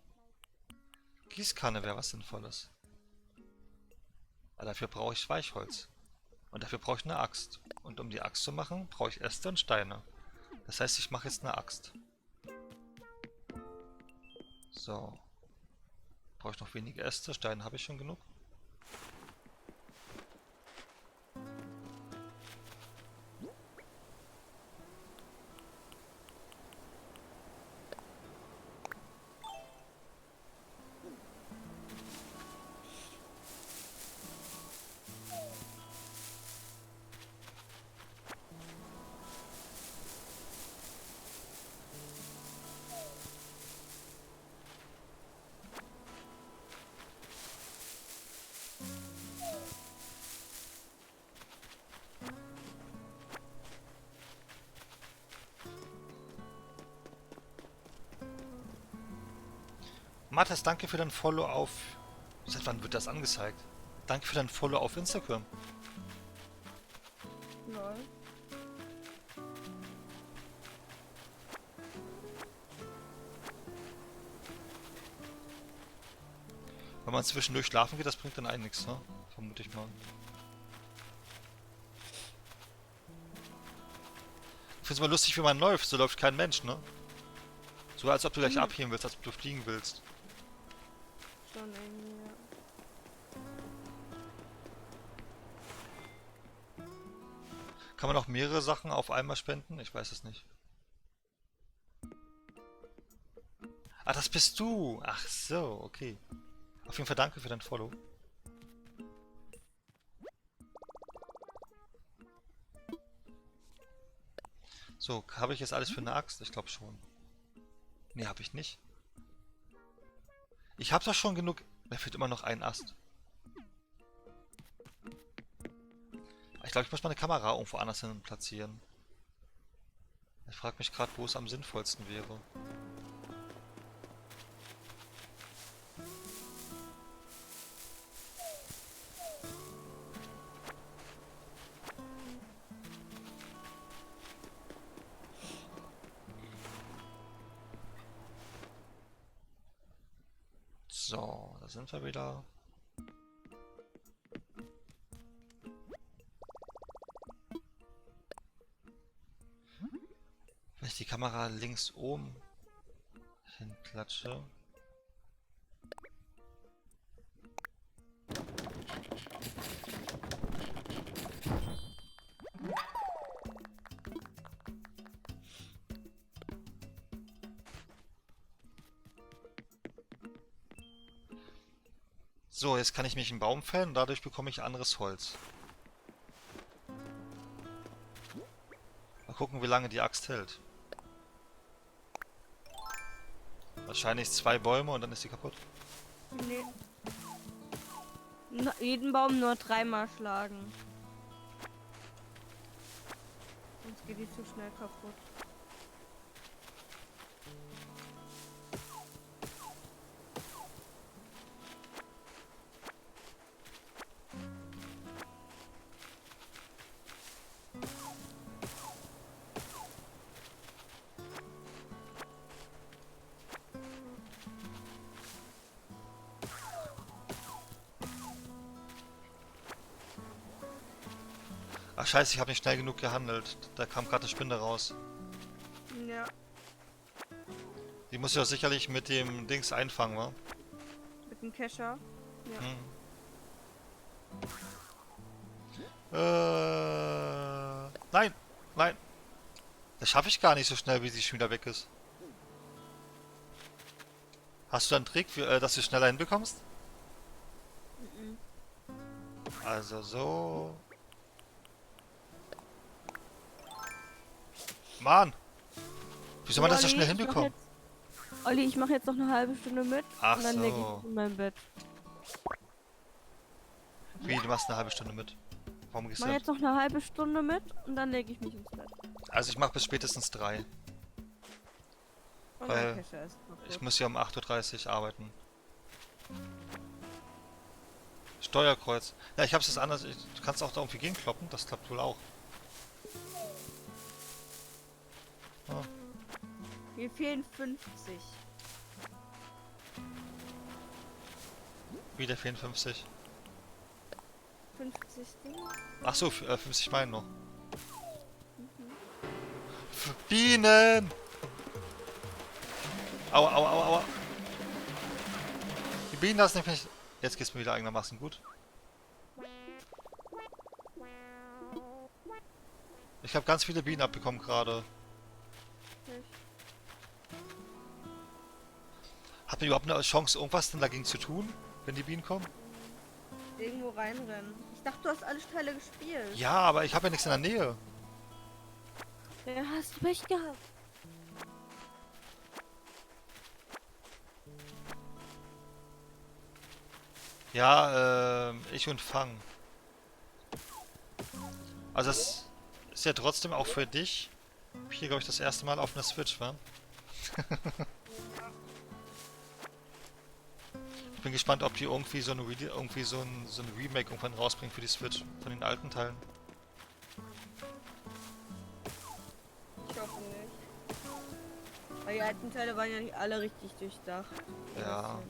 Gießkanne wäre was Sinnvolles. Aber dafür brauche ich Weichholz. Und dafür brauche ich eine Axt. Und um die Axt zu machen, brauche ich Äste und Steine. Das heißt, ich mache jetzt eine Axt. So. Brauche ich noch wenige Äste, Steine habe ich schon genug. Matthias, danke für dein Follow auf... Seit wann wird das angezeigt? Danke für dein Follow auf Instagram. Lol. Wenn man zwischendurch schlafen geht, das bringt dann eigentlich nichts, ne? Vermute ich mal. Ich find's mal lustig, wie man läuft. So läuft kein Mensch, ne? So als ob du gleich abheben willst, als ob du fliegen willst. Schon irgendwie, ja. Kann man auch mehrere Sachen auf einmal spenden? Ich weiß es nicht. Ah, das bist du! Ach so, okay. Auf jeden Fall danke für dein Follow. So, habe ich jetzt alles für eine Axt? Ich glaube schon. Nee, habe ich nicht. Ich habe doch schon genug... Mir fehlt immer noch ein Ast. Ich glaube, ich muss meine Kamera irgendwo anders hin platzieren. Ich frage mich gerade, wo es am sinnvollsten wäre. So, da sind wir wieder. Wenn ich die Kamera links oben hinklatsche. So, jetzt kann ich mich einen Baum fällen und dadurch bekomme ich anderes Holz. Mal gucken, wie lange die Axt hält. Wahrscheinlich 2 Bäume und dann ist die kaputt. Nee. Jeden Baum nur 3-mal schlagen. Sonst geht die zu schnell kaputt. Ach scheiße, ich habe nicht schnell genug gehandelt. Da kam gerade eine Spinne raus. Ja. Die muss ich doch sicherlich mit dem Dings einfangen, wa? Mit dem Kescher. Ja. Nein! Nein! Das schaffe ich gar nicht so schnell, wie sie schon wieder weg ist. Hast du einen Trick, für, dass du schneller hinbekommst? Also so... Mann! Wie soll man das so schnell hinbekommen? Olli, ich mache jetzt noch eine halbe Stunde mit Ach und dann lege so. ich in mein Bett. Wie, du machst eine halbe Stunde mit? Warum Ich gehst du mache nicht? jetzt noch eine halbe Stunde mit und dann lege ich mich ins Bett. Also ich mache bis spätestens 3. Und Weil der Kescher ist kaputt. Ich muss ja um 8:30 Uhr arbeiten. Steuerkreuz. Ja, ich hab's jetzt anders. Du kannst auch da irgendwie gegenkloppen. Das klappt wohl auch. Ah, Mir fehlen 50. wieder 54. 50 Dinge. Ach so, 50 Meilen noch. Bienen! Aua, aua, aua, aua. Die Bienen lassen nämlich... Jetzt geht's mir wieder einigermaßen gut. Ich habe ganz viele Bienen abbekommen gerade. Hat man überhaupt eine Chance, irgendwas denn dagegen zu tun, wenn die Bienen kommen? Irgendwo reinrennen. Ich dachte, du hast alle Teile gespielt. Ja, aber ich habe ja nichts in der Nähe. Ja, hast du Pech gehabt. Ja, ich und Fang. Also es ist ja trotzdem auch für dich hier, glaube ich, das erste Mal auf einer Switch, wa? Ich bin gespannt, ob die irgendwie so ein Remake irgendwann rausbringen für die Switch von den alten Teilen. Ich hoffe nicht. Weil die alten Teile waren ja nicht alle richtig durchdacht. Ja.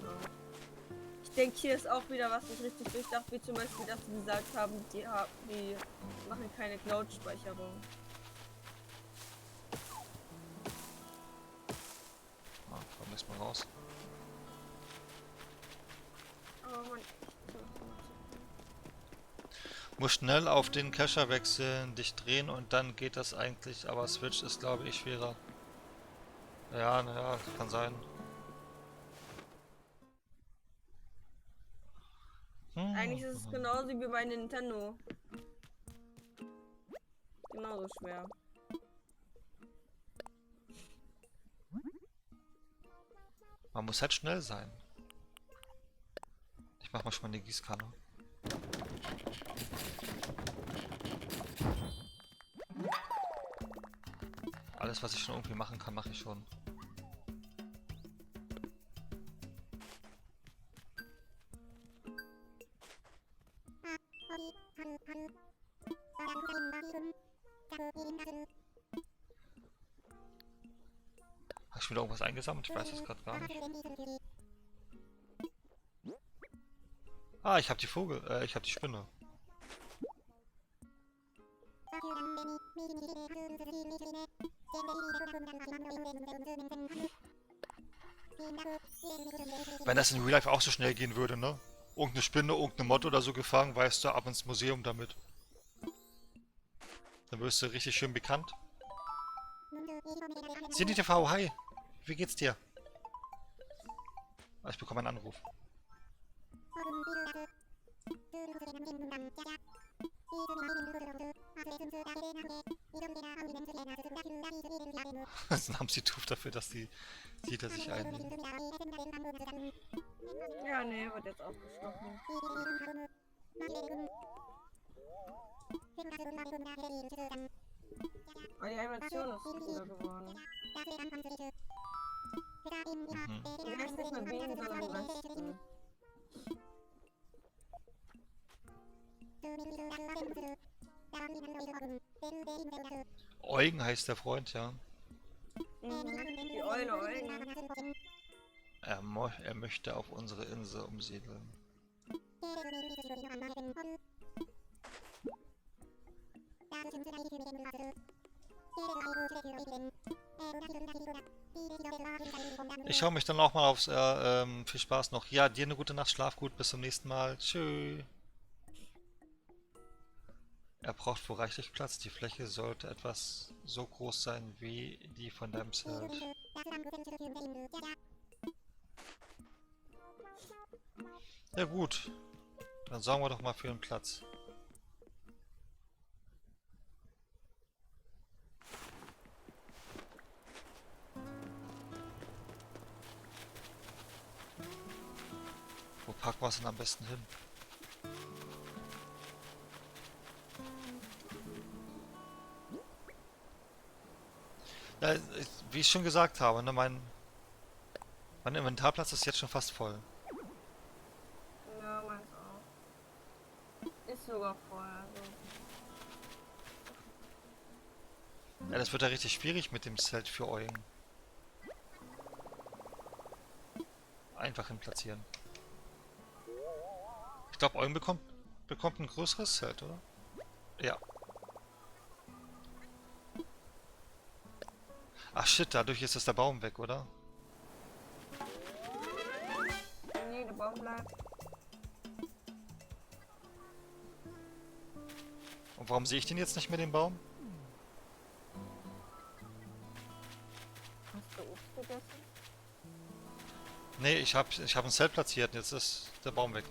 Ich denke, hier ist auch wieder was nicht richtig durchdacht, wie zum Beispiel, dass sie gesagt haben, die machen keine Cloud-Speicherung. Ah, komm, lass mal raus. Aber man, Muss schnell auf den Cacher wechseln, dich drehen und dann geht das eigentlich, aber Switch ist, glaube ich, schwerer. Ja, naja, kann sein. eigentlich ist es genauso wie bei Nintendo. Genauso schwer. Man muss halt schnell sein. Ich mach mal schon mal eine Gießkanne. Alles, was ich schon irgendwie machen kann, mache ich schon. Hast du wieder irgendwas eingesammelt? Ich weiß es gerade gar nicht. Ah, ich habe ich habe die Spinne. Wenn das in Real Life auch so schnell gehen würde, ne? Irgendeine Spinne, irgendeine Motte oder so gefangen, weißt du, ab ins Museum damit. Dann wirst du richtig schön bekannt. Cindy TV, hi! Wie geht's dir? Ah, ich bekomme einen Anruf. Dann haben sie Tuf dafür, dass die Titel sich einnehmen. Ja, nee, wird jetzt aufgeschlossen. Aber die Animation ist cooler geworden. Mhm. Die heißt nicht mehr Bienen, sondern Westen. Eugen heißt der Freund, ja. Die Eule, Eulen. Er möchte auf unsere Insel umsiedeln. Ich schaue mich dann auch mal aufs... viel Spaß noch. Ja, dir eine gute Nacht, schlaf gut, bis zum nächsten Mal. Tschüss. Er braucht wohl reichlich Platz. Die Fläche sollte etwas so groß sein wie die von deinem Zelt. Ja gut. Dann sorgen wir doch mal für einen Platz. Wo packen wir es denn am besten hin? Ja, wie ich schon gesagt habe, ne, mein Inventarplatz ist jetzt schon fast voll. Ja, meins auch. sogar voll. Also. Ja, das wird ja richtig schwierig mit dem Zelt für Eugen. Einfach hin platzieren. Ich glaube, Eugen bekommt ein größeres Zelt, oder? Ja. Ach shit, dadurch ist das der Baum weg, oder? Nee, der Baum bleibt. Und warum sehe ich den jetzt nicht mehr, den Baum? Hast du Obst gegessen? Nee, ich hab ein Zelt platziert und jetzt ist der Baum weg.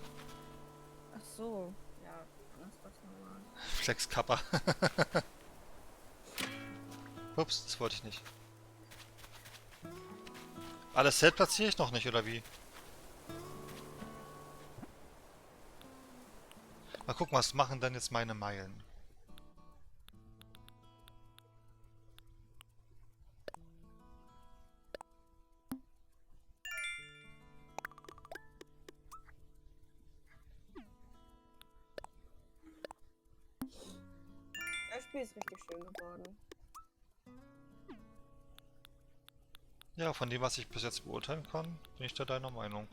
Ach so. Ja, dann ist das normal. Flexkapper. Ups, das wollte ich nicht. Ah, das Zelt platziere ich noch nicht, oder wie? Mal gucken, was machen denn jetzt meine Meilen? Das Spiel ist richtig schön geworden. Ja, von dem, was ich bis jetzt beurteilen kann, bin ich da deiner Meinung.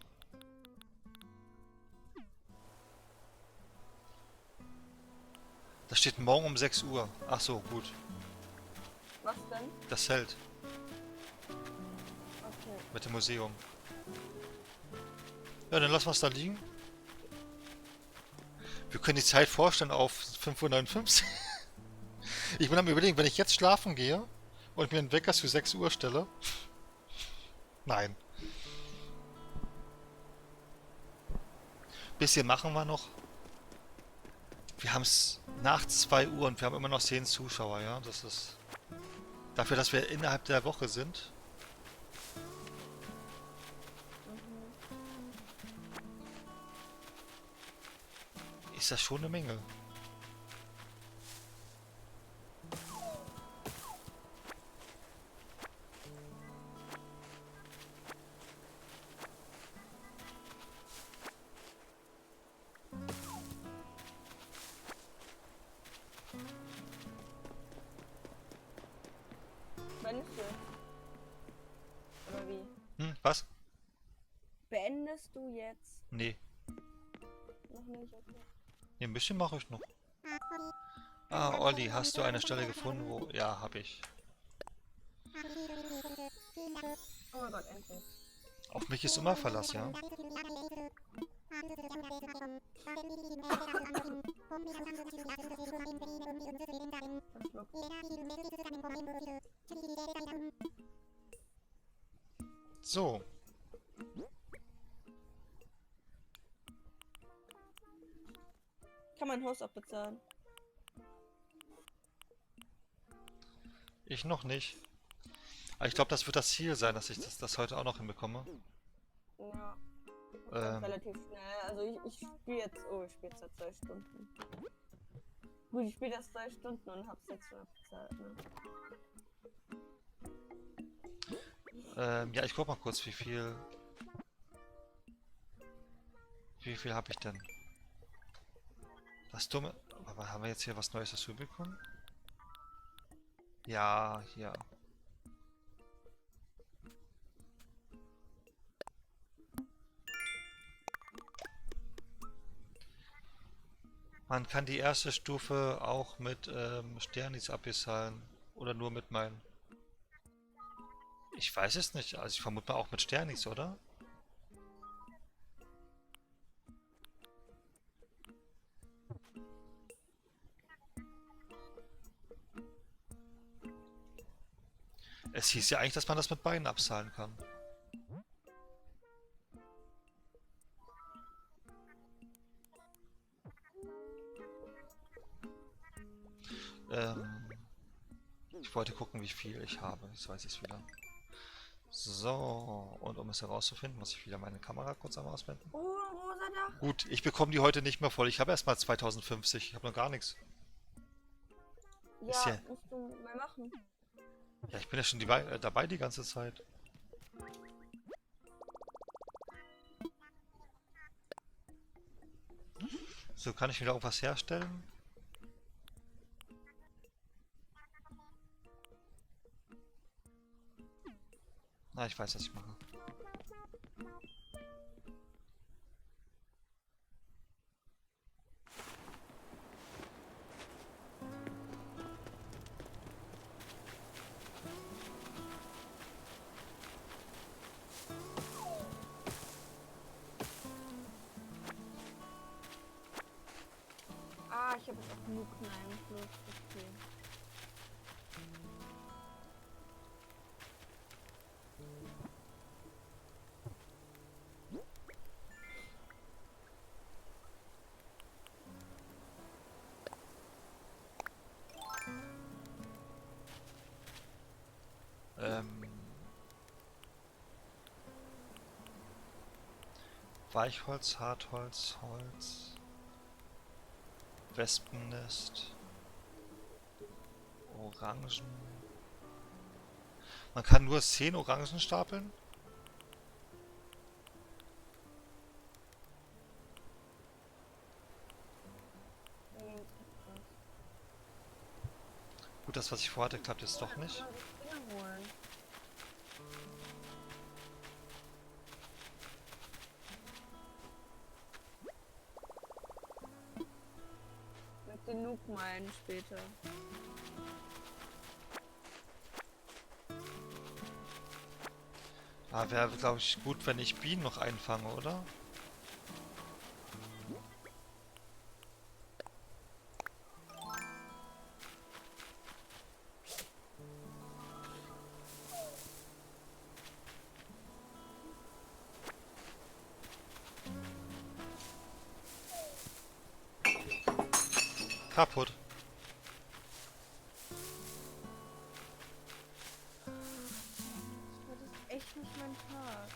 Das steht morgen um 6 Uhr. Ach so, gut. Was denn? Das Zelt Okay. mit dem Museum. Ja, dann lassen wir es da liegen. Wir können die Zeit vorstellen auf 5:59 Uhr. Ich bin am Überlegen, wenn ich jetzt schlafen gehe und mir einen Wecker für 6 Uhr stelle. Nein. Bisschen machen wir noch. Wir haben es nach 2 Uhr und wir haben immer noch 10 Zuschauer, ja. Das ist dafür, dass wir innerhalb der Woche sind. Ist das schon eine Menge. Beendest du? Oder wie? Was? Beendest du jetzt? Nee. Noch nicht, okay. Nee, ein bisschen mache ich noch. Ah, Olli, hast du eine Stelle gefunden, wo... Ja, habe ich. Oh mein Gott, endlich. Auf mich ist immer Verlass, ja? So. Kann mein Haus abbezahlen. Ich noch nicht. Aber ich glaube, das wird das Ziel sein, dass ich das heute auch noch hinbekomme. Ja, Ähm, relativ schnell. Also ich spiele jetzt... Oh, ich spiele jetzt seit 2 Stunden. Gut, ich spiele das 2 Stunden und hab's jetzt schon abbezahlt, ne? ja, ich guck mal kurz, wie viel... Wie viel habe ich denn? Das Dumme... Aber haben wir jetzt hier was Neues dazu bekommen? Ja, hier. Man kann die erste Stufe auch mit Sternis abbezahlen. Oder nur mit meinen. Ich weiß es nicht. Also ich vermute mal auch mit Sternis, oder? Es hieß ja eigentlich, dass man das mit beiden abzahlen kann. Ich wollte gucken, wie viel ich habe. Jetzt weiß ich es wieder. So, und um es herauszufinden, muss ich wieder meine Kamera kurz einmal ausblenden. Oh, rosa Dach. Gut, ich bekomme die heute nicht mehr voll. Ich habe erstmal 2050. Ich habe noch gar nichts. Ist Ja, ja- musst du mal machen. Ja, ich bin ja schon dabei die ganze Zeit. So, kann ich wieder irgendwas herstellen? Na, ich weiß, was ich mache. Ah, ich habe jetzt auch genug Knallen plus. Okay. Ähm, Weichholz, Hartholz, Holz, Wespennest, Orangen. Man kann nur 10 Orangen stapeln? Gut, das, was ich vorhatte, klappt jetzt doch nicht. Kann man sich Dinge holen. Mit den Nuke-Minen später. Ah, wäre, glaube ich, gut, wenn ich Bienen noch einfange, oder? Kaputt. Das ist echt nicht mein Tag.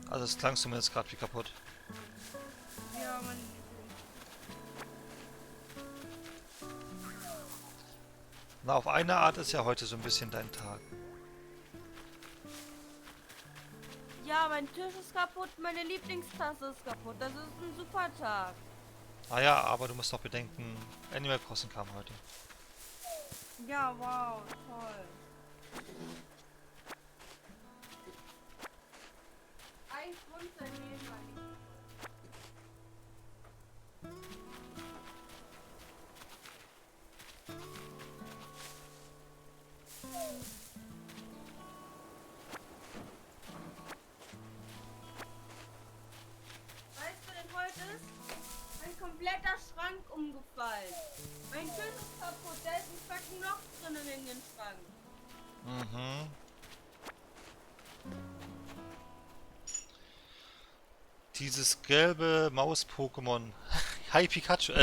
Also es klang zumindest gerade wie kaputt. Ja, man. Na, auf eine Art ist ja heute so ein bisschen dein Tag. Ja, mein Tisch ist kaputt, meine Lieblingstasse ist kaputt. Das ist ein super Tag. Ah ja, aber du musst noch bedenken, Animal Crossing kam heute. Ja, wow, toll. Ein Grund daneben, Mann. Weißt du denn heute ist? Mein kompletter Schrank umgefallen. Mein Tisch ist kaputt, da ist ein fucking Loch drinnen in den Schrank. Mhm. Dieses gelbe Maus-Pokémon. Hi Pikachu.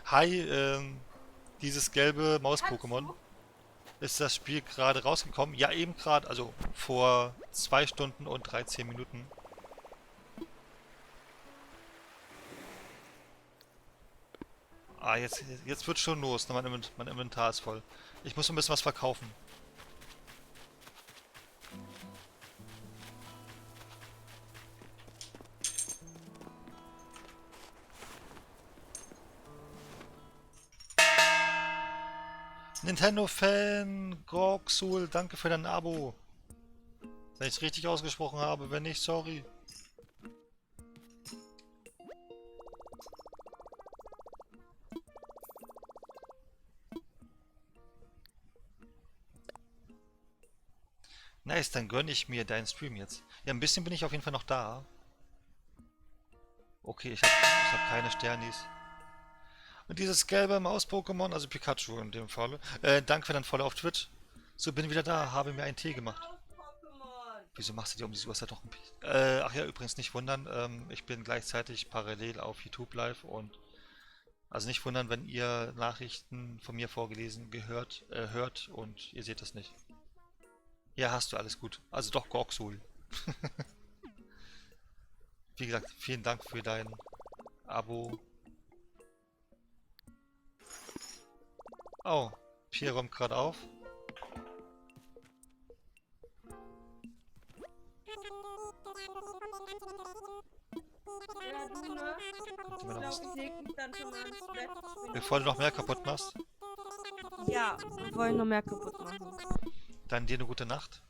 Hi, dieses gelbe Maus-Pokémon. Pikachu? Ist das Spiel gerade rausgekommen? Ja, eben gerade, also vor 2 Stunden und 13 Minuten. Ah, jetzt wird schon los. Ne? Mein Inventar ist voll. Ich muss ein bisschen was verkaufen. Nintendo-Fan, Gorksul, danke für dein Abo. Wenn ich es richtig ausgesprochen habe, wenn nicht, sorry. Nice, dann gönne ich mir deinen Stream jetzt. Ja, ein bisschen bin ich auf jeden Fall noch da. Okay, ich hab keine Sternis. Und dieses gelbe Maus-Pokémon, also Pikachu in dem Fall. Danke für dein Follow auf Twitch. So, bin wieder da, habe mir einen Tee gemacht. Pokémon. Wieso machst du dir um diese Uhrzeit noch einen Tee? Ach ja, übrigens nicht wundern, ich bin gleichzeitig parallel auf YouTube live und also nicht wundern, wenn ihr Nachrichten von mir vorgelesen hört und ihr seht das nicht. Ja, hast du, alles gut. Also doch Gorksul. Wie gesagt, vielen Dank für dein Abo. Oh, Pierre räumt gerade auf. Ja, du, ne? Gehen Ich wir noch glaube, was- ich leg mich dann schon mal ins Bett. Bevor du noch mehr kaputt machst, Ja, bevor ich noch mehr kaputt machen. dann dir eine gute Nacht.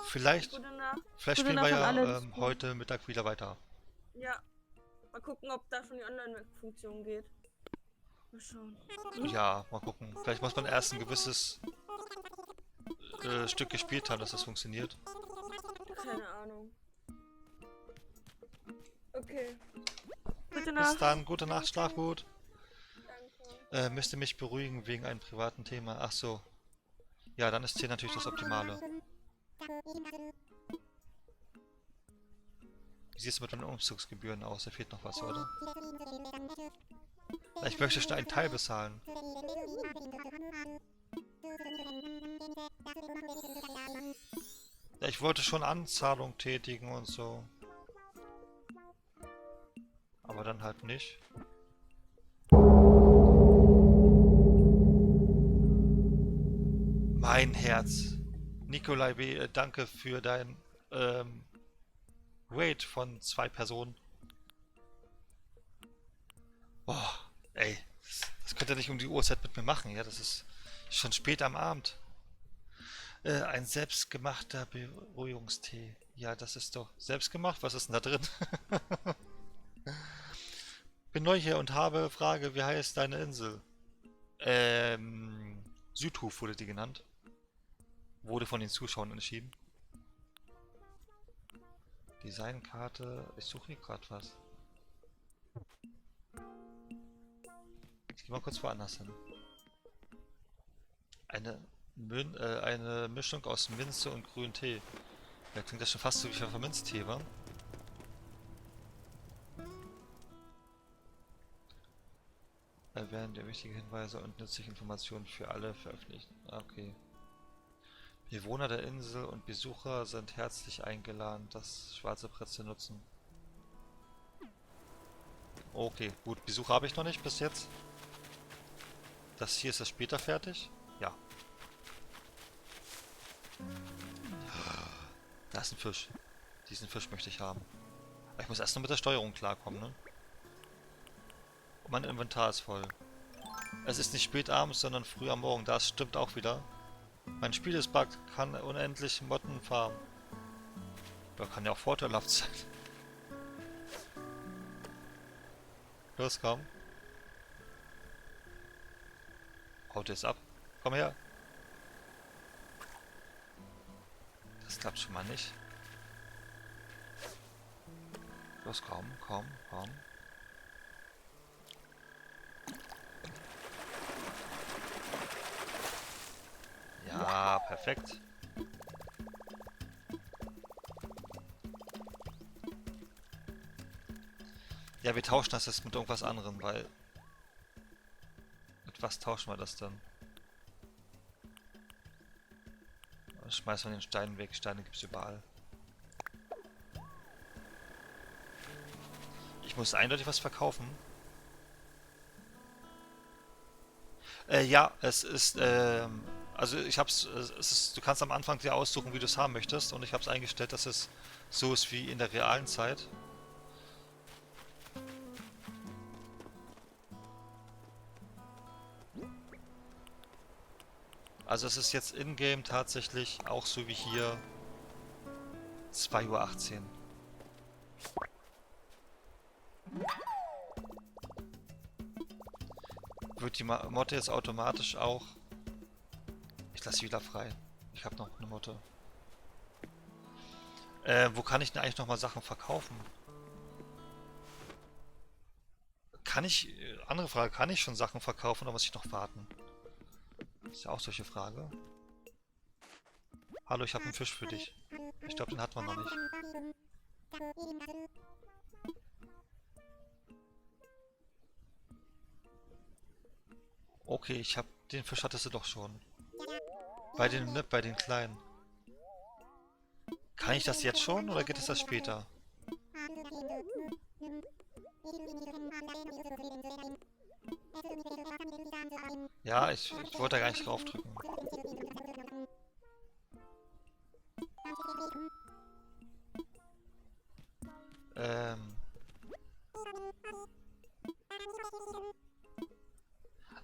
Vielleicht, Gute Nacht. vielleicht Gute spielen wir Nacht an ja alle. heute Mittag wieder weiter. Ja. Mal gucken, ob da schon die Online-Funktion geht. Mal schauen. Ja, mal gucken. Vielleicht muss man erst ein gewisses Stück gespielt haben, dass das funktioniert. Keine Ahnung. Okay. Gute Bis Nacht. dann, gute Nacht, schlaf gut. Danke. Müsste mich beruhigen wegen einem privaten Thema. Ach so. Ja, dann ist 10 natürlich das Optimale. Wie sieht es mit den Umzugsgebühren aus? Da fehlt noch was, oder? Na, ich möchte schon einen Teil bezahlen. Ja, ich wollte schon Anzahlung tätigen und so. Aber dann halt nicht. Mein Herz. Nikolai B., danke für dein Raid von 2 Personen. Boah, ey. Das könnt ihr nicht um die Uhrzeit mit mir machen, ja? Das ist schon spät am Abend. Ein selbstgemachter Beruhigungstee. Ja, das ist doch selbstgemacht. Was ist denn da drin? Bin neu hier und habe Frage, wie heißt deine Insel? Südhof wurde die genannt. Wurde von den Zuschauern entschieden. Designkarte. Ich suche hier gerade was. Ich gehe mal kurz woanders hin. Eine Mischung aus Minze und grünen Tee. Ja, klingt das schon fast so wie Pfefferminztee, wa? Werden der wichtige Hinweise und nützliche Informationen für alle veröffentlicht. Okay. Bewohner der Insel und Besucher sind herzlich eingeladen, das schwarze Brett zu nutzen. Okay, gut. Besucher habe ich noch nicht bis jetzt. Das hier ist das später fertig? Ja. Da ist ein Fisch. Diesen Fisch möchte ich haben. Aber ich muss erst noch mit der Steuerung klarkommen, ne? Und mein Inventar ist voll. Es ist nicht spät abends, sondern früh am Morgen. Das stimmt auch wieder. Mein Spiel ist buggt, kann unendlich Motten farmen. Ja, kann ja auch vorteilhaft sein. Los, komm. Haut jetzt ab. Komm her. Das klappt schon mal nicht. Los, komm, komm, komm. Ja, perfekt. Ja, wir tauschen das jetzt mit irgendwas anderem, weil... Mit was tauschen wir das dann? Schmeißen wir den Stein weg. Steine gibt es überall. Ich muss eindeutig was verkaufen. Ja, es ist, also ich hab's, es ist, du kannst am Anfang dir aussuchen, wie du es haben möchtest, und ich habe es eingestellt, dass es so ist wie in der realen Zeit. Also es ist jetzt in-game tatsächlich auch so wie hier 2:18 Uhr. Wird die Motte jetzt automatisch auch... Ich lasse sie wieder frei. Ich habe noch eine Motte. Wo kann ich denn eigentlich nochmal Sachen verkaufen? Kann ich... Andere Frage, kann ich schon Sachen verkaufen oder muss ich noch warten? Ist ja auch solche Frage. Hallo, ich habe einen Fisch für dich. Ich glaube, den hat man noch nicht. Okay, ich habe den Fisch hattest du doch schon. Bei den kleinen. Kann ich das jetzt schon oder geht es das später? Ja, ich wollte da gar nicht draufdrücken.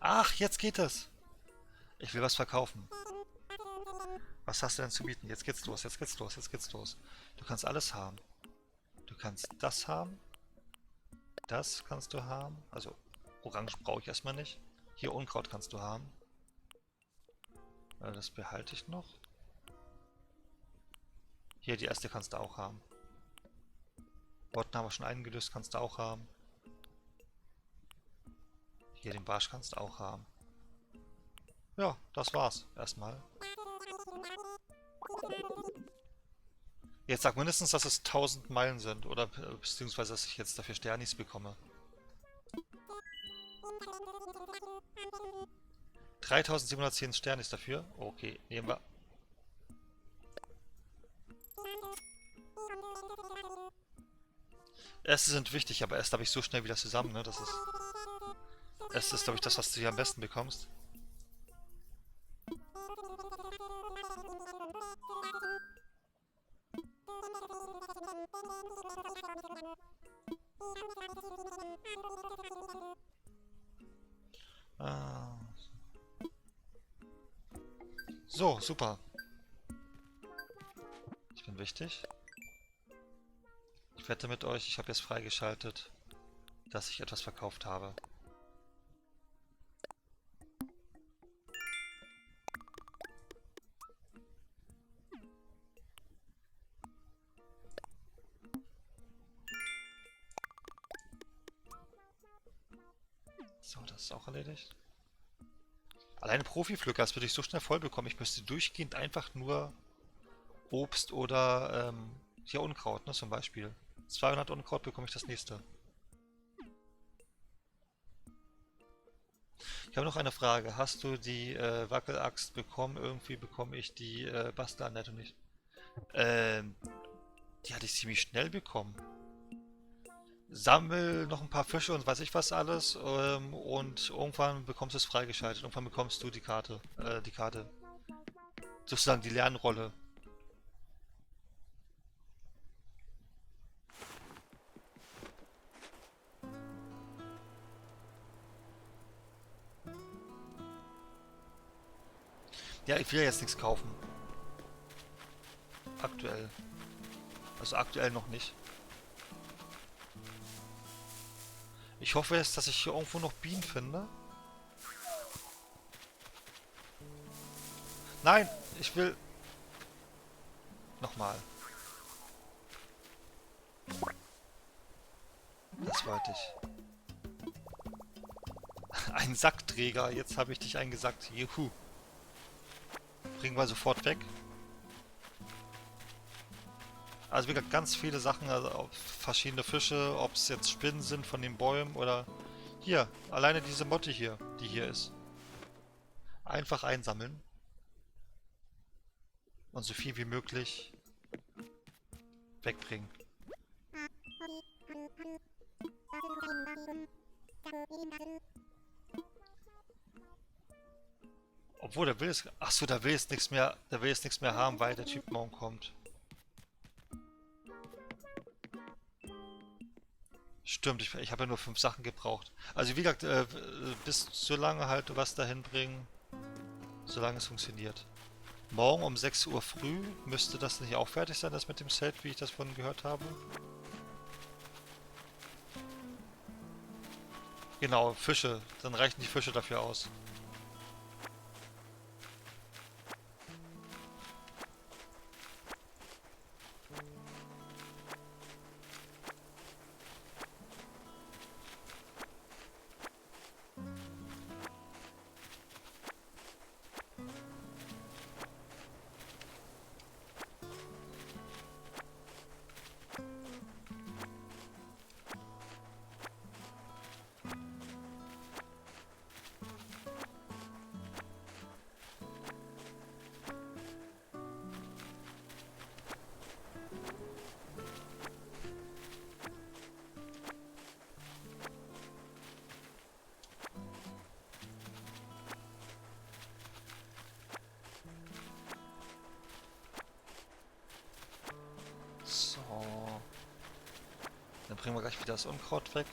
Ach, jetzt geht es. Ich will was verkaufen. Was hast du denn zu bieten? Jetzt geht's los, jetzt geht's los, jetzt geht's los. Du kannst alles haben. Du kannst das haben. Das kannst du haben. Also, Orange brauche ich erstmal nicht. Hier Unkraut kannst du haben. Das behalte ich noch. Hier, die erste kannst du auch haben. Botten haben wir schon eingelöst, kannst du auch haben. Hier den Barsch kannst du auch haben. Ja, das war's. Erstmal. Jetzt sag mindestens, dass es 1000 Meilen sind. Oder beziehungsweise, dass ich jetzt dafür Sternis bekomme. 3710 Sternis dafür. Okay, nehmen wir. Äste sind wichtig, aber Äste habe ich so schnell wieder zusammen, ne? Das ist. Äste ist, glaube ich, das, was du hier am besten bekommst. Ah. So, super. Ich bin wichtig. Ich wette mit euch, ich habe jetzt freigeschaltet, dass ich etwas verkauft habe. So, das ist auch erledigt. Alleine Profipflücker, das würde ich so schnell voll bekommen. Ich müsste durchgehend einfach nur Obst oder hier Unkraut, ne, zum Beispiel. 200 Unkraut bekomme ich das nächste. Ich habe noch eine Frage. Hast du die Wackelaxt bekommen? Irgendwie bekomme ich die Bastelnetto nicht. Die hatte ich ziemlich schnell bekommen. Sammel noch ein paar Fische und weiß ich was alles und irgendwann bekommst du es freigeschaltet. Irgendwann bekommst du die Karte. Sozusagen die Lernrolle. Ja, ich will ja jetzt nichts kaufen. Aktuell. Also aktuell noch nicht. Ich hoffe jetzt, dass ich hier irgendwo noch Bienen finde. Nein, ich will... Nochmal. Das wollte ich. Ein Sackträger. Jetzt habe ich dich eingesackt. Juhu. Bringen wir sofort weg. Also wie gesagt, ganz viele Sachen, also verschiedene Fische, ob es jetzt Spinnen sind von den Bäumen oder... Hier, alleine diese Motte hier, die hier ist. Einfach einsammeln. Und so viel wie möglich wegbringen. Obwohl, der will es... Achso, der will jetzt nichts mehr... Der will jetzt nichts mehr haben, weil der Typ morgen kommt. Stimmt, ich habe ja nur 5 Sachen gebraucht. Also wie gesagt, bis so lange halt was dahin bringen, solange es funktioniert. Morgen um 6 Uhr früh müsste das nicht auch fertig sein, das mit dem Set, wie ich das vorhin gehört habe. Genau, Fische. Dann reichen die Fische dafür aus. So. Dann bringen wir gleich wieder das Unkraut weg.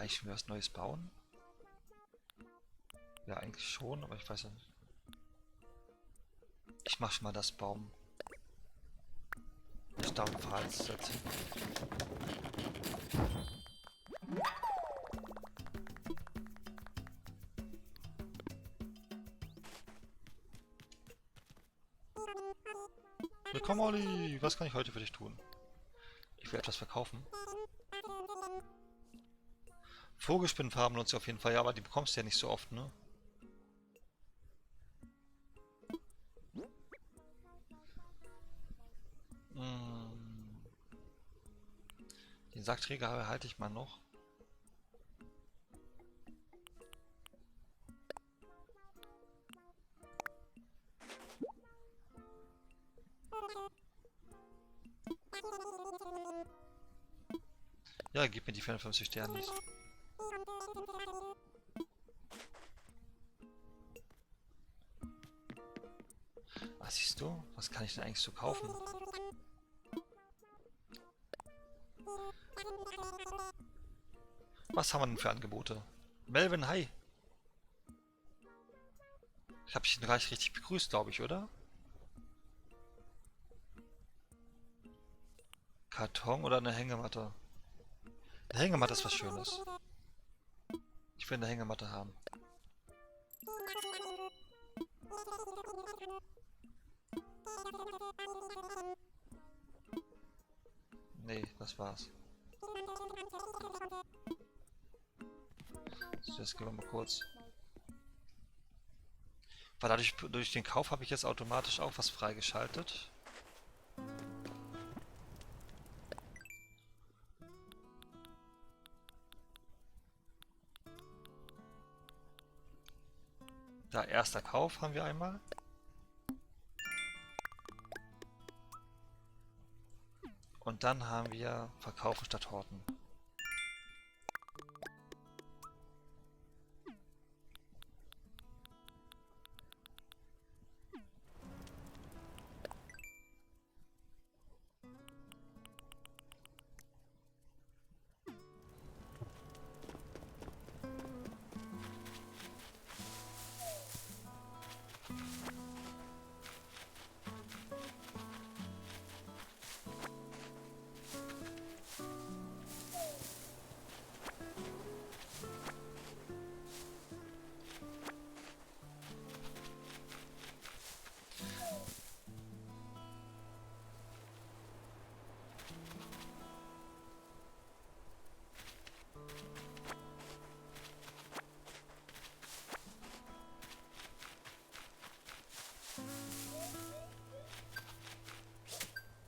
man eigentlich was Neues bauen? Ja, eigentlich schon, aber ich weiß ja nicht. Ich mach schon mal das Baum. Stammverhaltsset. Willkommen, Olli! Was kann ich heute für dich tun? Ich will etwas verkaufen. Vogelspinnenfarben lohnt sich auf jeden Fall, ja, aber die bekommst du ja nicht so oft, ne? Den Sackträger erhalte ich mal noch. Ja, gib mir die 54 Sterne. Ah, siehst du? Was kann ich denn eigentlich so kaufen? Was haben wir denn für Angebote? Melvin, hi! Ich habe dich gleich richtig begrüßt, glaube ich, oder? Karton oder eine Hängematte? Eine Hängematte ist was Schönes. Ich will eine Hängematte haben. Nee, das war's. So, jetzt gehen wir mal kurz. Weil dadurch, durch den Kauf habe ich jetzt automatisch auch was freigeschaltet. Da, erster Kauf haben wir einmal. Und dann haben wir Verkaufen statt Horten.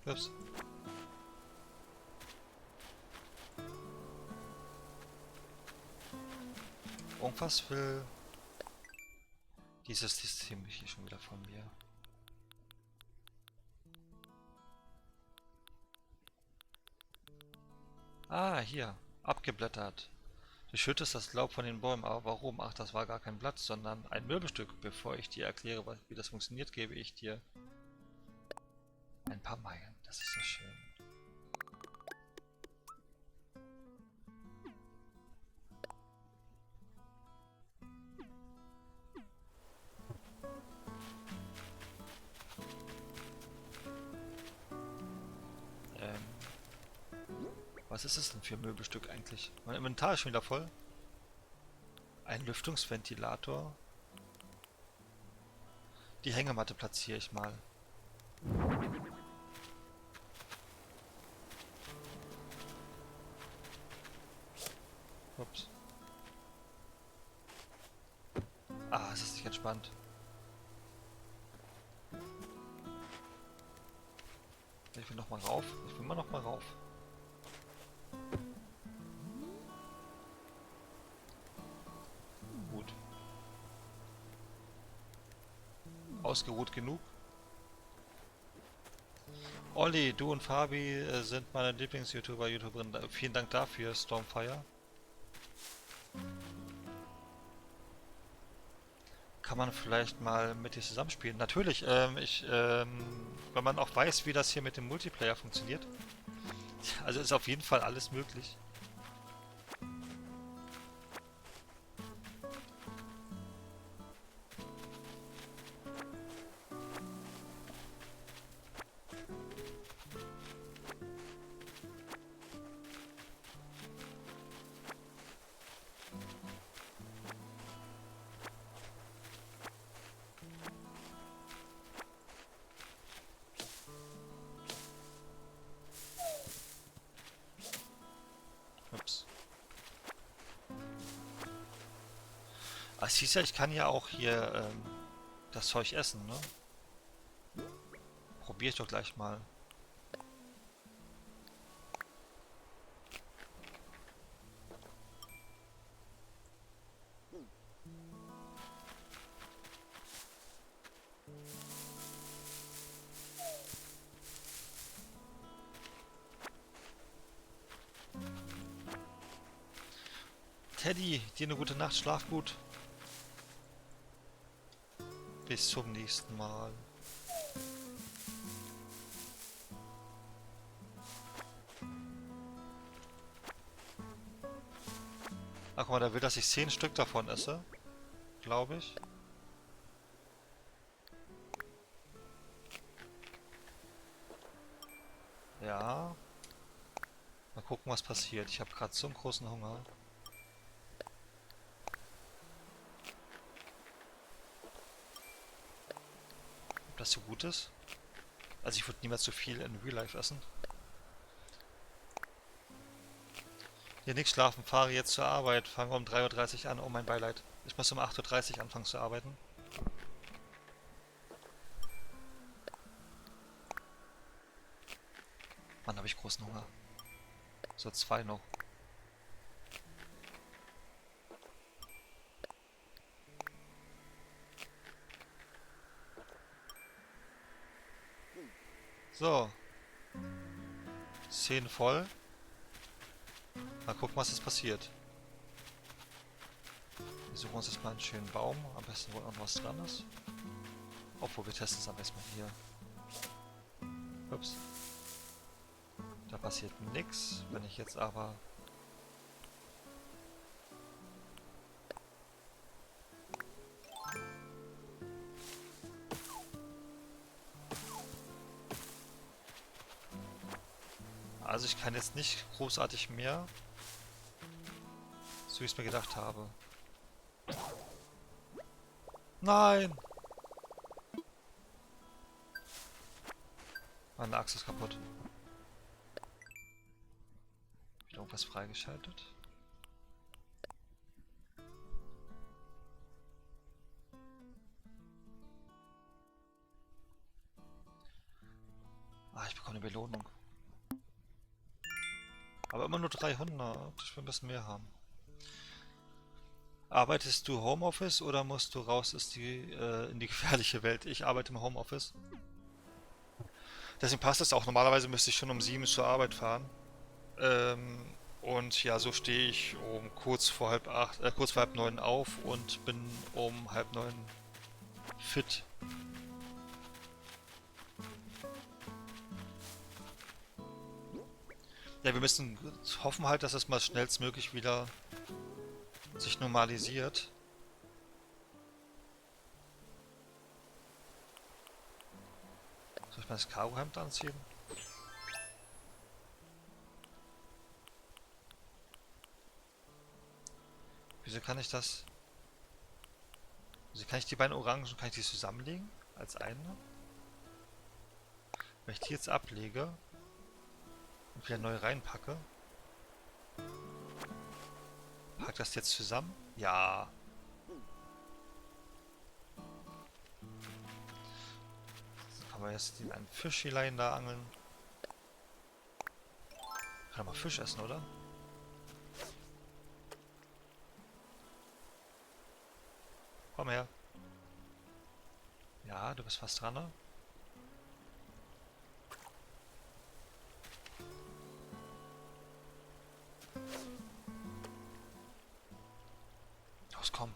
Ups. Irgendwas will dieses System hier schon wieder von mir. Ah, hier. Abgeblättert. Du schüttest das Laub von den Bäumen. Aber warum? Ach, das war gar kein Blatt, sondern ein Möbelstück. Bevor ich dir erkläre, wie das funktioniert, gebe ich dir ein paar Meilen. Das ist so schön. Was ist es denn für ein Möbelstück eigentlich? Mein Inventar ist schon wieder voll. Ein Lüftungsventilator. Die Hängematte platziere ich mal. Ups. Ah, es ist nicht entspannt. Ich will noch mal rauf. Ich will immer noch mal rauf. Gut. Ausgeruht genug. Olli, du und Fabi sind meine Lieblings-YouTuberin. Vielen Dank dafür, Stormfire. Kann man vielleicht mal mit dir zusammenspielen? Natürlich, wenn man auch weiß, wie das hier mit dem Multiplayer funktioniert. Also ist auf jeden Fall alles möglich. Es hieß ja, ich kann ja auch hier das Zeug essen, ne? Probier ich doch gleich mal. Teddy, dir eine gute Nacht, schlaf gut. Bis zum nächsten Mal. Ach guck mal, der will, dass ich 10 Stück davon esse. Glaube ich. Ja. Mal gucken, was passiert. Ich habe gerade so einen großen Hunger. Ob das so gut ist? Also ich würde niemals so viel in Real Life essen. Hier nicht schlafen, fahre jetzt zur Arbeit, fange um 3:30 Uhr an. Oh mein Beileid. Ich muss um 8:30 Uhr anfangen zu arbeiten. Mann, habe ich großen Hunger. So 2 noch. So. 10 voll. Mal gucken, was jetzt passiert. Wir suchen uns jetzt mal einen schönen Baum. Am besten, wo noch was dran ist. Obwohl, wir testen es am besten mal hier. Ups. Da passiert nichts. Wenn ich jetzt aber... Also ich kann jetzt nicht großartig mehr, so wie ich es mir gedacht habe. Nein! Meine Axt ist kaputt. Wieder irgendwas freigeschaltet. Ah, ich bekomme eine Belohnung. Aber immer nur 300. Ich will ein bisschen mehr haben. Arbeitest du Homeoffice oder musst du raus in die gefährliche Welt? Ich arbeite im Homeoffice. Deswegen passt es auch. Normalerweise müsste ich schon um 7 zur Arbeit fahren. Und ja, so stehe ich um kurz vor halb 9 auf und bin um halb 9 fit. Ja, wir müssen hoffen halt, dass es mal schnellstmöglich wieder sich normalisiert. Soll ich mal das Karohemd anziehen? Wieso kann ich das? Wieso kann ich die beiden Orangen, kann ich die zusammenlegen? Als eine? Wenn ich die jetzt ablege und wieder neu reinpacke, packt das jetzt zusammen? Ja. Dann kann man jetzt in einen Fischlein da angeln. Kann man Fisch essen, oder? Komm her. Ja, du bist fast dran, ne? Los, komm.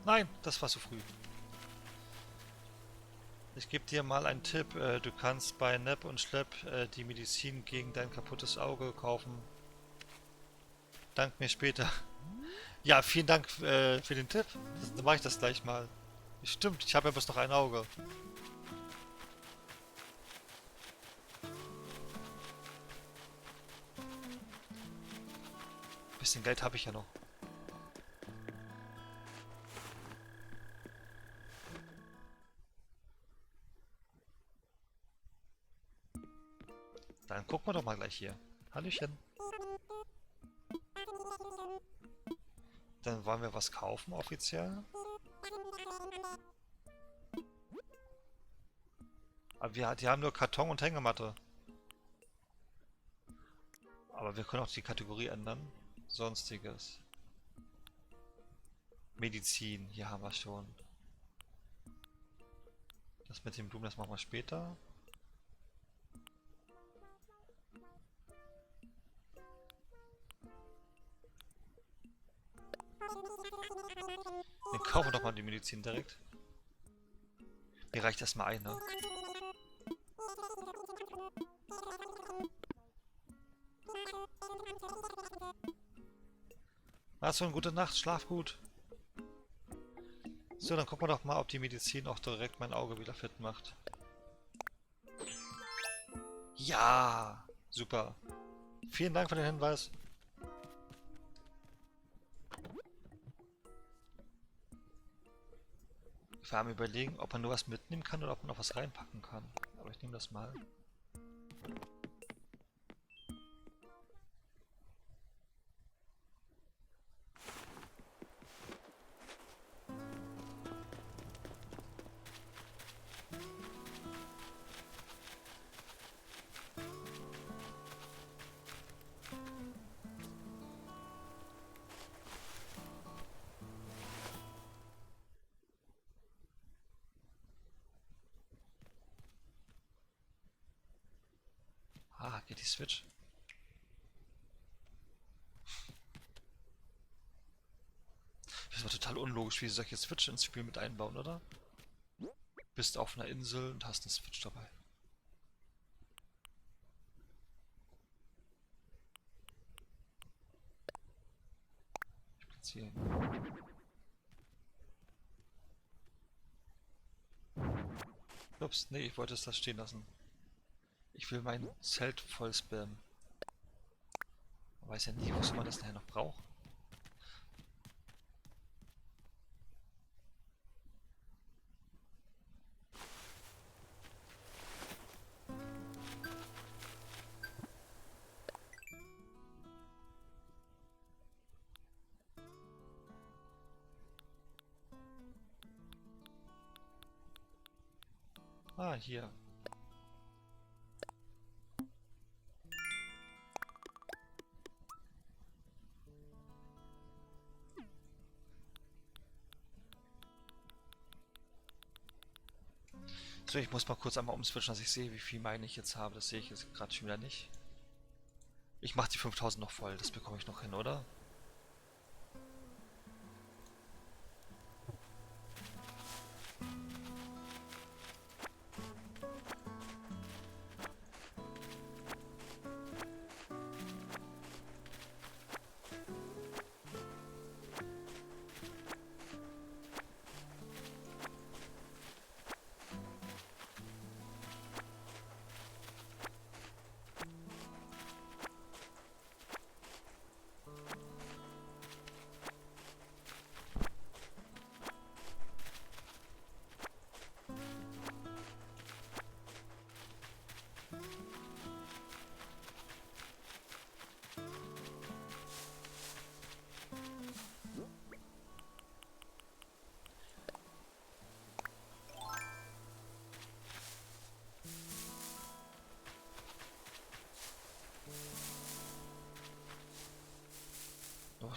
Nein, das war zu früh. Ich gebe dir mal einen Tipp. Du kannst bei Nap und Schlepp die Medizin gegen dein kaputtes Auge kaufen. Dank mir später. Ja, vielen Dank für den Tipp. Dann mache ich das gleich mal. Stimmt, ich habe ja bloß noch ein Auge. Bisschen Geld habe ich ja noch. Dann gucken wir doch mal gleich hier. Hallöchen. Dann wollen wir was kaufen, offiziell. Aber die haben nur Karton und Hängematte. Aber wir können auch die Kategorie ändern. Sonstiges. Medizin, hier haben wir schon. Das mit den Blumen, das machen wir später. Dann kaufen wir doch mal die Medizin direkt. Mir reicht erstmal eine. Achso, eine gute Nacht, schlaf gut. So, dann gucken wir doch mal, ob die Medizin auch direkt mein Auge wieder fit macht. Ja, super. Vielen Dank für den Hinweis. Ich war am Überlegen, ob man nur was mitnehmen kann oder ob man noch was reinpacken kann. Aber ich nehme das mal. Ah, geht die Switch? Das war total unlogisch, wie sie solche Switch ins Spiel mit einbauen, oder? Bist auf einer Insel und hast eine Switch dabei. Ich platziere ihn. Ups, nee, ich wollte es da stehen lassen. Ich will mein Zelt voll spammen. Man weiß ja nie, wozu man das nachher noch braucht. Ah, hier. So, ich muss mal kurz einmal umswitchen, dass ich sehe, wie viel meine ich jetzt habe. Das sehe ich jetzt gerade schon wieder nicht. Ich mache die 5000 noch voll, das bekomme ich noch hin, oder?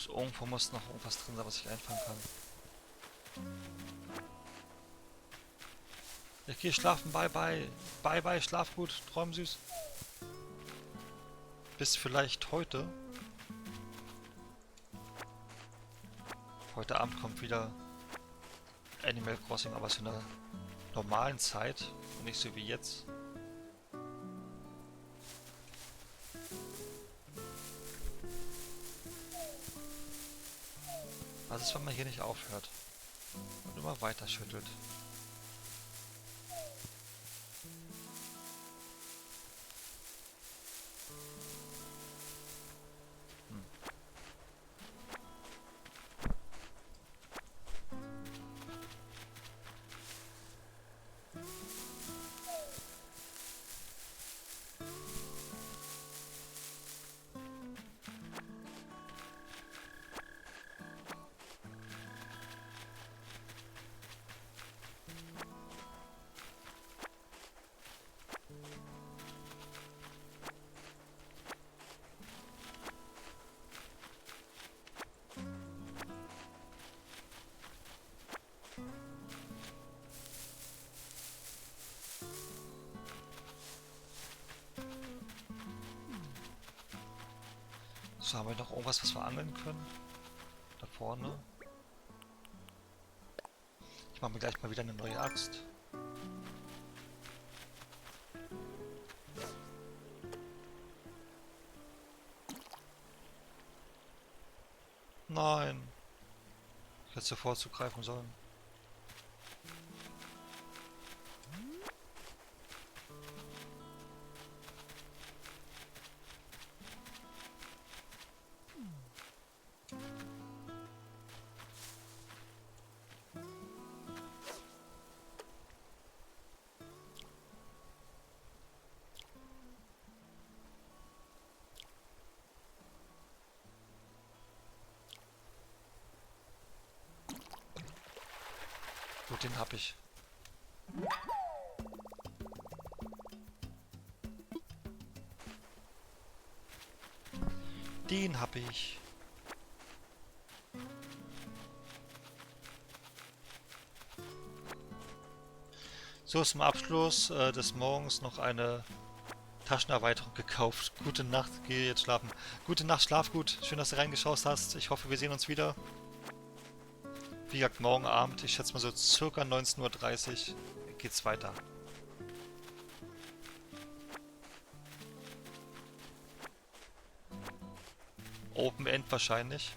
Irgendwo muss noch irgendwas drin sein, was ich einfangen kann. Ich gehe schlafen, bye bye. Bye bye, schlaf gut, träum süß. Bis vielleicht heute. Heute Abend kommt wieder Animal Crossing, aber zu einer normalen Zeit und nicht so wie jetzt. Was ist, wenn man hier nicht aufhört und immer weiter schüttelt? So, haben wir noch irgendwas, was wir angeln können? Da vorne. Ich mache mir gleich mal wieder eine neue Axt. Nein. Ich hätte sofort zugreifen sollen. Gut, den hab ich. Den hab ich. So, zum Abschluss des Morgens noch eine Taschenerweiterung gekauft. Gute Nacht, geh jetzt schlafen. Gute Nacht, schlaf gut. Schön, dass du reingeschaut hast. Ich hoffe, wir sehen uns wieder. Wie gesagt, morgen Abend, ich schätze mal so circa 19:30 Uhr geht's weiter. Open End wahrscheinlich.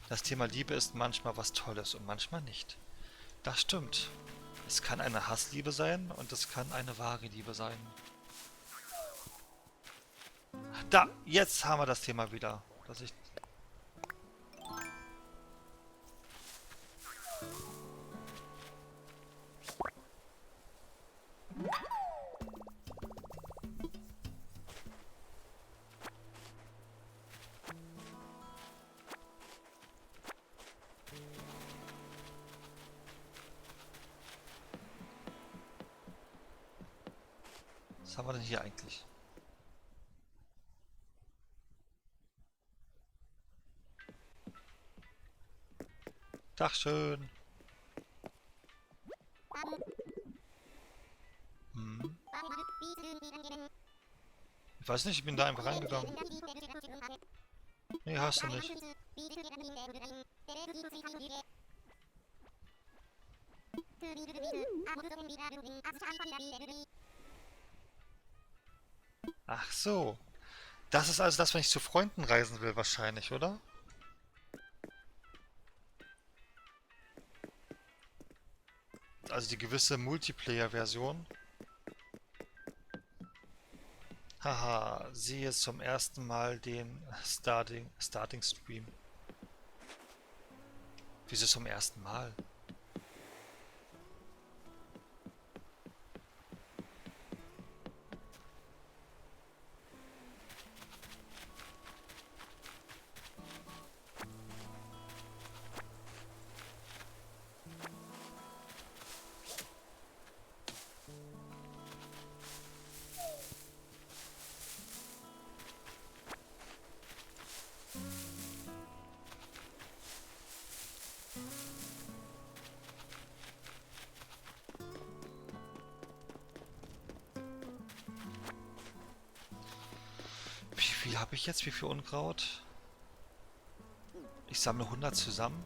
Das Thema Liebe ist manchmal was Tolles und manchmal nicht. Das stimmt. Es kann eine Hassliebe sein und es kann eine wahre Liebe sein. Da, jetzt haben wir das Thema wieder. Dass ich Was haben wir denn hier eigentlich? Dachschön. Ich weiß nicht, ich bin da einfach reingegangen. Nee, hast du nicht. Ach so. Das ist also das, wenn ich zu Freunden reisen will, wahrscheinlich, oder? Also die gewisse Multiplayer-Version. Haha, sehe zum ersten Mal den Starting Stream. Wieso zum ersten Mal? Wie viel habe ich jetzt? Wie viel Unkraut? Ich sammle 100 zusammen.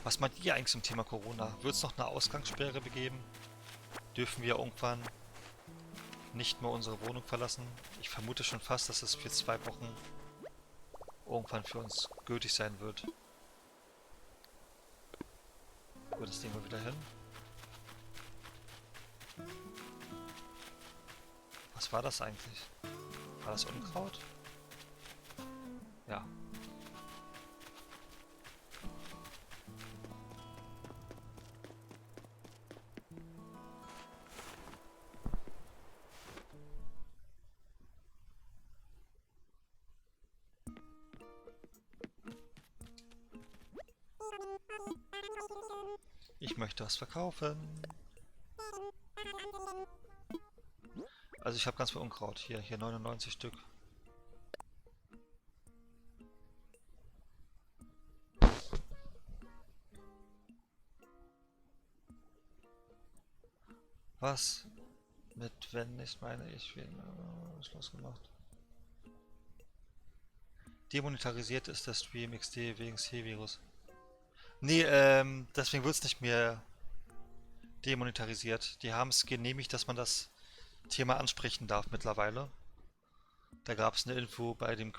Was meint ihr eigentlich zum Thema Corona? Wird es noch eine Ausgangssperre begeben? Dürfen wir irgendwann nicht mehr unsere Wohnung verlassen? Ich vermute schon fast, dass es für 2 Wochen irgendwann für uns gültig sein wird. Gut, das legen wir wieder hin. Was war das eigentlich? War das Unkraut? Ja. Ich möchte was verkaufen. Also ich habe ganz viel Unkraut. Hier 99 Stück. Was? Mit wenn nicht, meine ich, Schluss gemacht. Demonetarisiert ist der Stream XD wegen C-Virus. Nee, deswegen wird es nicht mehr demonetarisiert. Die haben es genehmigt, dass man das Thema ansprechen darf mittlerweile. Da gab es eine Info bei dem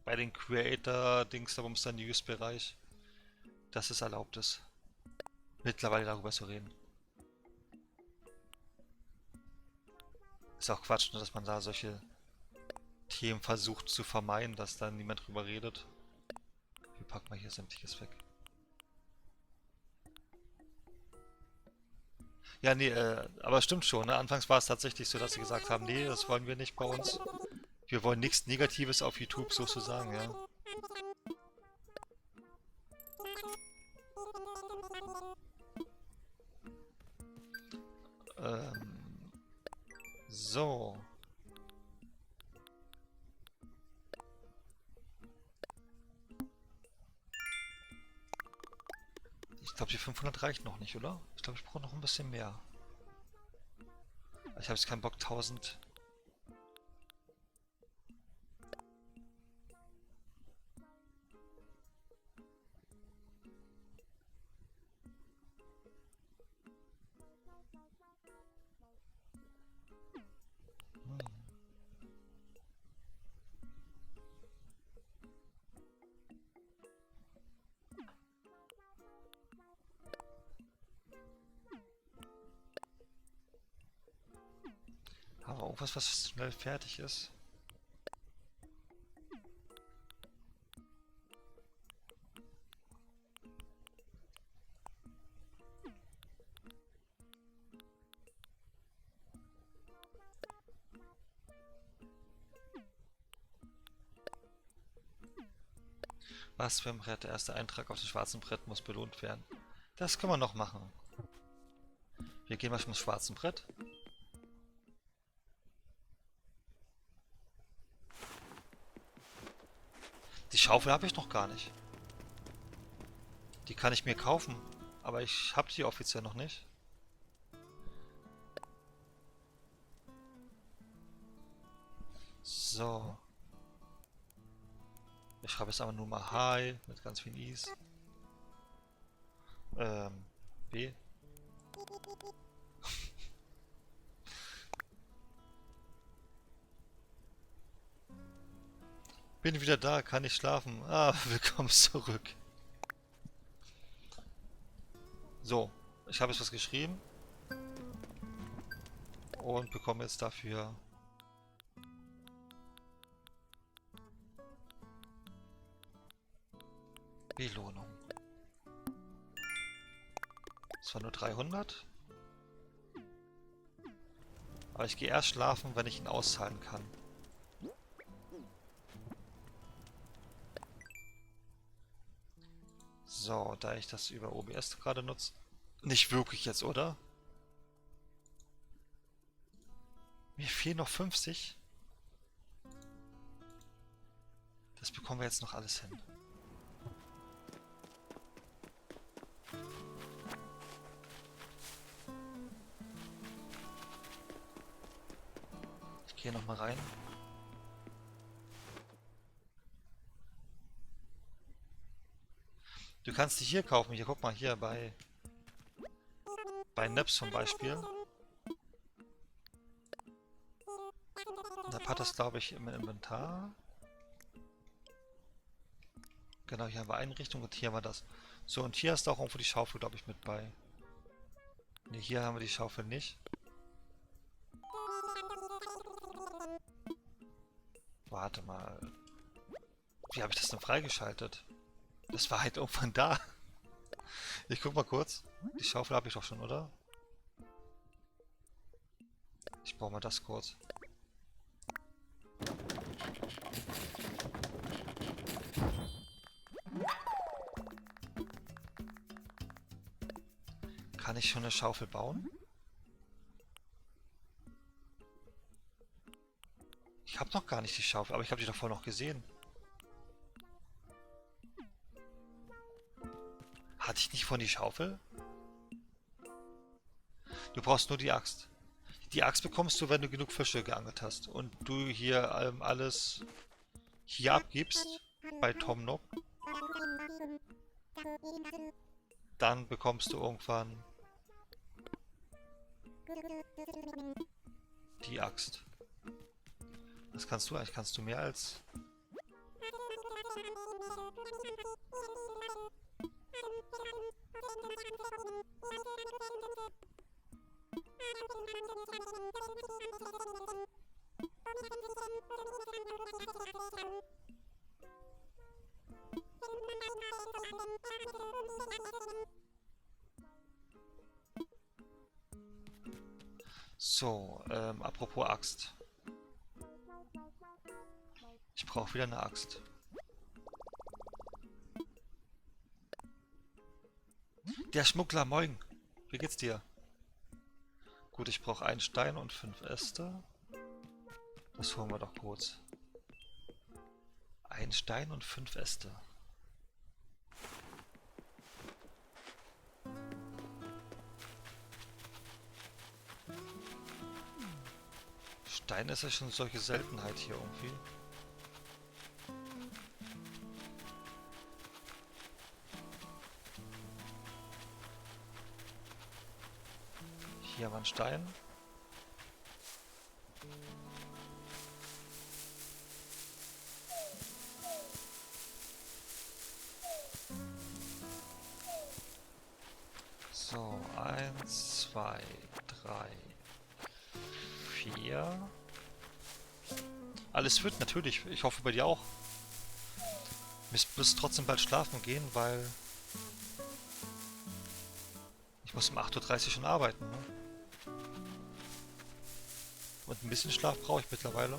bei den Creator-Dings, da dann News-Bereich, dass es erlaubt ist, mittlerweile darüber zu reden. Ist auch Quatsch, ne, dass man da solche Themen versucht zu vermeiden, dass da niemand drüber redet. Wir packen mal hier sämtliches weg. Ja, nee, aber stimmt schon, ne? Anfangs war es tatsächlich so, dass sie gesagt haben, nee, das wollen wir nicht bei uns. Wir wollen nichts Negatives auf YouTube sozusagen, ja. So. Ich glaube, die 500 reicht noch nicht, oder? Ich glaube, ich brauche noch ein bisschen mehr. Ich habe jetzt keinen Bock, 1000... Aber irgendwas, was schnell fertig ist. Was für ein Brett? Der erste Eintrag auf dem schwarzen Brett muss belohnt werden. Das können wir noch machen. Wir gehen mal zum schwarzen Brett. Die Schaufel habe ich noch gar nicht. Die kann ich mir kaufen, aber ich habe die offiziell noch nicht. So. Ich schreibe jetzt aber nur mal Hi mit ganz vielen I's. B. Bin wieder da, kann ich schlafen. Ah, willkommen zurück. So, ich habe jetzt was geschrieben. Und bekomme jetzt dafür Belohnung. Zwar nur 300. Aber ich gehe erst schlafen, wenn ich ihn auszahlen kann. So, da ich das über OBS gerade nutze. Nicht wirklich jetzt, oder? Mir fehlen noch 50. Das bekommen wir jetzt noch alles hin. Ich gehe nochmal rein. Du kannst die hier kaufen. Hier, guck mal, hier bei Naps zum Beispiel. Nap hat das, glaube ich, im Inventar. Genau, hier haben wir Einrichtung und hier haben wir das. So, und hier hast du auch irgendwo die Schaufel, glaube ich, mit bei. Ne, hier haben wir die Schaufel nicht. Warte mal. Wie habe ich das denn freigeschaltet? Das war halt irgendwann da. Ich guck mal kurz. Die Schaufel habe ich doch schon, oder? Ich brauche mal das kurz. Kann ich schon eine Schaufel bauen? Ich habe noch gar nicht die Schaufel, aber ich habe die davor noch gesehen. Hatte ich nicht vorhin die Schaufel? Du brauchst nur die Axt. Die Axt bekommst du, wenn du genug Fische geangelt hast. Und du hier alles hier abgibst, bei Tom Nook. Dann bekommst du irgendwann die Axt. Was kannst du eigentlich? Kannst du mehr als... So, apropos Axt. Ich brauche wieder eine Axt. Der Schmuggler, moin. Wie geht's dir? Gut, ich brauche einen Stein und 5 Äste. Das holen wir doch kurz. Ein Stein und 5 Äste. Stein ist ja schon solche Seltenheit hier irgendwie. Hier war ein Stein. So, 1, 2, 3, 4. Alles fit, natürlich. Ich hoffe bei dir auch. Ich muss trotzdem bald schlafen gehen, weil ich muss um 8:30 Uhr schon arbeiten. Ne? Und ein bisschen Schlaf brauche ich mittlerweile.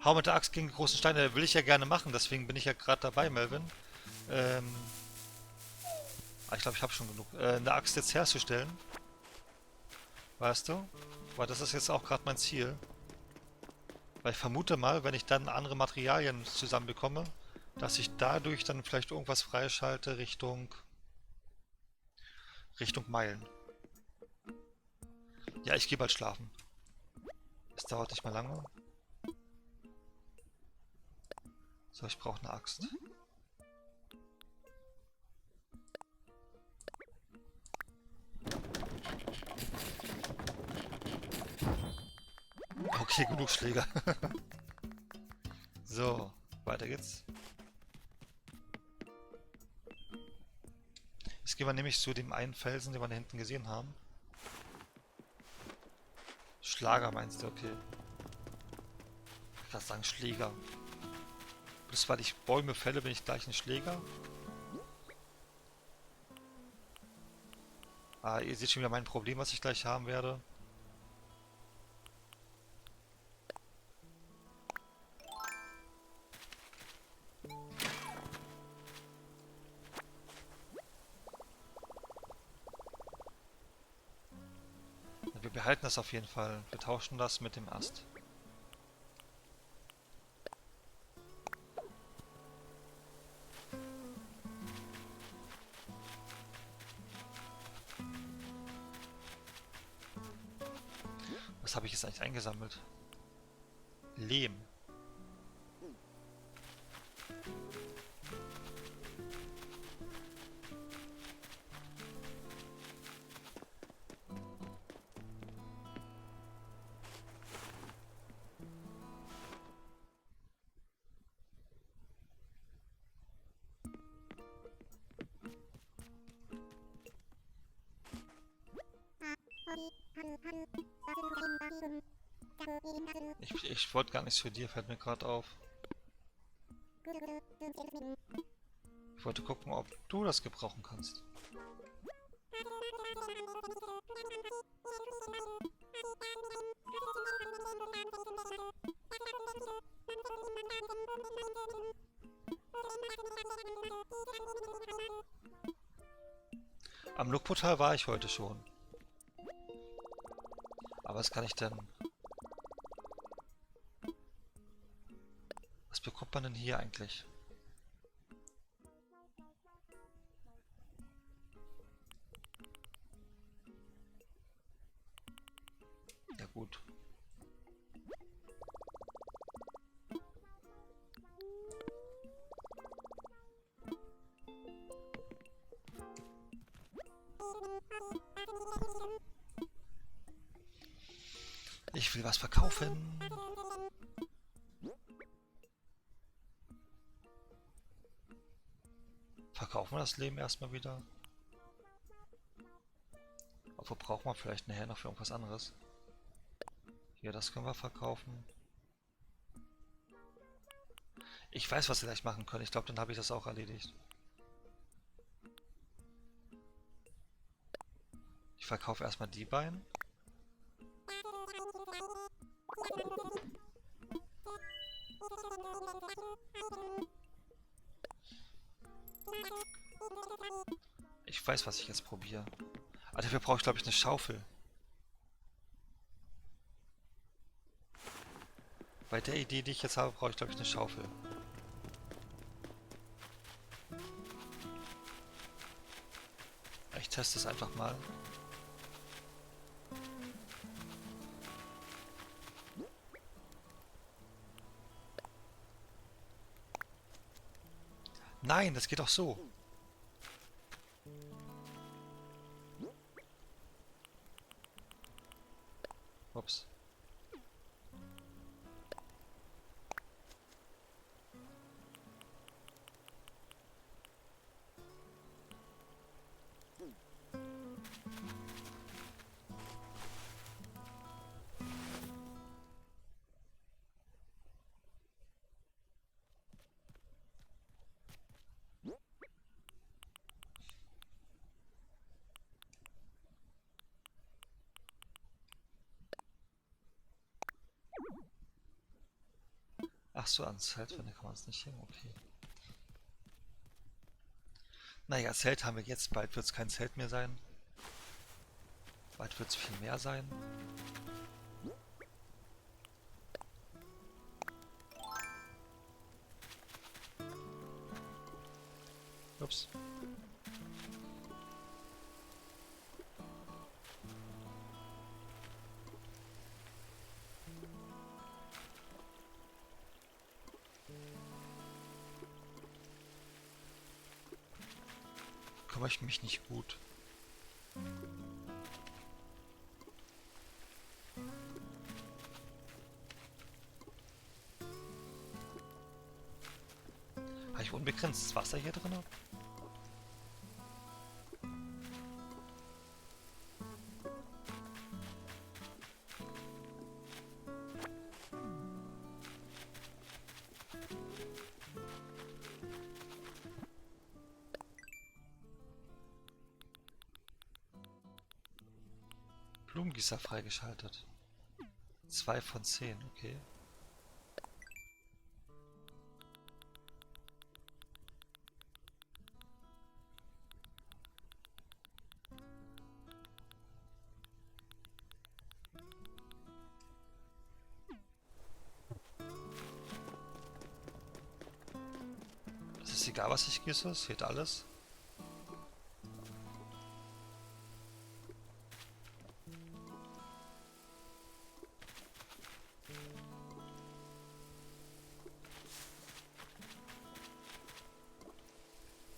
Hau mit der Axt gegen die großen Steine, will ich ja gerne machen, deswegen bin ich ja gerade dabei, Melvin. Ich glaube, ich habe schon genug. Eine Axt jetzt herzustellen. Weißt du? Weil das ist jetzt auch gerade mein Ziel. Weil ich vermute mal, wenn ich dann andere Materialien zusammenbekomme, dass ich dadurch dann vielleicht irgendwas freischalte Richtung Meilen. Ja, ich gehe bald schlafen. Es dauert nicht mehr lange. So, ich brauche eine Axt. Okay, genug Schläger. So, weiter geht's. Jetzt gehen wir nämlich zu dem einen Felsen, den wir da hinten gesehen haben. Schlager meinst du, okay. Ich kann sagen Schläger. Bloß weil ich Bäume fälle, bin ich gleich ein Schläger. Ihr seht schon wieder mein Problem, was ich gleich haben werde. Wir behalten das auf jeden Fall. Wir tauschen das mit dem Ast. Was habe ich jetzt eigentlich eingesammelt? Lehm. Ich wollte gar nichts für dir, fällt mir gerade auf. Ich wollte gucken, ob du das gebrauchen kannst. Am Nook-Portal war ich heute schon. Aber was kann ich denn... Was bekommt man denn hier eigentlich? Ich will was verkaufen. Verkaufen wir das Leben erstmal wieder. Obwohl brauchen wir vielleicht nachher noch für irgendwas anderes. Hier, das können wir verkaufen. Ich weiß, was wir gleich machen können. Ich glaube, dann habe ich das auch erledigt. Ich verkaufe erstmal die beiden. Ich weiß, was ich jetzt probiere. Aber dafür brauche ich, glaube ich, eine Schaufel. Bei der Idee, die ich jetzt habe, brauche ich, glaube ich, eine Schaufel. Ich teste es einfach mal. Nein, das geht auch so. Ups. Ach so, ans Zeltwände kann man es nicht hängen, okay. Naja, Zelt haben wir jetzt, bald wird es kein Zelt mehr sein. Bald wird es viel mehr sein. Ups. Kümmere ich mich nicht gut. Habe ich unbegrenztes Wasser hier drin? Blumengießer freigeschaltet. 2 von 10, okay. Es ist egal, was ich gieße, es geht alles.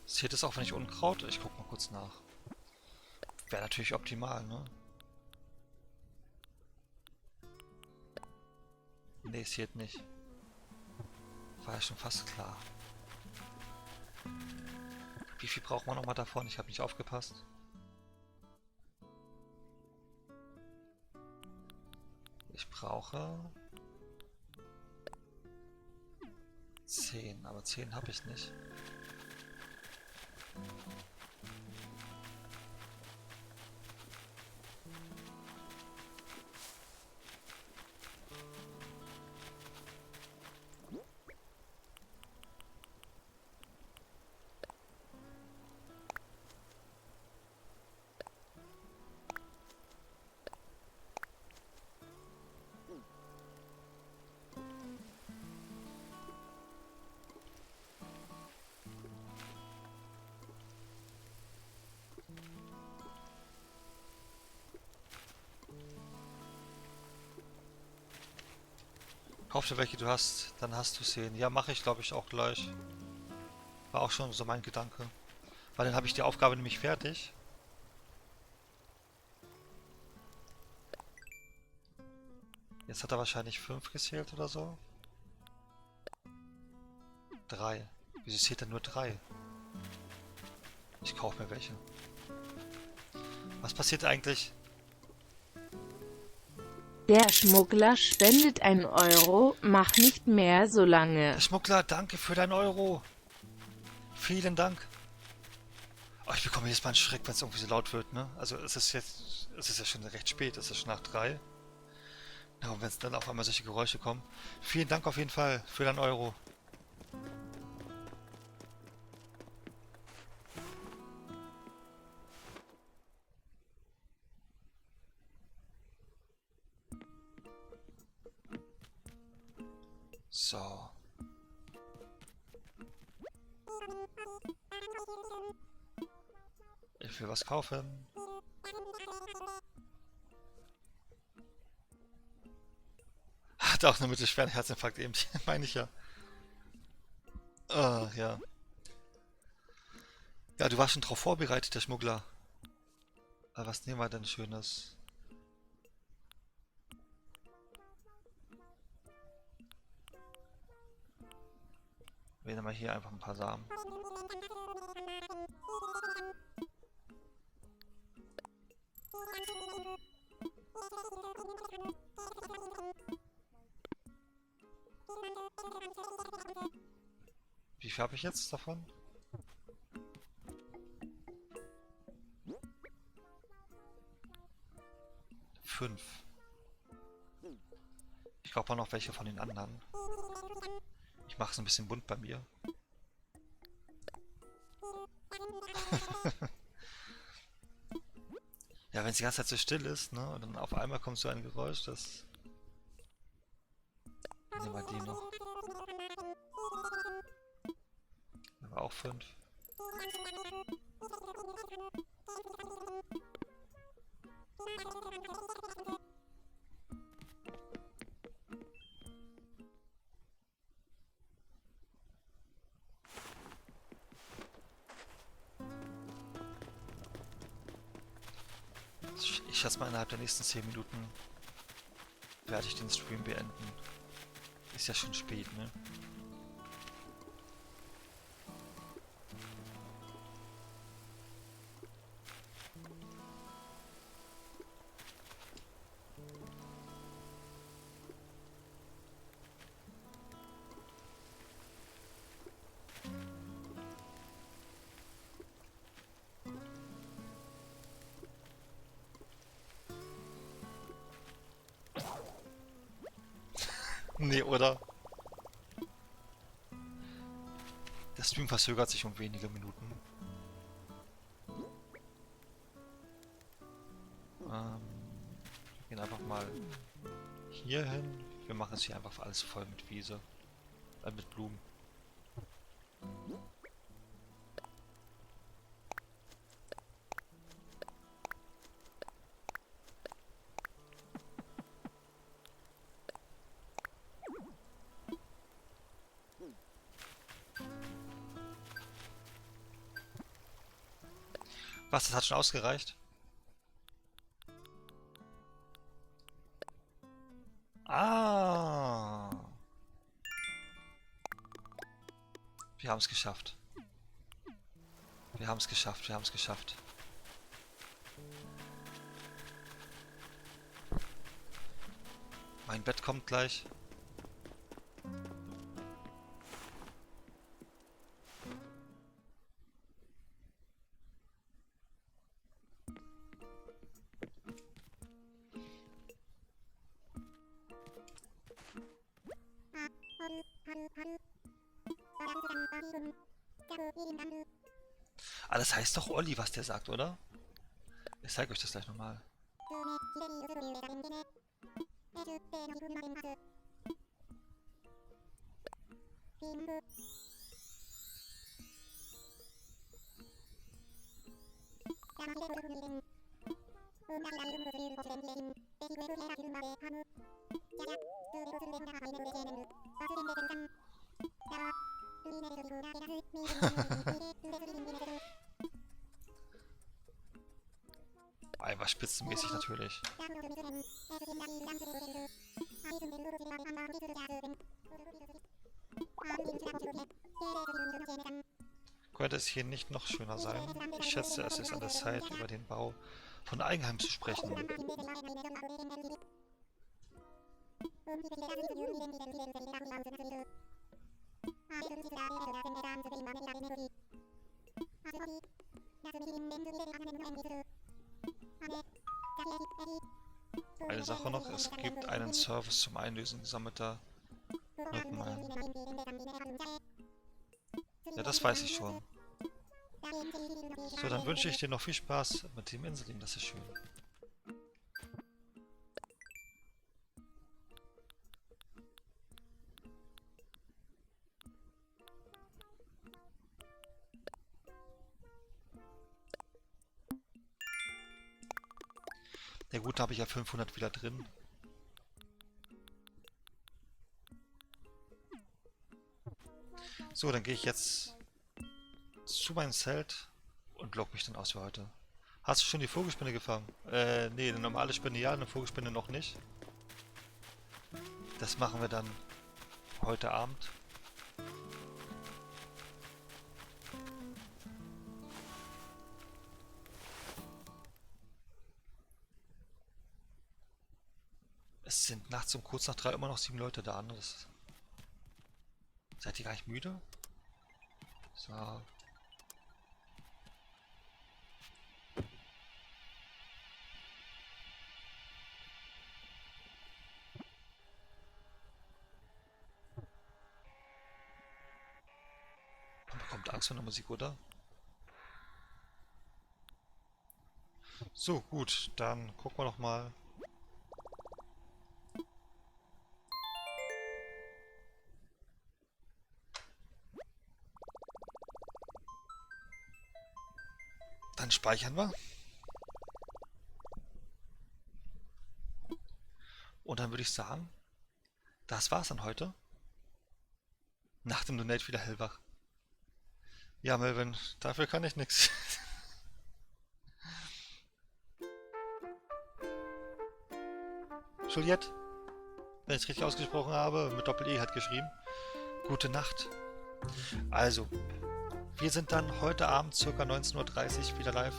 Zählt es auch, wenn ich Unkraut? Ich guck mal kurz nach. Wäre natürlich optimal, ne? Ne, es zählt nicht. War ja schon fast klar. Wie viel braucht man nochmal davon? Ich habe nicht aufgepasst. Ich brauche 10, aber 10 habe ich nicht. Kauf dir welche du hast, dann hast du 10. Ja, mache ich glaube ich auch gleich. War auch schon so mein Gedanke. Weil dann habe ich die Aufgabe nämlich fertig. Jetzt hat er wahrscheinlich 5 gezählt oder so. 3. Wieso zählt er nur 3? Ich kaufe mir welche. Was passiert eigentlich? Der Schmuggler spendet 1 Euro, mach nicht mehr so lange. Der Schmuggler, danke für deinen Euro. Vielen Dank. Oh, ich bekomme jedes Mal einen Schreck, wenn es irgendwie so laut wird, ne? Also es ist ja schon recht spät, es ist schon nach 3. Ja, und wenn es dann auf einmal solche Geräusche kommen. Vielen Dank auf jeden Fall für deinen Euro. So. Ich will was kaufen. Hat auch eine mittelschweren Herzinfarkt eben, meine ich ja. Ja. Ja, du warst schon drauf vorbereitet, der Schmuggler. Aber was nehmen wir denn Schönes? Wir nehmen mal hier einfach ein paar Samen. Wie viel habe ich jetzt davon? Fünf. Ich glaube auch noch welche von den anderen. Ich mache es ein bisschen bunt bei mir. Ja, wenn es die ganze Zeit so still ist, ne? Und dann auf einmal kommt so ein Geräusch, das... Nehmen wir die noch. Nehmen wir auch 5. Ich schätze mal, innerhalb der nächsten 10 Minuten werde ich den Stream beenden. Ist ja schon spät, ne? Nee, oder? Der Stream verzögert sich um wenige Minuten. Wir gehen einfach mal hier hin. Wir machen es hier einfach alles voll mit Wiese. Mit Blumen. Was, das hat schon ausgereicht? Ah. Wir haben es geschafft. Wir haben es geschafft, wir haben es geschafft. Mein Bett kommt gleich. Ah, das heißt doch Olli, was der sagt, oder? Ich zeige euch das gleich nochmal. Einfach spitzenmäßig natürlich. Könnte es hier nicht noch schöner sein? Ich schätze, es ist an der Zeit, über den Bau von Eigenheim zu sprechen. Eine Sache noch, es gibt einen Service zum Einlösen gesammelter Notenmeilen. Ja, das weiß ich schon. So, dann wünsche ich dir noch viel Spaß mit dem Inselin, das ist schön. Ja gut, da habe ich ja 500 wieder drin. So, dann gehe ich jetzt zu meinem Zelt und log mich dann aus für heute. Hast du schon die Vogelspinne gefangen? Nee, eine normale Spinne ja, eine Vogelspinne noch nicht. Das machen wir dann heute Abend. Es sind nachts um kurz nach 3 immer noch 7 Leute da. Ne? Seid ihr gar nicht müde? So. Man bekommt Angst vor der Musik, oder? So, gut, dann gucken wir noch mal. Dann speichern wir. Und dann würde ich sagen, das war's dann heute. Nach dem Donate wieder hellwach. Ja, Melvin, dafür kann ich nichts. Juliette, wenn ich es richtig ausgesprochen habe, mit Doppel-E hat geschrieben. Gute Nacht. Also, wir sind dann heute Abend ca. 19:30 Uhr wieder live.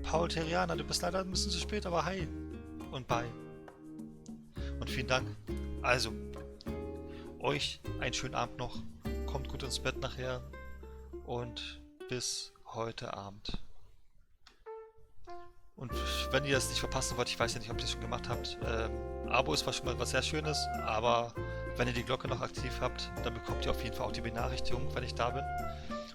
Paul Terriana, du bist leider ein bisschen zu spät, aber hi und bye. Und vielen Dank. Also, euch einen schönen Abend noch. Kommt gut ins Bett nachher. Und bis heute Abend. Und wenn ihr das nicht verpassen wollt, ich weiß ja nicht, ob ihr das schon gemacht habt, Abo ist schon mal was sehr Schönes, aber wenn ihr die Glocke noch aktiv habt, dann bekommt ihr auf jeden Fall auch die Benachrichtigung, wenn ich da bin.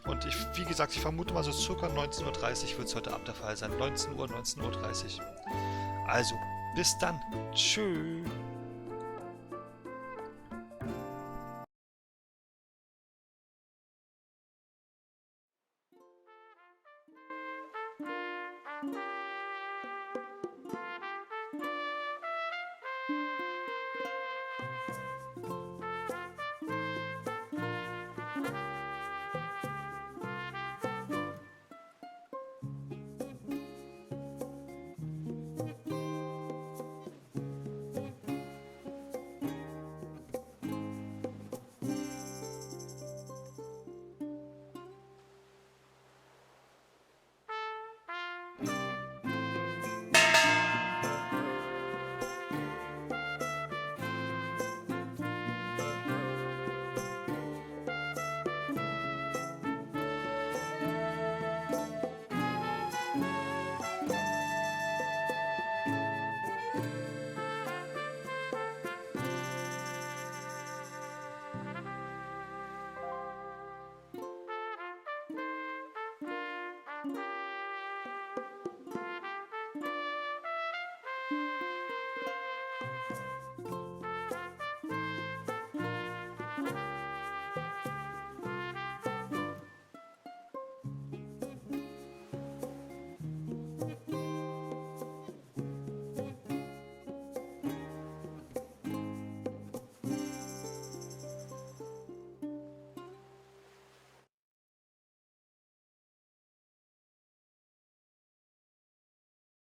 Und wie gesagt, ich vermute mal so circa 19:30 Uhr wird es heute Abend der Fall sein. 19 Uhr, 19:30 Uhr. Also, bis dann. Tschüss.